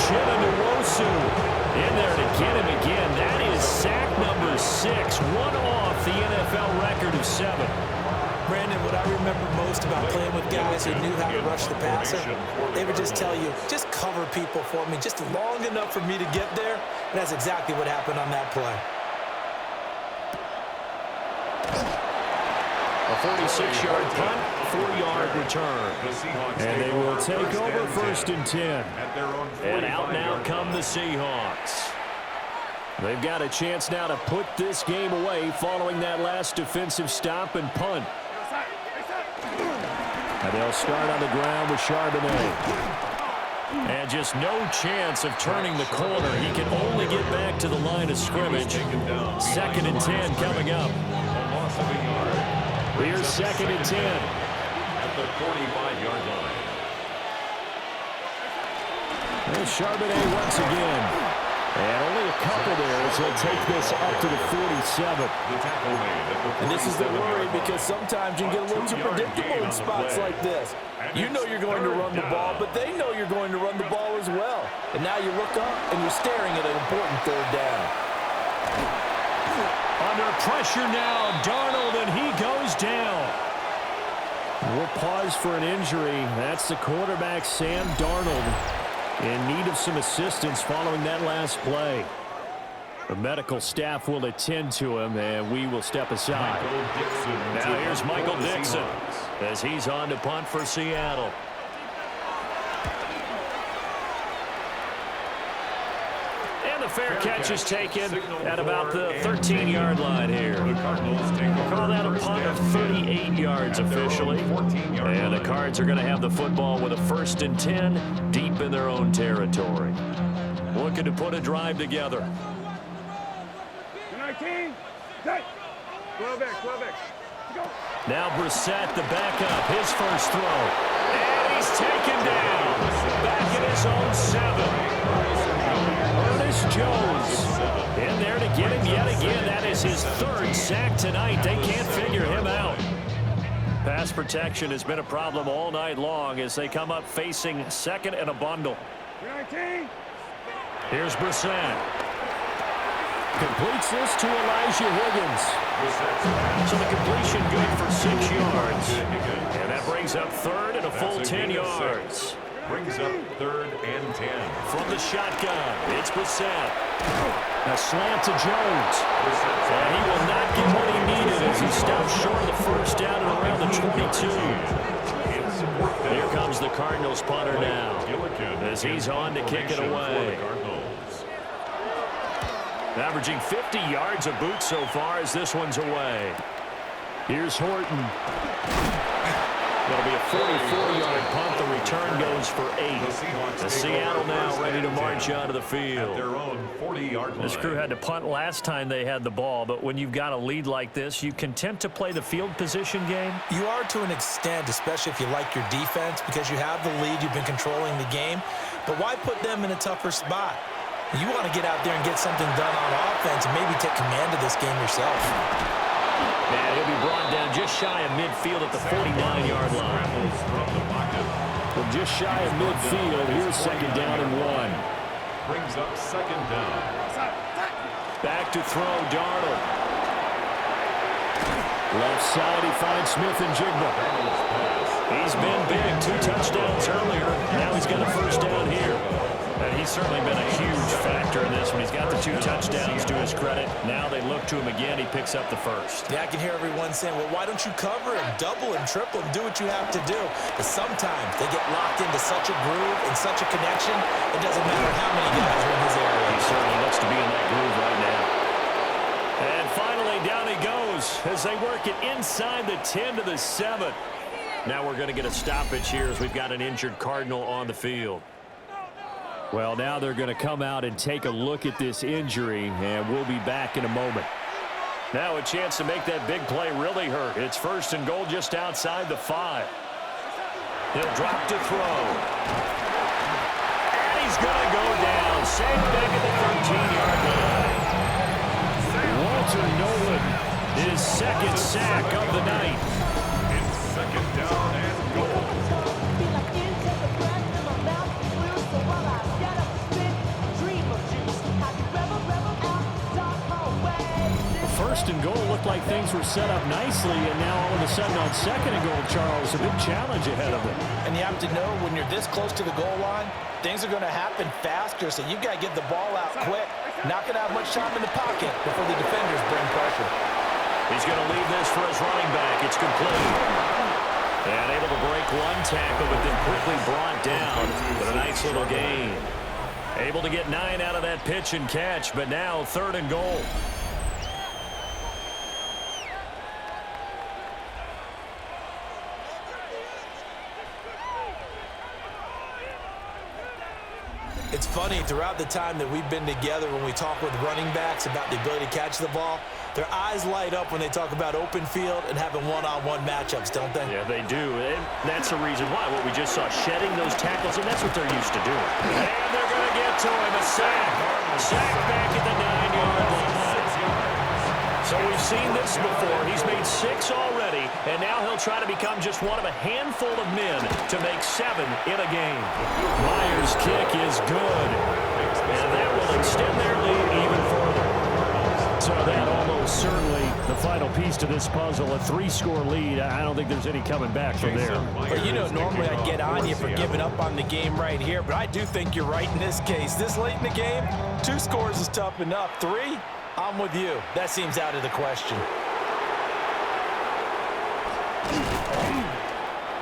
Chinonwosu in there to get him again. That is sack number 6, one off the NFL record of 7. Brandon, what I remember most about playing with guys who knew how to rush the passer, they would just tell you, just cover people for me, just long enough for me to get there. And that's exactly what happened on that play. A 46-yard punt, 4-yard return. And they will take over 1st and 10. And out now come the Seahawks. They've got a chance now to put this game away following that last defensive stop and punt. And they'll start on the ground with Charbonnet. And just no chance of turning the corner. He can only get back to the line of scrimmage. 2nd and 10 coming up. Here's 2nd and 10. at the 45-yard line. And Charbonnet once again. And only a couple there as he'll take this up to the 47. And this is the worry because sometimes you can get a little too predictable in spots like this. You know you're going to run the ball, but they know you're going to run the ball as well. And now you look up and you're staring at an important third down. Under pressure now, Darnold, and he goes down. We'll pause for an injury. That's the quarterback, Sam Darnold, in need of some assistance following that last play. The medical staff will attend to him, and we will step aside. Now here's Michael Dixon as he's on to punt for Seattle. And the fair catch is taken at about the 13-yard line here. Call that a punt of 38 yards officially. And the Cards are going to have the football with a 1st and 10 deep in their own territory. Looking to put a drive together. 19, 12X. Go. Now Brissett, the backup, his first throw. And he's taken down. Back in his own 7. Ernest Jones in there to get him yet again. That is his 3rd sack tonight. They can't figure him out. Pass protection has been a problem all night long as they come up facing 2nd and a bundle. 19. Here's Brissett. Completes this to Elijah Higgins. So the completion good for 6 yards. And that brings up 3rd and a full 10 yards. Brings up 3rd and 10. From the shotgun, it's Brissett. A slant to Jones. And he will not get what he needed as he stops short of the 1st down and around the 22. Here comes the Cardinals punter now as he's on to kick it away. Averaging 50 yards a boot so far as this one's away. Here's Horton. That'll be a 44-yard punt. The return goes for 8. The Seattle now ready to march onto the field. Their own 40-yard line. This crew had to punt last time they had the ball, but when you've got a lead like this, you content to play the field position game? You are to an extent, especially if you like your defense, because you have the lead, you've been controlling the game. But why put them in a tougher spot? You want to get out there and get something done on offense and maybe take command of this game yourself. And he'll be brought down just shy of midfield at the 49-yard line. Well, just shy of midfield. Here's 2nd down and 1. Brings up 2nd down. Back to throw, Darnold. Left side, he finds Smith and Jigba. He's been big. 2 touchdowns earlier. Now he's got a 1st down here. And he's certainly been a huge factor in this one. He's got the 2 touchdowns to his credit. Now they look to him again. He picks up the 1st. Yeah, I can hear everyone saying, well, why don't you cover him, double him, triple him, do what you have to do. But sometimes they get locked into such a groove and such a connection, it doesn't matter how many guys are in his area. He certainly looks to be in that groove right now. And finally, down he goes as they work it inside the 10 to the 7. Now we're going to get a stoppage here as we've got an injured Cardinal on the field. Well, now they're going to come out and take a look at this injury, and we'll be back in a moment. Now a chance to make that big play really hurt. It's 1st and goal just outside the 5. He'll drop to throw. And he's going to go down. Saved back at the 13-yard line. Walter Nolan, his 2nd sack of the night. It's 2nd down and goal. First and goal looked like things were set up nicely, and now all of a sudden on 2nd and goal, Charles, a big challenge ahead of them. And you have to know when you're this close to the goal line, things are going to happen faster, so you've got to get the ball out quick. Not going to have much time in the pocket before the defenders bring pressure. He's going to leave this for his running back. It's complete. And able to break 1 tackle, but then quickly brought down with a nice little gain. Able to get 9 out of that pitch and catch, but now 3rd and goal. It's funny, throughout the time that we've been together, when we talk with running backs about the ability to catch the ball, Their eyes light up when they talk about open field and having one-on-one matchups, don't they? Yeah, they do. And that's the reason why. What we just saw, shedding those tackles, and that's what they're used to doing. And they're going to get to him. A sack. Sack back at the 9-yard line. So we've seen this before. He's made 6 already, and now he'll try to become just one of a handful of men to make 7 in a game. Myers' kick is good. And that will extend their lead even further. So that almost certainly the final piece to this puzzle, a 3-score lead. I don't think there's any coming back from there. But you know, normally I'd get on you for giving up on the game right here, but I do think you're right in this case. This late in the game, 2 scores is tough enough. 3, I'm with you. That seems out of the question.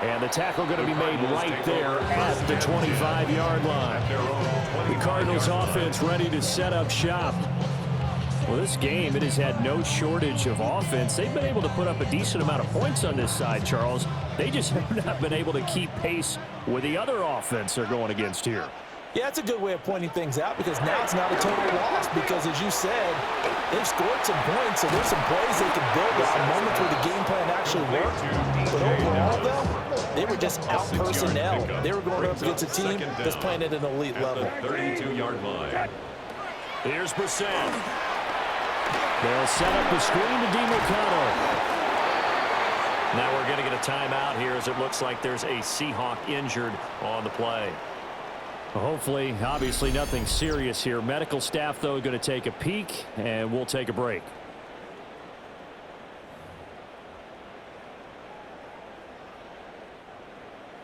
And the tackle going to be made right there at the 25-yard line. The Cardinals offense ready to set up shop. Well, this game, it has had no shortage of offense. They've been able to put up a decent amount of points on this side, Charles. They just have not been able to keep pace with the other offense they're going against here. Yeah, that's a good way of pointing things out because now it's not a total loss because, as you said, they've scored some points, so there's some plays they can build on, moments where the game plan actually worked. But overall, though, they were just out-personnel. They were going up against a team that's playing at an elite level. 32-yard line. Here's Brissett. They'll set up the screen to DiMercato. Now we're going to get a timeout here as it looks like there's a Seahawk injured on the play. Hopefully, obviously nothing serious here. Medical staff, though, going to take a peek, and we'll take a break.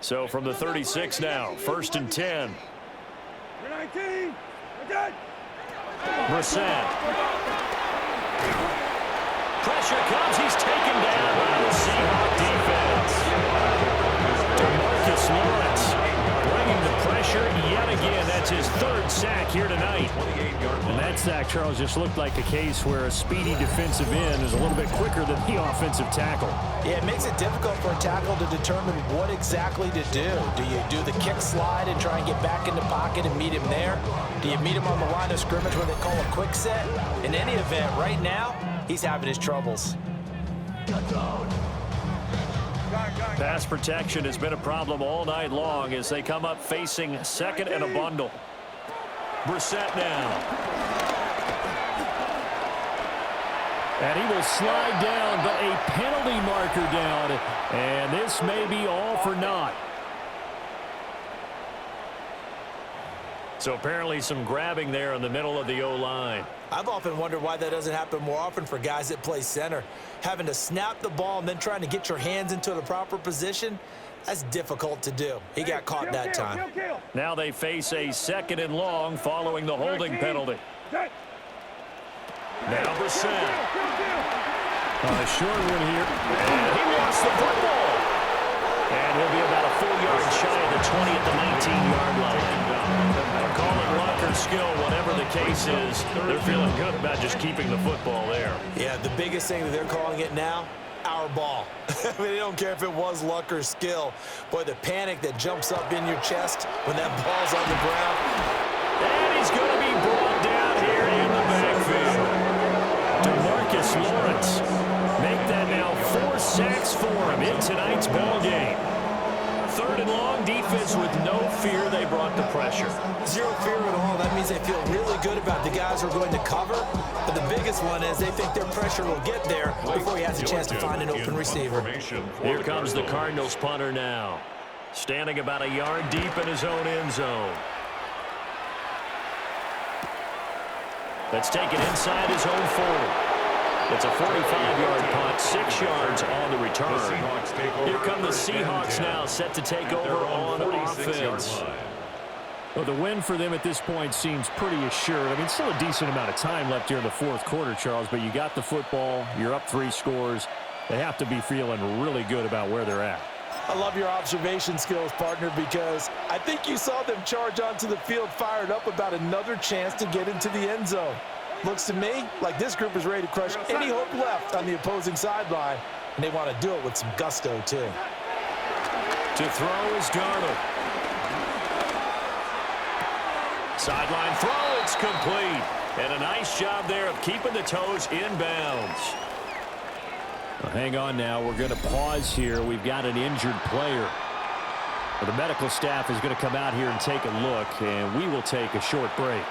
So from the 36 now, 1st and 10. 19. Good. Brissett. Pressure comes. He's taken down by the Seahawk defense. DeMarcus Lawrence bringing the pressure yet again. That's his 3rd sack here tonight. And that sack, Charles, just looked like a case where a speedy defensive end is a little bit quicker than the offensive tackle. Yeah, it makes it difficult for a tackle to determine what exactly to do. Do you do the kick slide and try and get back in the pocket and meet him there? Do you meet him on the line of scrimmage where they call a quick set? In any event, right now, he's having his troubles. Pass protection has been a problem all night long as they come up facing 2nd and a bundle. Brissett now. And he will slide down, but a penalty marker down. And this may be all for naught. So apparently some grabbing there in the middle of the O-line. I've often wondered why that doesn't happen more often for guys that play center. Having to snap the ball and then trying to get your hands into the proper position, that's difficult to do. He got caught that time. Now they face a 2nd and long following the holding penalty. Now Brissett. A short one here. And he lost the football. And he'll be about a full yard shy of the 20 at the 19-yard line. Call it luck or skill, whatever the case is. They're feeling good about just keeping the football there. Yeah, the biggest thing that they're calling it now, our ball. I mean, they don't care if it was luck or skill. Boy, the panic that jumps up in your chest when that ball's on the ground. And he's going to be brought down here in the backfield. DeMarcus Lawrence make that now 4 sacks for him in tonight's ball game. 3rd and long, defense with no fear. They brought the pressure. Zero fear at all. That means they feel really good about the guys who are going to cover. But the biggest one is they think their pressure will get there before he has a chance to find an open receiver. Here comes the Cardinals punter now. Standing about a yard deep in his own end zone. Let's take it inside his own 40. It's a 45-yard punt, 6 yards on the return. Here come the Seahawks now, set to take over on offense. Well, the win for them at this point seems pretty assured. I mean, still a decent amount of time left here in the 4th quarter, Charles, but you got the football, you're up 3 scores. They have to be feeling really good about where they're at. I love your observation skills, partner, because I think you saw them charge onto the field fired up about another chance to get into the end zone. Looks to me like this group is ready to crush any hope left on the opposing sideline, and they want to do it with some gusto, too. To throw is Darnold. Sideline throw, it's complete. And a nice job there of keeping the toes in bounds. Well, hang on now. We're going to pause here. We've got an injured player. Well, the medical staff is going to come out here and take a look, and we will take a short break.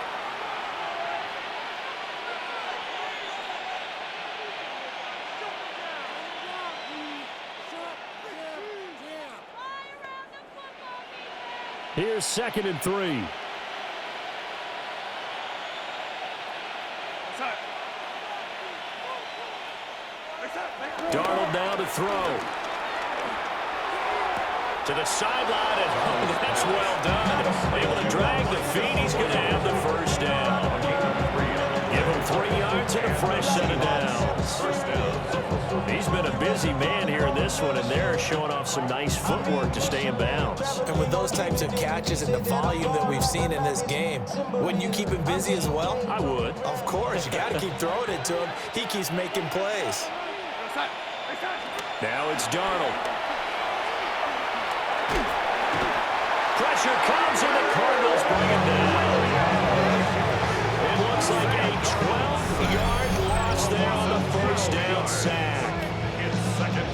Here's 2nd and 3. Darnold now to throw. To the sideline, and oh, that's well done. Able to drag the feet. He's going to have the first down. Give him 3 yards and a fresh set of downs. He's been a busy man here in this one, and they're showing off some nice footwork to stay in bounds. And with those types of catches and the volume that we've seen in this game, wouldn't you keep him busy as well? I would. Of course. You got to keep throwing it to him. He keeps making plays. Now it's Darnold. Pressure comes, and the Cardinals bring him down. It looks like a 12-yard loss there on the first down sack.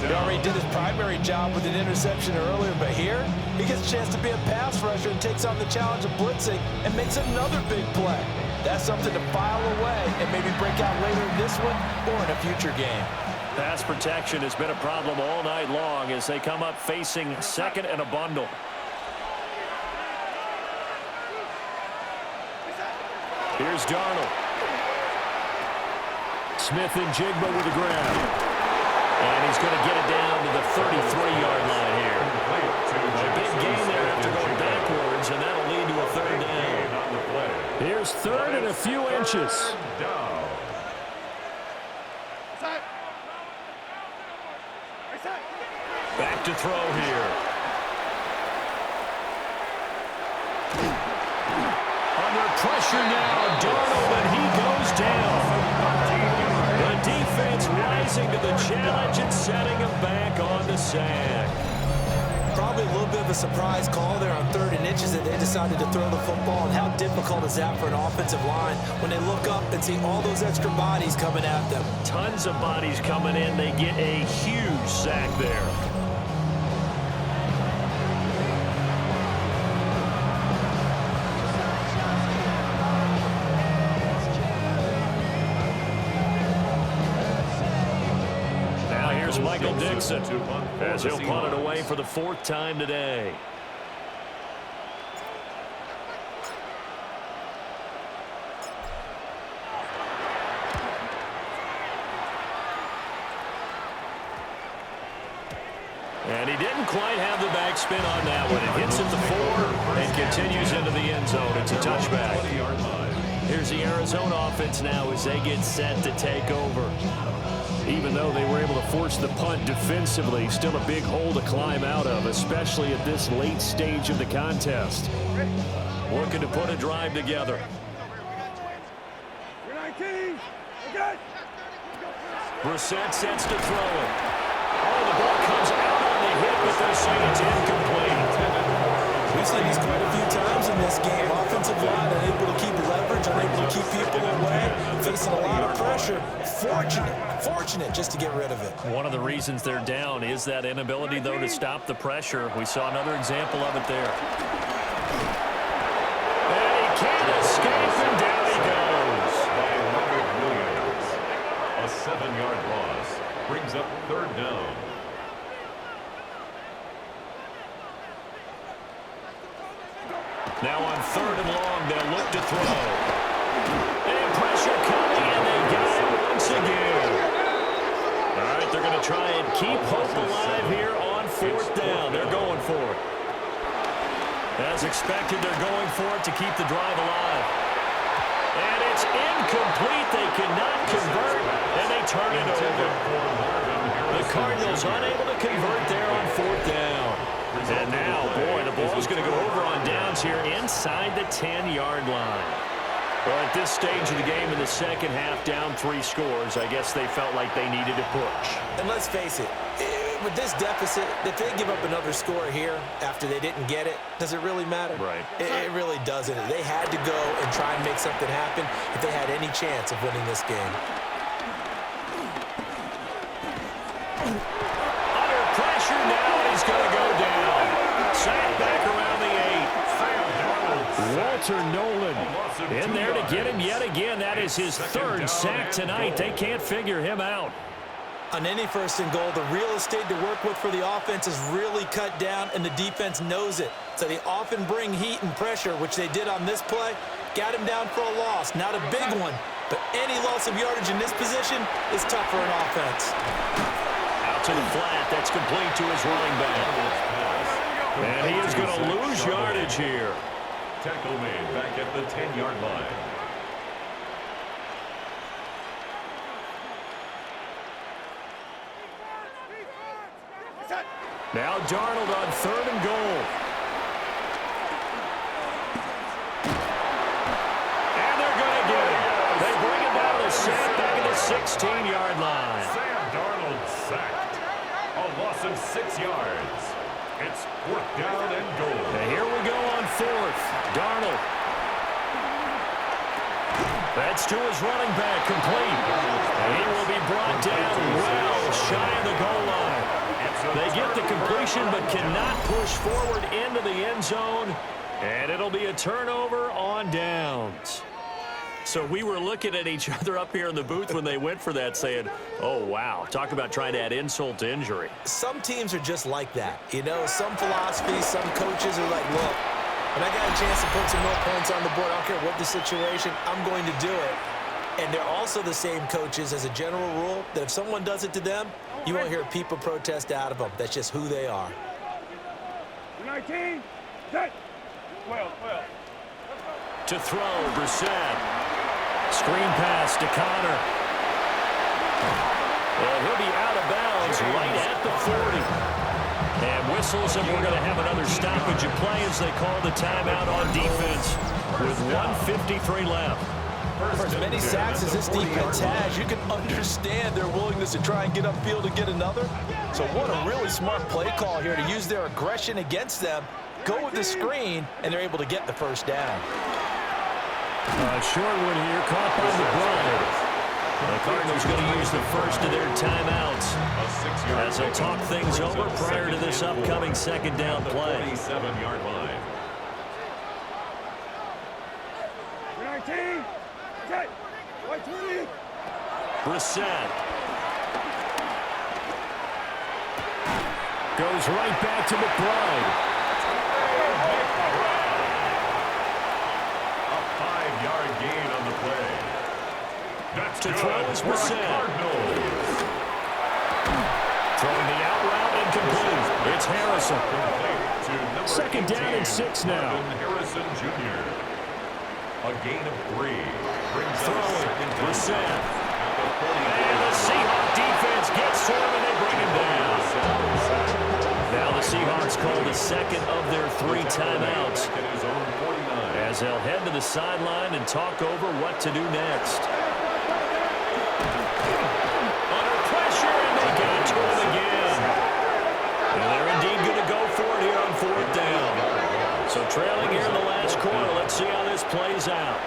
He already did his primary job with an interception earlier, but here he gets a chance to be a pass rusher and takes on the challenge of blitzing and makes another big play. That's something to file away and maybe break out later in this one or in a future game. Pass protection has been a problem all night long as they come up facing 2nd and a bundle. Here's Darnold. Smith and Jigba with the grab. And he's going to get it down to the 33-yard line here. A big gain there after going backwards, and that'll lead to a 3rd down. Here's 3rd and a few inches. Back to throw here. Under pressure now, Darnold, and he goes down. The defense rising to the challenge and setting him back on the sack. Probably a little bit of a surprise call there on 3rd and inches that they decided to throw the football. And how difficult is that for an offensive line when they look up and see all those extra bodies coming at them? Tons of bodies coming in. They get a huge sack there. Michael Dixon as he'll punt it away for the 4th time today. And he didn't quite have the backspin on that one. It hits at the 4 and continues into the end zone. It's a touchback. Here's the Arizona offense now as they get set to take over. Even though they were able to force the punt defensively, still a big hole to climb out of, especially at this late stage of the contest. Looking to put a drive together. Brissett sets to throw it. Oh, the ball comes out on the hit, but they're saying it's incomplete. We've seen these quite a few times in this game. Offensive line unable to keep leverage, unable to keep people away, facing a lot of pressure. Fortunate just to get rid of it. One of the reasons they're down is that inability, though, to stop the pressure. We saw another example of it there. And he can't escape, and down he goes. By Robert Williams. A 7-yard loss brings up 3rd down. Now on 3rd and long, they'll look to throw. And pressure coming, and they got it once again. All right, they're going to try and keep hope alive here on 4th down. They're going for it. As expected, they're going for it to keep the drive alive. And it's incomplete. They cannot convert, and they turn it over. The Cardinals unable to convert there on 4th down. And now, boy, the ball's going to go over on downs here inside the 10-yard line. Well, at this stage of the game in the second half, down 3 scores, I guess they felt like they needed to push. And let's face it, with this deficit, if they give up another score here after they didn't get it, does it really matter? Right. It really doesn't. They had to go and try and make something happen if they had any chance of winning this game. Under pressure now, and he's going to go down. Sacked back around the 8. Walter Nolan in there to get him yet again. That is his 3rd sack tonight. They can't figure him out. On any 1st and goal, the real estate to work with for the offense is really cut down, and the defense knows it. So they often bring heat and pressure, which they did on this play. Got him down for a loss. Not a big one, but any loss of yardage in this position is tough for an offense. Out to the flat. That's complete to his running back. And he is going to lose yardage here. Tackle made back at the 10-yard line. Now Darnold on 3rd and goal. And they're going to get him. They bring him down to the sack back at the 16-yard line. Sam Darnold sacked. A loss of 6 yards. It's 4th down and goal. And here we go on 4th. Darnold. That's to his running back, complete. And he will be brought down well shy of the goal line. They get the completion but cannot push forward into the end zone. And it'll be a turnover on downs. So we were looking at each other up here in the booth when they went for that saying, oh, wow, talk about trying to add insult to injury. Some teams are just like that. You know, some philosophies, some coaches are like, look, when I got a chance to put some more points on the board, I don't care what the situation, I'm going to do it. And they're also the same coaches as a general rule that if someone does it to them, you won't hear people protest out of them. That's just who they are. 19, set. 12. To throw, Brissett. Screen pass to Connor. Well, he'll be out of bounds right at the 40. And whistles, and we're going to have another stoppage of play as they call the timeout on defense with 1:53 left. For as many sacks as this defense has, you can understand their willingness to try and get upfield and get another. So what a really smart play call here to use their aggression against them, go with the screen, and they're able to get the 1st down. Short one here, caught by the Bride. The Cardinals going to use the 1st of their timeouts as they'll talk things over prior to this upcoming 2nd down play. 47-yard line. 19, set. 20. Brissett. Goes right back to McBride. A 5-yard gain on the play. That's To good throw is for the Brissett. Cardinals. Throwing the out route and complete. It's Harrison. To number 2nd down 18, and 6 now. Marvin Harrison Jr. A gain of 3. Brings up Throwing, 2nd down. Brissett. At the 44. And the Seahawk defense gets to him and they bring him down. Now the Seahawks call the 2nd of their 3 timeouts At his own 49. as they'll head to the sideline and talk over what to do next. Under pressure, and they got to him again. And they're indeed going to go for it here on 4th down. So trailing here in the last quarter, let's see how this plays out.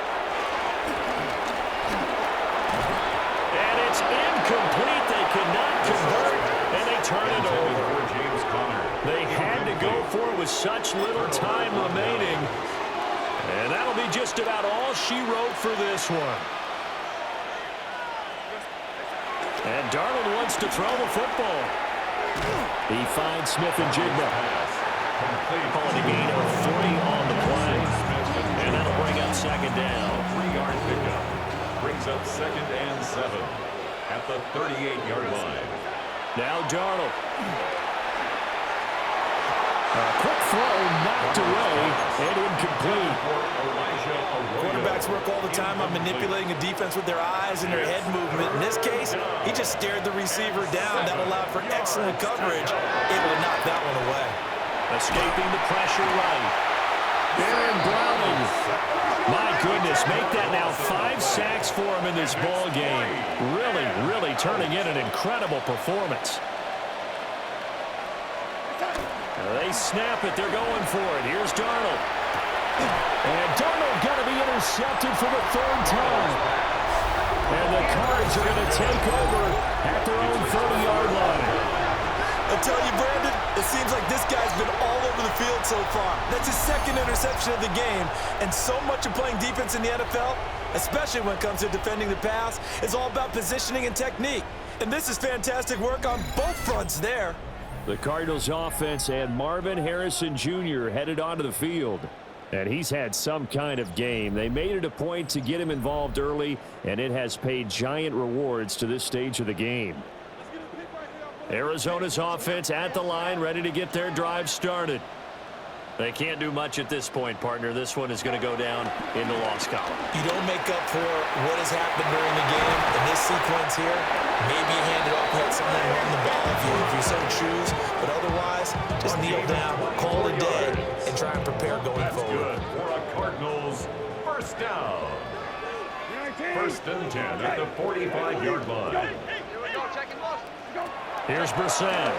And it's incomplete. They cannot convert, and they turn it over. They had to go for it with such little time remaining. And that'll be just about all she wrote for this one. And Darnold wants to throw the football. He finds Smith and Jigba. Calling a gain of 3 on the play. And that'll bring up 2nd down. 3-yard pickup. Brings up 2nd and 7 at the 38-yard line. Now Darnold. Quick throw, knocked away, and incomplete. Quarterbacks work all the time on manipulating a defense with their eyes and their head movement. In this case, he just stared the receiver down. That allowed for excellent coverage, able to knock that one away. Escaping the pressure right. Aaron Browning. My goodness, make that now 5 sacks for him in this ball game. Really turning in an incredible performance. They snap it. They're going for it. Here's Darnold. And Darnold going to be intercepted for the 3rd time. And the Cards are going to take over at their own 30-yard line. I tell you, Brandon, it seems like this guy's been all over the field so far. That's his 2nd interception of the game. And so much of playing defense in the NFL, especially when it comes to defending the pass, is all about positioning and technique. And this is fantastic work on both fronts there. The Cardinals offense and Marvin Harrison Jr. headed onto the field. And he's had some kind of game. They made it a point to get him involved early, and it has paid giant rewards to this stage of the game. Arizona's offense at the line, ready to get their drive started. They can't do much at this point, partner. This one is going to go down in the loss column. You don't make up for what has happened during the game in this sequence here. Maybe you hand it off, let someone run the ball if you so choose. But otherwise, just kneel down, call it dead, and try and prepare going forward. Good for a Cardinals first down. 1st and 10 at the 45-yard line. Here's Brissett. And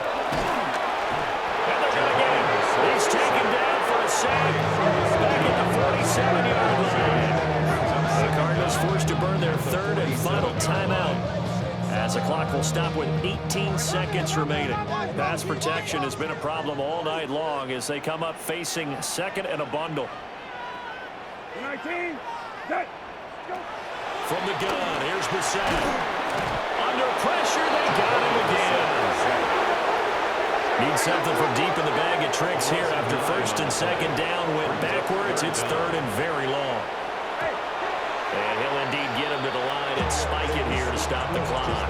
they're going to get him. He's taken down for a sack. Back at the 47-yard line. The Cardinals forced to burn their 3rd and final timeout, as the clock will stop with 18 seconds remaining. Pass protection has been a problem all night long as they come up facing 2nd and a bundle. 19, set, go. From the gun, here's Brissett. Under pressure, they got him again. Need something from deep in the bag of tricks here after 1st and 2nd down. Went backwards. It's 3rd and very long. And he'll indeed get him to the line and spike it here to stop the clock.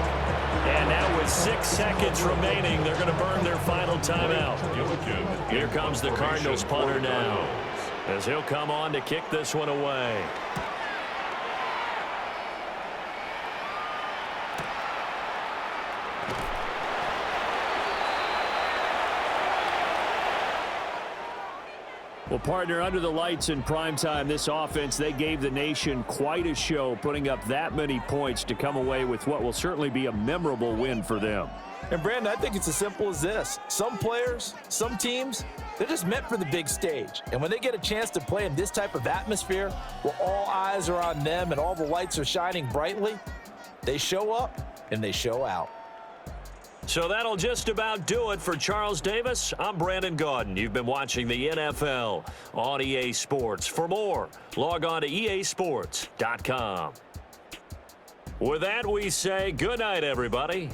And now with 6 seconds remaining, they're going to burn their final timeout. Here comes the Cardinals punter now, as he'll come on to kick this one away. Well, partner, under the lights in primetime, this offense, they gave the nation quite a show, putting up that many points to come away with what will certainly be a memorable win for them. And, Brandon, I think it's as simple as this. Some players, some teams, they're just meant for the big stage. And when they get a chance to play in this type of atmosphere, where all eyes are on them and all the lights are shining brightly, they show up and they show out. So that'll just about do it for Charles Davis. I'm Brandon Gaudin. You've been watching the NFL on EA Sports. For more, log on to easports.com. With that, we say good night, everybody.